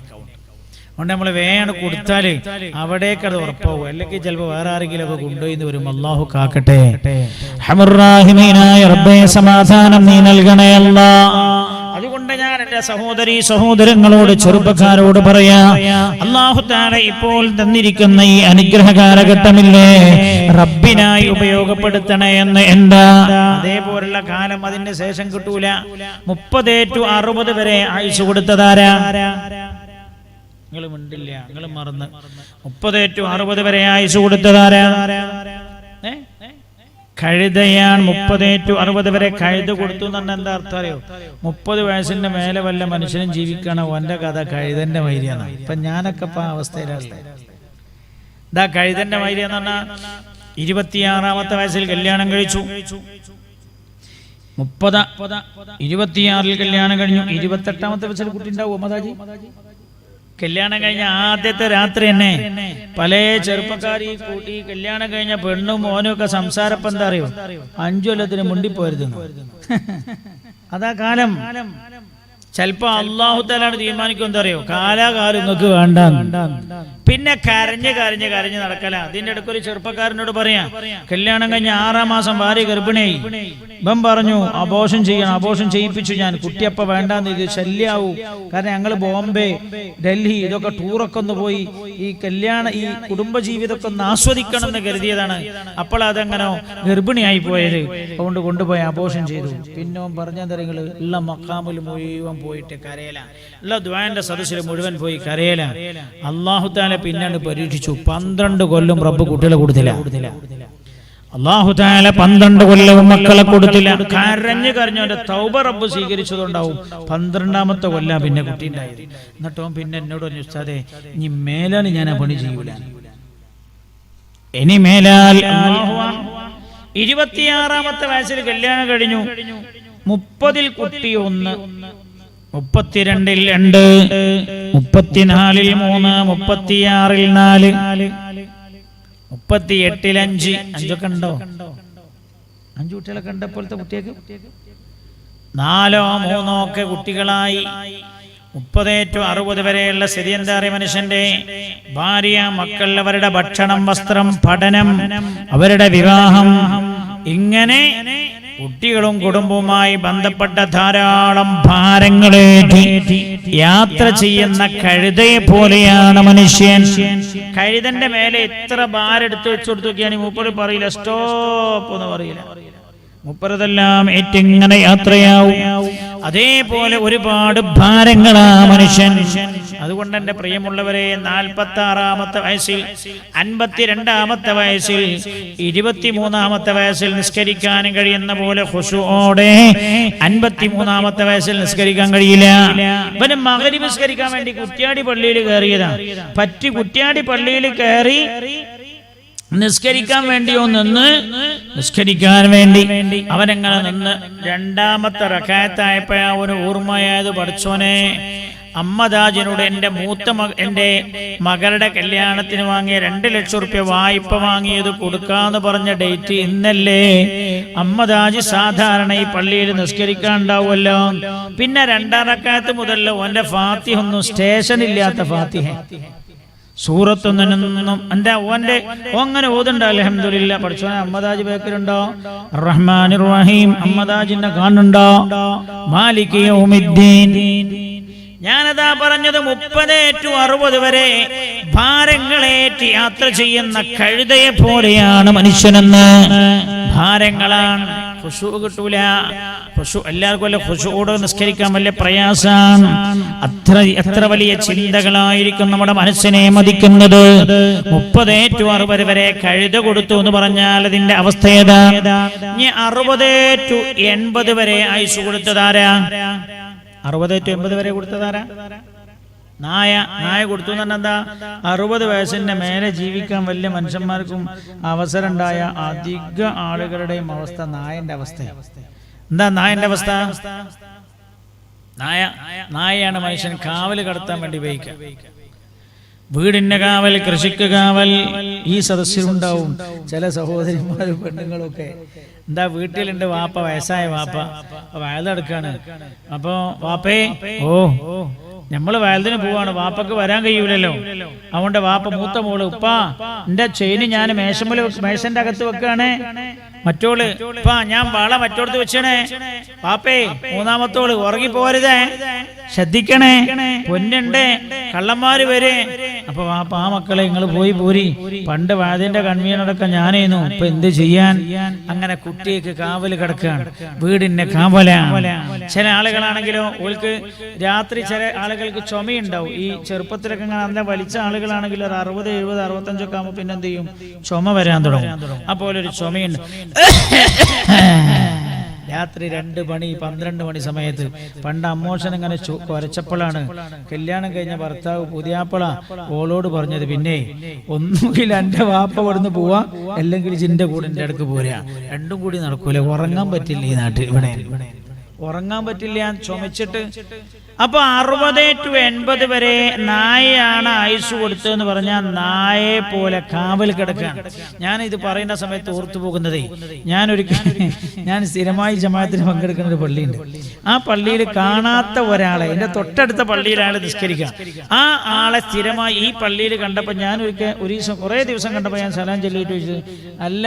അതുകൊണ്ട് നമ്മൾ വേണം കൊടുത്താല് അവിടേക്ക് അത് ഉറപ്പാവും. അല്ലെങ്കിൽ ചിലപ്പോൾ വേറെ ആരെങ്കിലും ഒക്കെ കൊണ്ടുപോയി വരും. അല്ലാഹു കാക്കട്ടെ. സമാധാനം നീ നൽകണേ അല്ലാഹ്. അതുകൊണ്ട് ഞാൻ എന്റെ സഹോദരങ്ങളോട് ചെറുപ്പക്കാരോട് പറയാ, അല്ലാഹു തആല ഇപ്പോൾ തന്നിരിക്കുന്ന ഈ അനുഗ്രഹ കാലഘട്ടമില്ലേ, റബ്ബിനായി ഉപയോഗപ്പെടുത്തണേ എന്ന്. എന്താ അതേപോലുള്ള കാലം അതിന്റെ ശേഷം കിട്ടൂല. 30 to 60 വരെ ആയുസ് കൊടുത്തതാരാ? നിങ്ങൾ മിണ്ടില്ല, നിങ്ങൾ മറന്ന്. 30 to 60 വരെ ആയുസ് കൊടുത്തതാരാ? കഴുതയാണ്. 30 to 60 വരെ കഴുത കൊടുത്തു എന്ന് എന്താ അർത്ഥം അറിയോ? 30 വയസ്സിന്റെ മേലെ വല്ല മനുഷ്യനും ജീവിക്കണം. ഓന്റെ കഥ കഴുതന്റെ മൈരിയാണ്. ഇപ്പൊ ഞാനൊക്കെ ഇപ്പൊ ആ അവസ്ഥയിലാണ്. ഇതാ കഴുതന്റെ മൈരിയെന്ന് പറഞ്ഞാൽ 26-ാമത്തെ വയസ്സിൽ കല്യാണം കഴിച്ചു. 26 കല്യാണം കഴിഞ്ഞു. 28ാമത്തെ വയസ്സിൽ കുട്ടി ഉണ്ടാവുമോ മതാജി? കല്യാണം കഴിഞ്ഞ ആദ്യത്തെ രാത്രി തന്നെ പല ചെറുപ്പക്കാരി കൂട്ടി കല്യാണം കഴിഞ്ഞ പെണ്ണും മോനും ഒക്കെ സംസാരപ്പം എന്താ അറിയോ? 5 കൊല്ലത്തിന് മുണ്ടിപ്പോയിരുന്നു. അതാ കാലം. ചിലപ്പോ അള്ളാഹു തആല തീരുമാനിക്കും എന്താ അറിയോ? കാലാകാലം നിങ്ങൾക്ക് വേണ്ട. പിന്നെ കരഞ്ഞ് കരഞ്ഞ് കരഞ്ഞ് നടക്കല. അതിന്റെ ഇടയ്ക്ക് ഒരു ചെറുപ്പക്കാരനോട് പറയാ, കല്യാണം കഴിഞ്ഞ 6ാം മാസം ഭാര്യ ഗർഭിണിയായി. ഇവൻ പറഞ്ഞു അബോർഷൻ ചെയ്യണം. അബോർഷൻ ചെയ്യിപ്പിച്ചു ഞാൻ. കുട്ടിയപ്പ വേണ്ടാന്ന്, ഇത് ശല്യാവൂ. കാരണം ഞങ്ങൾ ബോംബെ, ഡൽഹി ഇതൊക്കെ ടൂറൊക്കെ ഒന്ന് പോയി ഈ കുടുംബജീവിതമൊക്കെ ഒന്ന് ആസ്വദിക്കണം എന്ന് കരുതിയതാണ്. അപ്പോൾ അതങ്ങനെ ഗർഭിണിയായി പോയത്. അതുകൊണ്ട് കൊണ്ടുപോയി അബോർഷൻ ചെയ്തു. പിന്നെ പറഞ്ഞാൽ നിങ്ങൾ ഉള്ള മക്കാമിൽ മുഴുവൻ പോയിട്ട് കരയല, ഉള്ള ദുആന്റെ സദസ്സിൽ മുഴുവൻ പോയി കരയല. അല്ലാഹു തആല പിന്നീട് പരീക്ഷിച്ചു. 12 കൊല്ലം റബ്ബ് കുട്ടികളെ കൊടുത്തില്ല. അല്ലാഹു തആല 12 കൊല്ലവും മക്കളെ കൊടുത്തില്ല. കരഞ്ഞു കരഞ്ഞു അവന്റെ തൗബ റബ്ബ് സ്വീകരിച്ചതുണ്ടാവും. 12ാമത്തെ കൊല്ലം പിന്നെ കുട്ടി ഉണ്ടായത്. എന്നിട്ടോ പിന്നെ എന്നോട് പറഞ്ഞു, ഉസ്താദേ ഇനി മേലാണ് ഞാൻ ആ പണി ചെയ്യൂല. ഇനി മേലാൽ 26ാമത്തെ വയസ്സിൽ കല്യാണം കഴിഞ്ഞു. 30ൽ കുട്ടി 1, 32ൽ 2, 34ൽ 3, 36ൽ 4, 38ൽ 5. 5 ഉണ്ടോ? 5 കുട്ടികളൊക്കെ ഉണ്ടപ്പോഴത്തെ കുട്ടിയൊക്കെ 4 3 ഒക്കെ കുട്ടികളായി. 30 to 60 വരെയുള്ള സ്ഥിതി എന്താ അറിയ? മനുഷ്യന്റെ ഭാര്യ, മക്കൾ, അവരുടെ ഭക്ഷണം, വസ്ത്രം, പഠനം, അവരുടെ വിവാഹം, ഇങ്ങനെ കുട്ടികളും കുടുംബവുമായി ബന്ധപ്പെട്ട ധാരാളം ഭാരങ്ങളേറ്റി യാത്ര ചെയ്യുന്ന കഴുതയെ പോലെയാണ് മനുഷ്യൻ. കഴുതന്റെ മേലെ എത്ര ഭാരം എടുത്ത് വെച്ചു കൊടുത്തൊക്കെയാണ് മൂപ്പര് പറയില്ല, സ്റ്റോപ്പ് എന്ന് പറയില്ല. മൂപ്പരതെല്ലാം ഏറ്റിങ്ങനെ യാത്രയാവും. അതേപോലെ ഒരുപാട് ഭാരങ്ങളാ മനുഷ്യൻ. അതുകൊണ്ട് എന്റെ പ്രിയമുള്ളവരെ, 46ാമത്തെ വയസ്സിൽ, 52ാമത്തെ വയസ്സിൽ, 23ാമത്തെ വയസ്സിൽ നിസ്കരിക്കാൻ കഴിയുന്ന പോലെ ഖുശൂഓടെ 53ാമത്തെ വയസ്സിൽ നിസ്കരിക്കാൻ കഴിയില്ല. ഇവന് മഗ്രിബ് നിസ്കരിക്കാൻ വേണ്ടി കുറ്റ്യാടി പള്ളിയിൽ കയറിയതാ. കുറ്റ്യാടി പള്ളിയിൽ കയറി നിസ്കരിക്കാൻ വേണ്ടിയോ നിന്ന്, നിസ്കരിക്കാൻ വേണ്ടി അവനെങ്ങനെ നിന്ന് 2ാമത്തെ റക്അത്തായപ്പോഴാ അവന് ഓർമ്മയായത്, പഠിച്ചോനെ അമ്മദാജിനോട് എന്റെ മകളുടെ കല്യാണത്തിന് വാങ്ങിയ 2 ലക്ഷം റുപ്യ വായ്പ വാങ്ങിയത് കൊടുക്കാന്ന് പറഞ്ഞ ഡേറ്റ് ഇന്നല്ലേ. അമ്മദാജി സാധാരണ ഈ പള്ളിയിൽ നിസ്കരിക്കാണ്ടാവുമല്ലോ. പിന്നെ 2ാം റക്അത്ത് മുതൽ ഓന്റെ ഫാത്തിഹ ഒന്നും സ്റ്റേഷൻ ഇല്ലാത്ത ഫാത്തിഹ, സൂറത്തൊന്നും എന്താ ഓന്റെ അങ്ങനെ ഓതുണ്ടോ? അൽഹംദുലില്ലാ. പഠിച്ചോനെ അമ്മദാജി ബേക്കലുണ്ടോ? റഹ്മാനിർ റഹീം അമ്മദാജിനെ കാണുന്നുണ്ടോ? മാലിക് യൗമിദ്ദീൻ. ഞാനതാ പറഞ്ഞത് 30 to 60 വരെ ഭാരങ്ങളേറ്റി യാത്ര ചെയ്യുന്ന കഴുതയെ പോലെയാണ് മനുഷ്യനെന്ന്. ഭാരങ്ങളാണ്. ഖുശൂ കിട്ടൂല. എല്ലാവർക്കും വല്ല ഖുശൂഓടെ നിസ്കരിക്കാൻ വലിയ പ്രയാസാണ്. അത്ര വലിയ ചിന്തകളായിരിക്കും നമ്മുടെ മനസ്സിനെ മതിക്കുന്നത്. 30 to 60 വരെ കഴുത കൊടുത്തു എന്ന് പറഞ്ഞാൽ അതിന്റെ അവസ്ഥ ഏതാ? ഇനി 60 to 80 വരെ ആയുസ് കൊടുത്തതാരാ? 60 to 80 വരെ കൊടുത്തതാരാ? നായ കൊടുത്തു എന്ന് പറഞ്ഞാൽ എന്താ? 60 വയസ്സിന്റെ മേലെ ജീവിക്കാൻ വലിയ മനുഷ്യന്മാർക്കും അവസരം ഉണ്ടായ അധിക ആളുകളുടെയും അവസ്ഥ നായന്റെ അവസ്ഥ. എന്താ നായന്റെ അവസ്ഥ? നായയാണ് മനുഷ്യൻ കാവല് കടത്താൻ വേണ്ടി ഉപയോഗിക്കുക. വീടിന്റെ കാവൽ, കൃഷിക്ക് കാവൽ. ഈ സദസ്സിലുണ്ടാവും ചില സഹോദരിമാരും പെണ്ണുങ്ങളൊക്കെ. എന്താ വീട്ടിലുണ്ട് വാപ്പ, വയസ്സായ വാപ്പ വയലെടുക്കാണ്. അപ്പൊ വാപ്പേ, നമ്മള് വയലിന് പോവാണ്, വാപ്പക്ക് വരാൻ കഴിയൂലല്ലോ. അതുകൊണ്ട് വാപ്പ മൂത്ത മോള്, ഉപ്പാ എന്റെ ചെയിന് ഞാൻ മേശന്റെ അകത്ത് വെക്കാണ്. മറ്റോള്, ഉപ്പാ ഞാൻ വള മറ്റോടത്ത് വെച്ചണേ. വാപ്പേ, 3ാമത്തോള് ഉറങ്ങിപ്പോരുതേ, ശ്രദ്ധിക്കണേ, പൊന്നുണ്ട്, കള്ളന്മാര് വരെ. അപ്പൊ വാപ്പ, ആ മക്കളെ നിങ്ങൾ പോയി പോരി, പണ്ട് വാതിന്റെ കൺവീനറൊക്കെ ഞാനേന്നു, ഇപ്പൊ എന്ത് ചെയ്യാൻ? അങ്ങനെ കുട്ടിക്ക് കാവല് കിടക്കുകയാണ്. വീടിന്റെ കാവലാണ്. ചില ആളുകളാണെങ്കിലോ ഓൾക്ക് രാത്രി, ചില ആളുകൾക്ക് ചുമയുണ്ടാവും. ഈ ചെറുപ്പത്തിലൊക്കെ അങ്ങനെ വലിച്ച ആളുകളാണെങ്കിലും 60, 70, 65 ഒക്കെ ആകുമ്പോൾ പിന്നെ എന്ത് ചെയ്യും? ചുമ വരാൻ തുടങ്ങും. അപ്പോൾ ഒരു ചുമയുണ്ട്. രാത്രി 2 മണി 12 മണി സമയത്ത് പണ്ട് അമ്മോഷൻ ഇങ്ങനെ കുരച്ചപ്പോഴാണ് കല്യാണം കഴിഞ്ഞ ഭർത്താവ് പുതിയാപ്പള ഓളോട് പറഞ്ഞത്, പിന്നെ ഒന്നുകിൽ എൻ്റെ വാപ്പ ഇവിടുന്ന് പോവാ അല്ലെങ്കിൽ ജിന്റെ കൂടെ എൻ്റെ അടുക്ക് പോരാ, രണ്ടും കൂടി നടക്കൂല, ഉറങ്ങാൻ പറ്റില്ല ഈ നാട്ടിൽ, ഇവിടെ ഉറങ്ങാൻ പറ്റില്ല ചുമച്ചിട്ട്. അപ്പൊ 60 to 80 വരെ നായയാണ് ആയുസ് കൊടുത്തതെന്ന് പറഞ്ഞാൽ നായയെ പോലെ കാവൽ കിടക്കുകയാണ്. ഞാൻ ഇത് പറയുന്ന സമയത്ത് ഓർത്തു പോകുന്നതേ, ഞാൻ സ്ഥിരമായി ജമാഅത്തിന് പങ്കെടുക്കുന്ന ഒരു പള്ളിയുണ്ട്. ആ പള്ളിയിൽ കാണാത്ത ഒരാളെ, എൻ്റെ തൊട്ടടുത്ത പള്ളിയിലാണ് നിസ്കരിക്കുക, ആ ആളെ സ്ഥിരമായി ഈ പള്ളിയിൽ കണ്ടപ്പോൾ ഞാൻ കുറേ ദിവസം കണ്ടപ്പോൾ ഞാൻ സലാം ചൊല്ലിയിട്ട് ചോദിച്ചു, അല്ല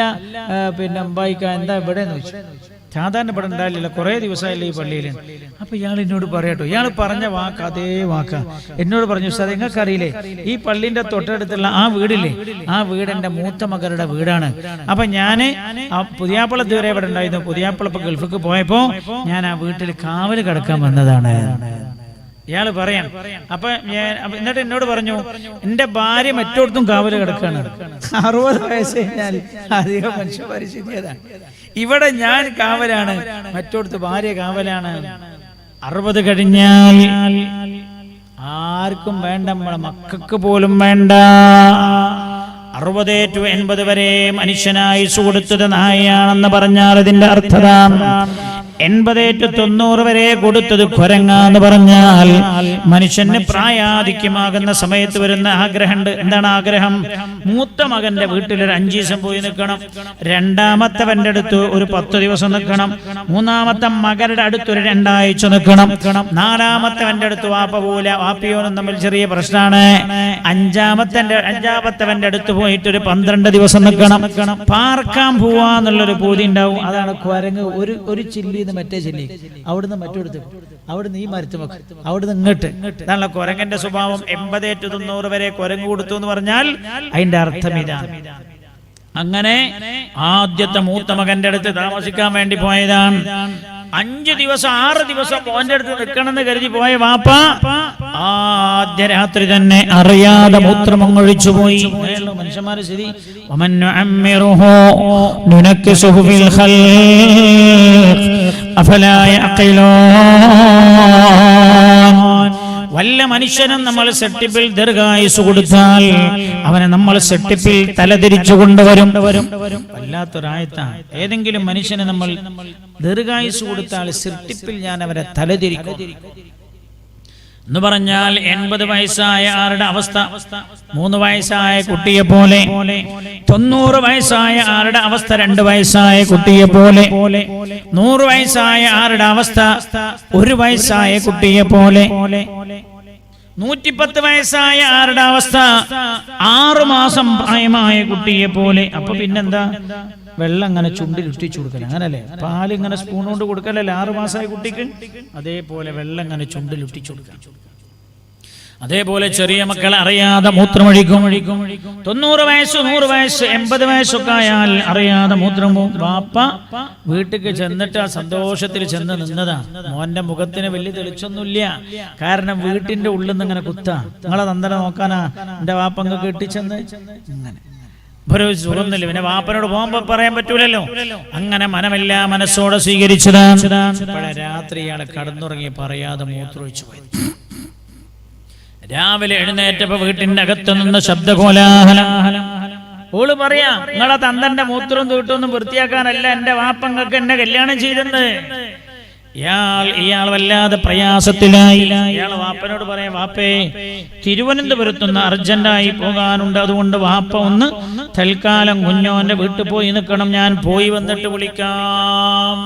പിന്നെ അമ്പായിക്ക എന്താ ഇവിടെ എന്ന് ചോദിച്ചു. സാധാരണ ഇവിടെ ഉണ്ടായില്ല, കുറേ ദിവസമായില്ല ഈ പള്ളിയിൽ. അപ്പൊ ഇയാൾ എന്നോട് പറയട്ടോ, ഇയാൾ പറഞ്ഞ വാക്ക് അതേ വാക്കാ എന്നോട് പറഞ്ഞു, സാർ നിങ്ങൾക്ക് അറിയില്ലേ ഈ പള്ളിന്റെ തൊട്ടടുത്തുള്ള ആ വീടില്ലേ, ആ വീട് എൻ്റെ മൂത്ത മകളുടെ വീടാണ്. അപ്പൊ ഞാന് ആ പുതിയാപ്പള ഇതുവരെ ഇവിടെ ഉണ്ടായിരുന്നു, പുതിയാപ്പള ഇപ്പൊ ഗൾഫിക്ക് പോയപ്പോ ഞാൻ ആ വീട്ടിൽ കാവല് കിടക്കാൻ വന്നതാണ് ഇയാള് പറയാൻ. അപ്പൊ എന്നിട്ട് എന്നോട് പറഞ്ഞു, എന്റെ ഭാര്യ മറ്റോടത്തും കാവല് കിടക്കാണ്. 60 വയസ്സ് കഴിഞ്ഞാൽ അധികം മനുഷ്യ പരിശുദ്ധിയതാണ്. ഇവിടെ ഞാൻ കാവലാണ്, മറ്റോടത്ത് ഭാര്യ കാവലാണ്. 60 കഴിഞ്ഞാൽ ആർക്കും വേണ്ട, നമ്മളെ മക്കൾക്ക് പോലും വേണ്ട. 60 to 80 വരെ മനുഷ്യനായി കൊടുത്തത് നായയാണെന്ന് പറഞ്ഞാൽ അതിന്റെ അർത്ഥത 80 to 90 വരെ കൊടുത്തത് കുരങ്ങാന്ന് പറഞ്ഞാൽ മനുഷ്യന് പ്രായാധിക്യമാകുന്ന സമയത്ത് വരുന്ന ആഗ്രഹമുണ്ട്. എന്താണ് ആഗ്രഹം? മൂത്ത മകന്റെ വീട്ടിൽ ഒരു 5 ദിവസം പോയി നിൽക്കണം, രണ്ടാമത്തവന്റെ അടുത്ത് ഒരു 10 ദിവസം നിൽക്കണം, മൂന്നാമത്തെ മകരുടെ അടുത്ത് ഒരു 2 ആഴ്ച നിൽക്കണം, നാലാമത്തവന്റെ അടുത്ത് വാപ്പ പോല വാപ്പിയോനും തമ്മിൽ ചെറിയ പ്രശ്നമാണ്, അഞ്ചാമത്തവന്റെ അടുത്ത് പോയിട്ട് ഒരു 12 ദിവസം നിൽക്കണം. പാർക്കാൻ പോവാന്നുള്ളൊരു പൂതി ഉണ്ടാവും. അതാണ് കുരങ്ങ്. ഒരു ചില്ലിന്ന് മറ്റേ ചില്ലി, അവിടുന്ന് മറ്റൊടുത്ത്, അവിടുന്ന് ഈ മരത്തുമൊക്കെ, അവിടുന്ന് ഇങ്ങോട്ട്. അതാണല്ലോ കുരങ്ങന്റെ സ്വഭാവം. 80 to 90 വരെ കുരങ്ങ് കൊടുത്തു എന്ന് പറഞ്ഞാൽ അതിന്റെ അർത്ഥം ഇതാണ്. അങ്ങനെ ആദ്യത്തെ മൂത്ത മകന്റെ അടുത്ത് താമസിക്കാൻ വേണ്ടി പോയതാണ്. 5 ദിവസം 6 ദിവസം മോന്റെ അടുത്ത് നിൽക്കണമെന്ന് കരുതി പോയ വാപ്പ ആദ്യ രാത്രി തന്നെ അറിയാതെ മൂത്രമൊഴിച്ചു പോയി. മനുഷ്യന്മാരെ ശരി, വല്ല മനുഷ്യനും നമ്മൾ സെട്ടിപ്പിൽ ദീർഘായുസ് കൊടുത്താൽ അവനെ നമ്മൾ സെട്ടിപ്പിൽ തലതിരിച്ചു കൊണ്ടുവരും. വല്ലാത്തൊരായത്താണ്. ഏതെങ്കിലും മനുഷ്യന് നമ്മൾ ദീർഘായുസ് കൊടുത്താൽ സെട്ടിപ്പിൽ ഞാൻ അവരെ തലതിരിക്കും എന്ന് പറഞ്ഞാൽ 80 വയസ്സായ ആരുടെ അവസ്ഥ? 3 വയസ്സായ കുട്ടിയെ പോലെ. 90 വയസ്സായ ആരുടെ അവസ്ഥ? 2 വയസ്സായ കുട്ടിയെ പോലെ. 100 വയസ്സായ ആരുടെ അവസ്ഥ? 1 വയസ്സായ കുട്ടിയെ പോലെ. 110 വയസ്സായ ആരുടെ അവസ്ഥ? 6 മാസം പ്രായമായ കുട്ടിയെ പോലെ. അപ്പൊ പിന്നെന്താ? വെള്ളം ഇങ്ങനെ ചുണ്ടിൽ ഇട്ടിച്ചു കൊടുക്കല, അങ്ങനല്ലേ? പാല് ഇങ്ങനെ സ്പൂൺ കൊണ്ട് കൊടുക്കലല്ലേ 6 മാസമായ കുട്ടിക്ക്? അതേപോലെ വെള്ളം ഇങ്ങനെ ചുണ്ടിൽ ഇട്ടിച്ചു കൊടുക്കാം. അതേപോലെ ചെറിയ മക്കൾ അറിയാതെ മൂത്രമൊഴിക്കും. 90 വയസ്സ് 100 വയസ്സ് 80 വയസ്സൊക്കെ ആയാൽ അറിയാതെ മൂത്രം പോകും. വാപ്പ വീട്ടിൽ ചെന്നിട്ട് ആ സന്തോഷത്തിൽ ചെന്ന് നിന്നതാ. മോന്റെ മുഖത്തിന് വലിയ തെളിച്ചൊന്നുമില്ല, കാരണം വീട്ടിന്റെ ഉള്ളിൽ നിന്ന് ഇങ്ങനെ കുത്താ. നിങ്ങളെ തന്തനെ നോക്കാനാ എന്റെ വാപ്പ അങ്ങ് കെട്ടിച്ചെന്ന് ഇങ്ങനെ ഒരു സുഖമൊന്നുമില്ല. പിന്നെ വാപ്പനോട് പോകുമ്പോ പറയാൻ പറ്റൂലല്ലോ. അങ്ങനെ മനമില്ല മനസ്സോടെ സ്വീകരിച്ചതാണ്. രാത്രി ഇയാളെ കടന്നുറങ്ങി പറയാതെ മൂത്രമൊഴിച്ചു പോയി. രാവിലെ എഴുന്നേറ്റപ്പോ വീട്ടിന്റെ അകത്ത് നിന്ന് ശബ്ദകോലാഹലം. ഓള് പറയാ, നിങ്ങളെ തന്തന്റെ മൂത്രം തീട്ടൊന്നും വൃത്തിയാക്കാനല്ല എന്റെ വാപ്പങ്ങൾക്ക് എന്നെ കല്യാണം ചെയ്തെന്ന്. ഇയാൾ വല്ലാതെ പ്രയാസത്തിലായി. ഇയാൾ വാപ്പനോട് പറയാ, വാപ്പേ തിരുവനന്തപുരത്തുനിന്ന് അർജന്റായി പോകാനുണ്ട്, അതുകൊണ്ട് വാപ്പ ഒന്ന് തൽക്കാലം കുഞ്ഞോന്റെ വീട്ടിൽ പോയി നിൽക്കണം, ഞാൻ പോയി വന്നിട്ട് വിളിക്കാം.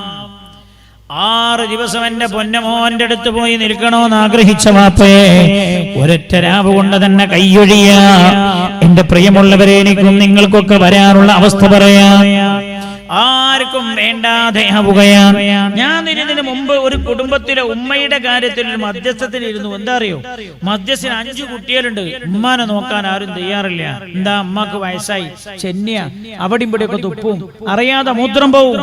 6 ദിവസം എന്റെ പൊന്നമോന്റെ അടുത്ത് പോയി നിൽക്കണോന്ന് ആഗ്രഹിച്ച വാപ്പേ ഒരൊറ്റ രാവ് കൊണ്ട് തന്നെ കൈയൊഴിയ. എന്റെ പ്രിയമുള്ളവരെ, എനിക്കും നിങ്ങൾക്കൊക്കെ വരാനുള്ള അവസ്ഥ പറയാ. ആർക്കും വേണ്ടാതെ ആവുകയാണ്. ഞാൻ ഇതിനു മുമ്പ് ഒരു കുടുംബത്തിലെ ഉമ്മയുടെ കാര്യത്തിൽ ഒരു മധ്യസ്ഥത്തിനിരുന്നു. എന്താ അറിയോ? മധ്യസ്ഥന് 5 കുട്ടികളുണ്ട്. ഉമ്മാനെ നോക്കാൻ ആരും തയ്യാറില്ല. എന്താ? അമ്മക്ക് വയസ്സായി, ചെന്നിയ, അവിടെ ഇവിടെയൊക്കെ തുപ്പും, അറിയാതെ മൂത്രം പോവും.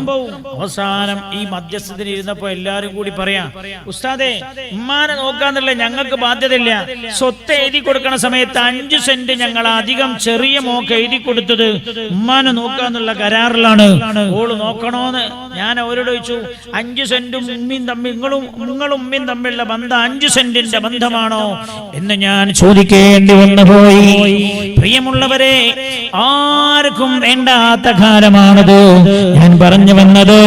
അവസാനം ഈ മധ്യസ്ഥത്തിന് ഇരുന്നപ്പോ എല്ലാരും കൂടി പറയാ, ഉസ്താദേ ഉമ്മാനെ നോക്കാന്നല്ല ഞങ്ങൾക്ക് ബാധ്യതയില്ല, സ്വത്ത് എഴുതി കൊടുക്കണ സമയത്ത് 5 സെന്റ് ഞങ്ങൾ അധികം ചെറിയ മോക്ക് എഴുതി കൊടുത്തത് ഉമ്മാനെ നോക്കാന്നുള്ള കരാറിലാണ്. ഓള് നോക്കണോന്ന് ഞാൻ അവരോട് ചോദിച്ചു. 5 സെന്റും ഉമ്മയും തമ്മിൽ നിങ്ങളും ഉമ്മയും തമ്മിലുള്ള ബന്ധം 5 സെന്റിന്റെ ബന്ധമാണോ എന്ന് ഞാൻ ചോദിക്കേണ്ടി വന്നുപോയി. പ്രിയമുള്ളവരെ, ആർക്കും വേണ്ടാത്ത കാലമാണത്. ഞാൻ പറഞ്ഞു വന്നത്,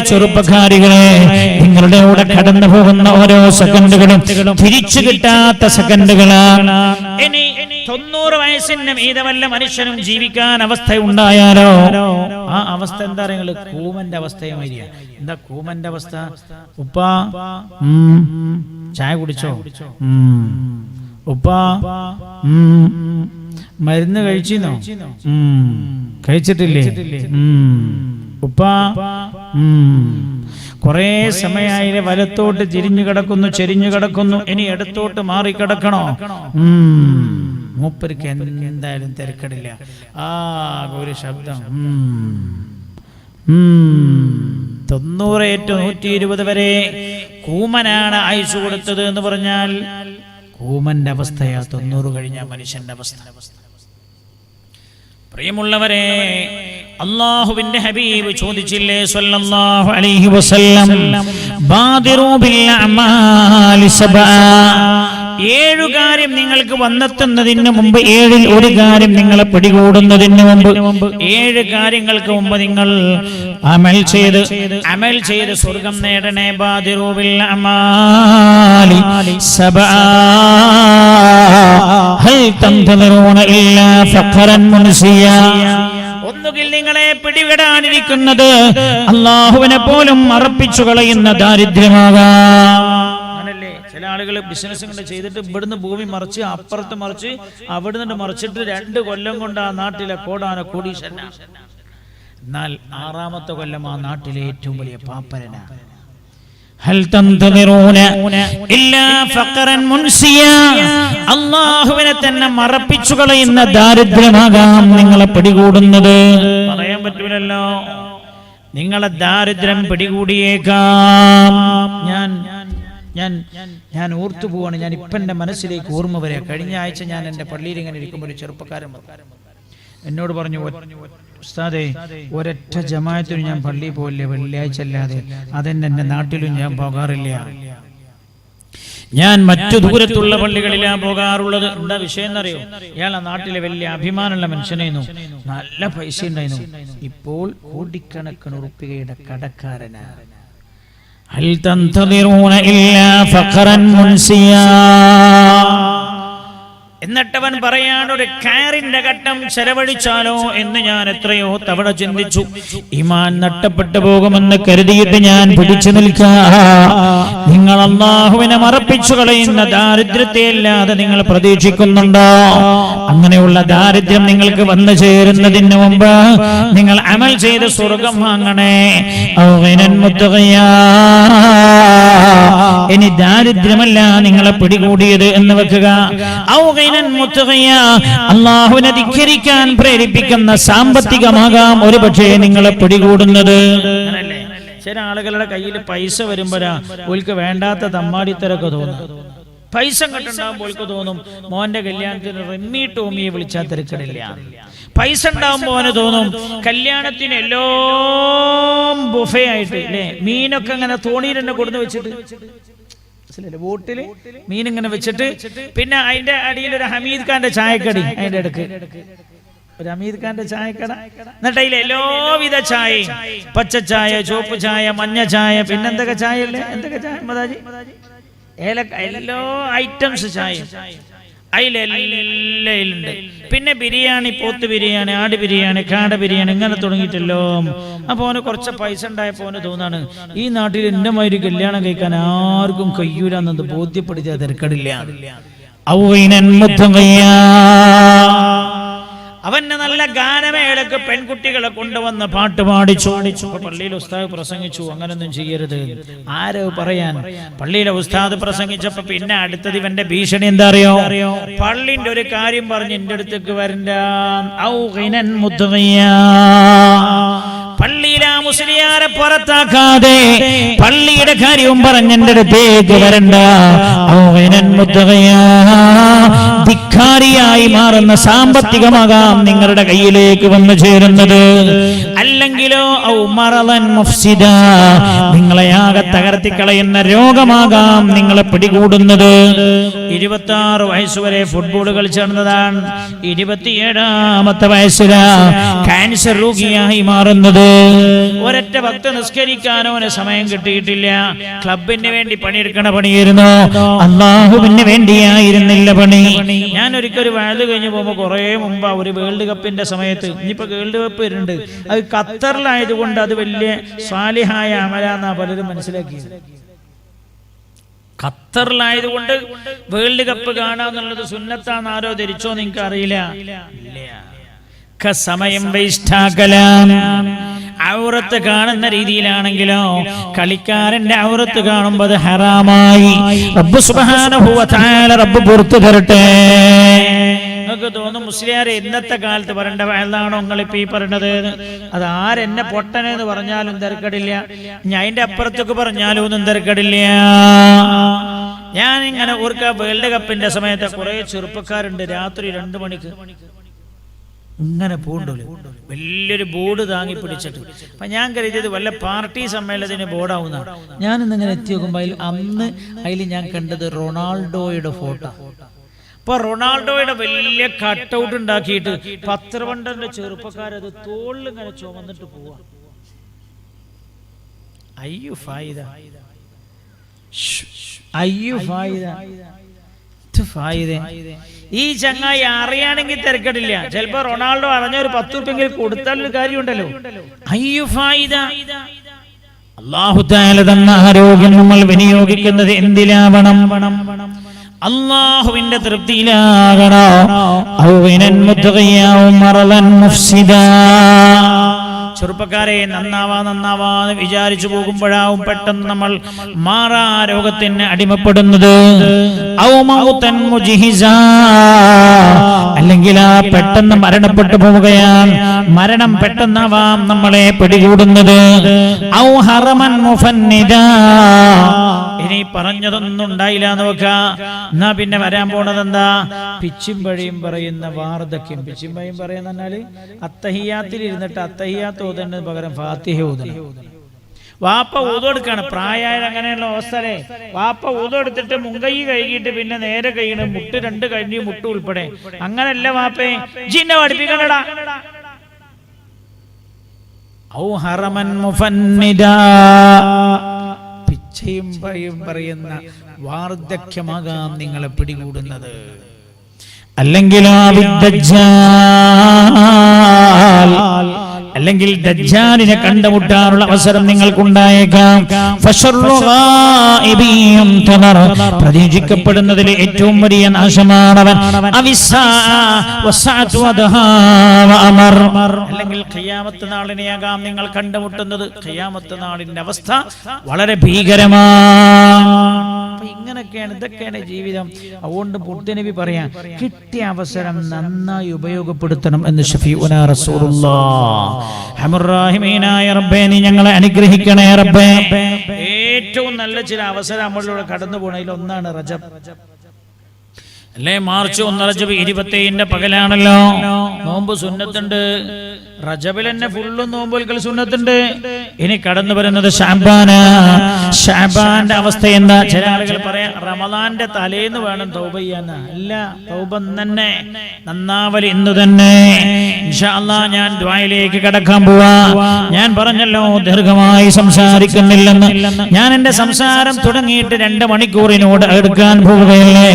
ചെറുപ്പക്കാരികളെ, നിങ്ങളുടെ കൂടെ കടന്നു പോകുന്ന ഓരോ സെക്കൻഡുകളും തിരിച്ചു കിട്ടാത്ത സെക്കൻഡുകളാണ്. ഇനി 90 വയസ്സിന് മീതെ വല്ല മനുഷ്യനും ജീവിക്കാൻ അവസ്ഥ ഉണ്ടായാലോ, ആ അവസ്ഥ എന്താ പറയുക? കൂമന്റെ അവസ്ഥയുമായി. എന്താ കൂമന്റെ അവസ്ഥ? ഉപ്പാ ചായ കുടിച്ചോ? ഉപ്പാ മരുന്ന് കഴിച്ചിരുന്നോ? കഴിച്ചിട്ടില്ലേ? ഉപ്പാ കുറെ സമയായില്ലേ വലത്തോട്ട് ചെരിഞ്ഞു കിടക്കുന്നു, ഇനി ഇടത്തോട്ട് മാറിക്കിടക്കണോ? മൂപ്പർക്ക് എന്തായാലും തിരക്കടില്ല. ഒരു ശബ്ദം 90 to 120 വരെ കൂമനാണ് ആയുസ് കൊടുത്തത് എന്ന് പറഞ്ഞാൽ കൂമന്റെ അവസ്ഥയാ 90 കഴിഞ്ഞ മനുഷ്യന്റെ അവസ്ഥ. പ്രിയമുള്ളവരെ, അല്ലാഹുവിന്റെ ഹബീബ് ചോദിച്ചില്ലേ സ്വല്ലല്ലാഹു അലൈഹി വസല്ലം, ബാദിറു ബിൽ അമാലി സബഅ, 7 കാര്യം നിങ്ങൾക്ക് വന്നെത്തുന്നതിന് മുമ്പ്, 7ൽ ഒരു കാര്യം നിങ്ങളെ പിടികൂടുന്നതിന് മുമ്പ്, 7 കാര്യങ്ങൾക്ക് മുമ്പ് നിങ്ങൾ അമൽ ചെയ്ത് സ്വർഗം നേടണേ. ബാദിറു ബിൽ അമാലി സബഅ ഹൽ തൻതദിറൂന ഇല്ലാ ഫഖറൻ മുൻസിയ. ഒന്നുകിൽ നിങ്ങളെ പിടിവിടാനിരിക്കുന്നത് അല്ലാഹുവിനെ പോലും അർപ്പിച്ചു കളയുന്ന ദാരിദ്ര്യമാകാം. ചില ആളുകൾ ബിസിനസ് കൊണ്ട് ചെയ്തിട്ട് ഇവിടുന്ന് ഭൂമി മറിച്ച് അപ്പുറത്ത് മറിച്ച് അവിടുന്ന് മറിച്ചിട്ട് 2 കൊല്ലം കൊണ്ട് ആ നാട്ടിലെ കോടീശ്വരനാ. എന്നാൽ 6ാമത്തെ കൊല്ലം ആ നാട്ടിലെ ഏറ്റവും വലിയ പാപ്പരനാണ്. ഹൽ തൻതദിറൂന ഇല്ലാ ഫഖറൻ മുൻസിയ, അല്ലാഹുവിനെ തന്നെ മറപ്പിച്ചു കളയുന്ന ദാരിദ്ര്യമാകാം നിങ്ങളെ പിടികൂടുന്നത്. പറയാൻ പറ്റൂലല്ലോ, നിങ്ങളെ ദാരിദ്ര്യം പിടികൂടിയേക്കാം. ഞാൻ ഓർത്തു പോവാണ്. ഞാൻ ഇപ്പം എൻ്റെ മനസ്സിലേക്ക് ഓർമ്മ വരിക. കഴിഞ്ഞ ആഴ്ച ഞാൻ എൻ്റെ പള്ളിയിൽ ഇങ്ങനെ ഇരിക്കുമ്പോൾ ഒരു ചെറുപ്പക്കാരൻ എന്നോട് പറഞ്ഞു, ഉസ്താദേ, ഒരൊറ്റ ജമാഅത്തിന് ഞാൻ പള്ളിയിൽ പോയില്ല വെള്ളിയാഴ്ച അല്ലാതെ. അതെന്നെ എൻ്റെ നാട്ടിലും ഞാൻ പോകാറില്ല. ഞാൻ മറ്റു ദൂരത്തുള്ള പള്ളികളിലാണ് പോകാറുള്ളത്. എന്താ വിഷയം എന്നറിയോ? ഇയാളെ നാട്ടിലെ വലിയ അഭിമാനമുള്ള മനുഷ്യനായിരുന്നു, നല്ല പൈസ ഉണ്ടായിരുന്നു. ഇപ്പോൾ കോടിക്കണക്കിന് ഉറുപ്പികയുടെ കടക്കാരനാണ്. ഹൽ തൻതദിറൂന ഇല്ലാ ഫഖറൻ മുൻസിയ. എന്നിട്ടവൻ പറയാൻ, ഒരു കാറിന്റെ ഘട്ടം ചെലവഴിച്ചാലോ എന്ന് ഞാൻ എത്രയോ തവണ ചിന്തിച്ചു. ഈമാൻ നഷ്ടപ്പെട്ടു പോകുമെന്ന് കരുതിയിട്ട് ഞാൻ പിടിച്ചു നിൽക്കാം. നിങ്ങൾ അല്ലാഹുവിനെ മറപ്പിച്ചു കളയുന്ന ദാരിദ്ര്യത്തെ അല്ലാതെ നിങ്ങൾ പ്രതീക്ഷിക്കുന്നുണ്ടോ? അങ്ങനെയുള്ള ദാരിദ്ര്യം നിങ്ങൾക്ക് വന്നു ചേരുന്നതിന് മുമ്പ് നിങ്ങൾ അമൽ ചെയ്ത് സ്വർഗം വാങ്ങണേ. ഇനി ദാരിദ്ര്യമല്ല നിങ്ങളെ പിടികൂടിയത് എന്ന് വെക്കുക. അല്ലാഹുവിനെ ധിക്കരിക്കാൻ പ്രേരിപ്പിക്കുന്ന സാമ്പത്തികമാകാം ഒരു പക്ഷേ നിങ്ങളെ പിടികൂടുന്നത്. ചില ആളുകളുടെ കയ്യിൽ പൈസ വരുമ്പോഴാ ഓൽക്ക് വേണ്ടാത്ത തമ്മാടിത്തരൊക്കെ തോന്നും. പൈസ കണ്ടുണ്ടാകുമ്പോൾ ഓൽക്ക് തോന്നും മോന്റെ കല്യാണത്തിന് റമ്മി ടോമിയെ വിളിച്ചാൽ തിരക്കടില്ല. പൈസ ഉണ്ടാകുമ്പോൾ അവന് തോന്നും കല്യാണത്തിന് എല്ലാം ബുഫേ ആയിട്ട് അല്ലേ, മീനൊക്കെ അങ്ങനെ തോണിയിൽ തന്നെ കൊടുന്ന് വെച്ചിട്ട്, ബോട്ടില് മീൻ ഇങ്ങനെ വെച്ചിട്ട്, പിന്നെ അതിന്റെ അടിയിൽ ഒരു ഹമീദ് ഖാന്റെ ചായക്കടി, അതിന്റെ അടുക്ക് ഒരു ഹമീദ് ഖാന്റെ ചായക്കട. എന്നിട്ട് അതിൽ എല്ലാവിധ ചായ, പച്ച ചായ, ചുവപ്പ് ചായ, മഞ്ഞ ചായ, പിന്നെന്തൊക്കെ ചായ അല്ലേ, എന്തൊക്കെ ചായ മതാജി, ഏലക്ക, എല്ലാ ഐറ്റംസ് ചായ അതിലെല്ലുണ്ട്. പിന്നെ ബിരിയാണി, പോത്ത് ബിരിയാണി, ആട് ബിരിയാണി, കാട ബിരിയാണി, ഇങ്ങനെ തുടങ്ങിയിട്ടല്ലോ. അപ്പൊ അവന് കുറച്ച് പൈസ ഉണ്ടായപ്പോ അവന് തോന്നാണ് ഈ നാട്ടിൽ എന്റെ മാതിരി കല്യാണം കഴിക്കാൻ ആർക്കും കഴിയൂലെന്നത് ബോധ്യപ്പെടുത്തിയ തിരക്കടില്ല. അവന് നല്ല ഗാനമേളക്ക് പെൺകുട്ടികളെ കൊണ്ടുവന്ന് പാട്ട് പാടിച്ചു. പള്ളിയിൽ ഉസ്താദ് പ്രസംഗിച്ചു, അങ്ങനൊന്നും ചെയ്യരുത്. ആരോ പറയാൻ? പള്ളിയിലെ ഉസ്താദ് പ്രസംഗിച്ചപ്പോ പിന്നെ അടുത്തത് ഇവന്റെ ഭീഷണി എന്താ അറിയോ? പള്ളിന്റെ ഒരു കാര്യം പറഞ്ഞ് എന്റെ അടുത്തേക്ക് വരണ്ട. പള്ളിയിലെ മുസ്ലിയാരെ പുറത്താക്കാതെ പള്ളിയുടെ കാര്യവും പറഞ്ഞെന്റെ അടുത്തേക്ക് വരണ്ട. ധിക്കാരിയായി മാറുന്ന സാമ്പത്തികമാകാം നിങ്ങളുടെ കയ്യിലേക്ക് വന്നു ചേരുന്നത്. അല്ലെങ്കിലോ നിങ്ങളെ ആകെ തകർത്തിക്കളയുന്ന രോഗമാകാം നിങ്ങളെ പിടികൂടുന്നത്. 26 വയസ്സുവരെ ഫുട്ബോൾ കളിച്ചിരുന്നതാണ്. 27ാമത്തെ വയസ്സിലാ ക്യാൻസർ രോഗിയായി മാറുന്നത്. ഒരൊറ്റ ഭക്ത നിസ്കരിക്കാനോ സമയം കിട്ടിയിട്ടില്ല. ക്ലബിന് വേണ്ടി പണിയെടുക്കണ പണിയായിരുന്നു, അള്ളാഹുവിന് വേണ്ടിയായിരുന്നില്ല പണി. ഞാൻ ഒരിക്കൽ വയത് കഴിഞ്ഞ് പോകുമ്പോൾ കുറെ മുമ്പ് ഒരു വേൾഡ് കപ്പിന്റെ സമയത്ത്, ഇനിയിപ്പോ വേൾഡ് കപ്പ് വരുന്നുണ്ട്, അത് ഖത്തറിലായതുകൊണ്ട് അത് വലിയ സ്വാലിഹായ അമലാന്നാ പലരും മനസ്സിലാക്കിയത്. ഖത്തറിലായതുകൊണ്ട് വേൾഡ് കപ്പ് കാണാന്നുള്ളത് സുന്നത്താന്ന് ആരോ ധരിച്ചോ നിങ്ങൾക്ക് അറിയില്ല. സമയം ഔറത്ത് കാണുന്ന രീതിയിലാണെങ്കിലോ കളിക്കാരന്റെ ഔറത്ത് കാണുമ്പോൾ അത് ഹറാമായി. റബ്ബ് സുബ്ഹാനഹു വ തആല റബ്ബ് പുറത്തു തരട്ടെ. നിങ്ങൾക്ക് തോന്നും മുസ്ലിയാരെ ഇന്നത്തെ കാലത്ത് പറയേണ്ട വയലാണോ നിങ്ങളിപ്പോ ഈ പറയണത്? അത് ആരെന്നെ പൊട്ടനെന്ന് പറഞ്ഞാലും തിരക്കടില്ല, ഞാൻ അതിന്റെ അപ്പുറത്തൊക്കെ പറഞ്ഞാലും ഒന്നും തിരക്കടില്ല. ഞാൻ ഇങ്ങനെ ഓർക്ക വേൾഡ് കപ്പിന്റെ സമയത്ത് കുറെ ചെറുപ്പക്കാരുണ്ട് രാത്രി 2 മണിക്ക് ഇങ്ങനെ പോണ്ടല്ലോ, വലിയൊരു ബോർഡ് താങ്ങി പിടിച്ചിട്ട്. അപ്പൊ ഞാൻ കരുതിയത് വല്ല പാർട്ടി സമ്മേളനത്തിന് ബോർഡാവുന്ന. ഞാനിന്നിങ്ങനെ എത്തി നോക്കുമ്പോൾ അന്ന് അതിൽ ഞാൻ കണ്ടത് റൊണാൾഡോയുടെ ഫോട്ടോ. അപ്പൊ റൊണാൾഡോയുടെ വലിയ കട്ടൗട്ട് ഉണ്ടാക്കിയിട്ട് 12 ചെറുപ്പക്കാരത് തോളിൽ ഇങ്ങനെ ചുമന്നിട്ട് പോവാ. അയ്യോ ഫായിദ, അയ്യോ ഫായിദ. ഈ ചങ്ങായി അറിയാണെങ്കിൽ തിരക്കടില്ല, ചിലപ്പോ റൊണാൾഡോ അറിഞ്ഞ ഒരു 10 രൂപയെങ്കിലും കൊടുത്താലൊരു കാര്യമുണ്ടല്ലോ. അയ്യോ ഫായിദ. അല്ലാഹു തആല തന്ന ആരോഗ്യം നമ്മൾ വിനിയോഗിക്കുന്നത് എന്തിലാവണം? അല്ലാഹുവിന്റെ തൃപ്തിയിലാകണോ? ചെറുപ്പക്കാരെ നന്നാവാന്ന് വിചാരിച്ചു പോകുമ്പോഴാവും പെട്ടെന്ന് നമ്മൾ മാറാ രോഗത്തിന് അടിമപ്പെടുന്നത്. അല്ലെങ്കിൽ ആ പെട്ടെന്ന് മരണപ്പെട്ടു പോവുകയാണ്. മരണം പെട്ടെന്നാവാം നമ്മളെ പിടികൂടുന്നത്. ഇനി പറഞ്ഞതൊന്നും ഉണ്ടായില്ല എന്ന് വെക്കാ. എന്നാ പിന്നെ വരാൻ പോണത് എന്താ? പിച്ചും പഴിയും പറയുന്ന വാർദ്ധക്യം. പിച്ചും പഴിയും പറയുന്ന അത്തഹിയാത്തിൽ ഇരുന്നിട്ട് അത്തഹിയാത്ത് ഓതുന്നതിന് പകരം ഫാത്തിഹ ഓതണം. വാപ്പ ഊതെടുക്കാണ്. പ്രായമായ അങ്ങനെയുള്ള അവസ്ഥയെ വാപ്പ ഊതെടുത്തിട്ട് മുൻകൈ കഴുകിയിട്ട് പിന്നെ നേരെ കൈയ്യണം, മുട്ട് 2 കഴിഞ്ഞ് മുട്ട് ഉൾപ്പെടെ. അങ്ങനല്ല വാപ്പേ, ജിന്നെ പഠിപ്പിക്കണടാ. പിച്ചയും പഴിയും പറയുന്ന വാർദ്ധക്യമാകാം നിങ്ങളെ പിടികൂടുന്നത്. അല്ലെങ്കിൽ ദജ്ജാലിനെ കണ്ടുമുട്ടാനുള്ള അവസരം നിങ്ങൾക്കുണ്ടായേക്കാം. പ്രതീക്ഷിക്കപ്പെടുന്നതിൽ ഏറ്റവും വലിയ നാശമാണവൻ. അല്ലെങ്കിൽ ഖിയാമത്ത് നാളിനെയാകാം നിങ്ങൾ കണ്ടുമുട്ടുന്നത്. ഖിയാമത്ത് നാളിന്റെ അവസ്ഥ വളരെ ഭീകരമാണ്. ഇങ്ങനെയൊക്കെയാണ്, ഇതൊക്കെയാണ് ജീവിതം. അതുകൊണ്ട് പുണ്യനബി പറയാൻ കിട്ടിയ അവസരം നന്നായി ഉപയോഗപ്പെടുത്തണം എന്ന് ശഫീഉനാ റസൂലുള്ളാഹ്. ഹർറഹീമീനായ റബ്ബേ, നീ ഞങ്ങളെ അനുഗ്രഹിക്കണേ റബ്ബേ. ഏറ്റവും നല്ല ചില അവസരം നമ്മളിലൂടെ കടന്നു പോണതിൽ ഒന്നാണ് റജബ് അല്ലേ? മാർച്ച് 1 റജബ് 27 പകലാണല്ലോ. നോമ്പ് സുന്നത്തുണ്ട്. റജബിൽ തന്നെ ഫുള്ളും നോമ്പുകൾ സുന്നത്തുണ്ട്. ഇനി കടന്നു വരുന്നത് ശഅബാനാ. ശഅബാന്റെ അവസ്ഥ എന്താ? ചില ആളുകൾ പറയാം റമദാന്റെ തലേന്ന് വേണം തൗബ ചെയ്യാൻ. അല്ല, തൗബ തന്നെ, നന്നാവൽ ഇന്ന് തന്നെ. ഇൻഷാ അല്ലാഹ് ഞാൻ ദുആയിലേക്ക് കടക്കാൻ പോവാ. ഞാൻ പറഞ്ഞല്ലോ ദീർഘമായി സംസാരിക്കുന്നില്ലെന്ന്. ഞാൻ എന്റെ സംസാരം തുടങ്ങിയിട്ട് 2 മണിക്കൂറിനോട് എടുക്കാൻ പോവുകയല്ലേ.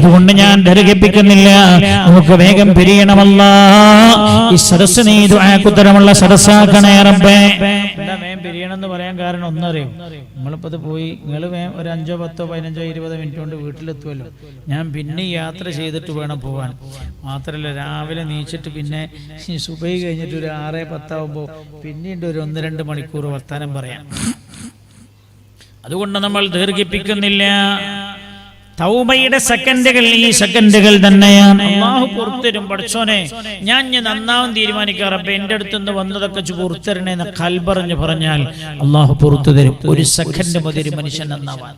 അതുകൊണ്ട് ഞാൻ ദീർഘിപ്പിക്കുന്നില്ല. നമുക്ക് വേഗം പിരിയണമല്ല. ഈ സദസ്സ് നീ ദുആക്കുത്തരമുള്ള സദസ്സാക്കണേ റബ്ബേ. എന്താ വേഗം പിരിയണമെന്ന് പറയാൻ കാരണം ഒന്നറിയും, നമ്മളിപ്പത് പോയി നിങ്ങൾ വേഗം ഒരു 5, 10, 15, 20 മിനിറ്റ് കൊണ്ട് വീട്ടിലെത്തുമല്ലോ. ഞാൻ പിന്നെ യാത്ര ചെയ്തിട്ട് വേണം പോകാൻ. മാത്രമല്ല രാവിലെ നീച്ചിട്ട് പിന്നെ സുബഹി കഴിഞ്ഞിട്ട് ഒരു 6, 10 ആവുമ്പോൾ പിന്നീട് ഒരു 1-2 മണിക്കൂർ വർത്താനം പറയാം. അതുകൊണ്ട് നമ്മൾ ദീർഘിപ്പിക്കുന്നില്ല. തൗബയുടെ സെക്കൻഡുകൾ ഈ സെക്കൻഡുകൾ തന്നെയാണ്. അല്ലാഹു പുറത്തരും. പഠിച്ചോനെ ഞാൻ നന്നാവാൻ തീരുമാനിക്കുക, റബ്ബേ എൻ്റെ അടുത്തുനിന്ന് വന്നതൊക്കെ പുറത്തരണേ എന്ന് കൽബറിഞ്ഞ് പറഞ്ഞാൽ അല്ലാഹു പുറത്തു തരും. ഒരു സെക്കൻഡ് മതി ഒരു മനുഷ്യൻ നന്നാവാൻ.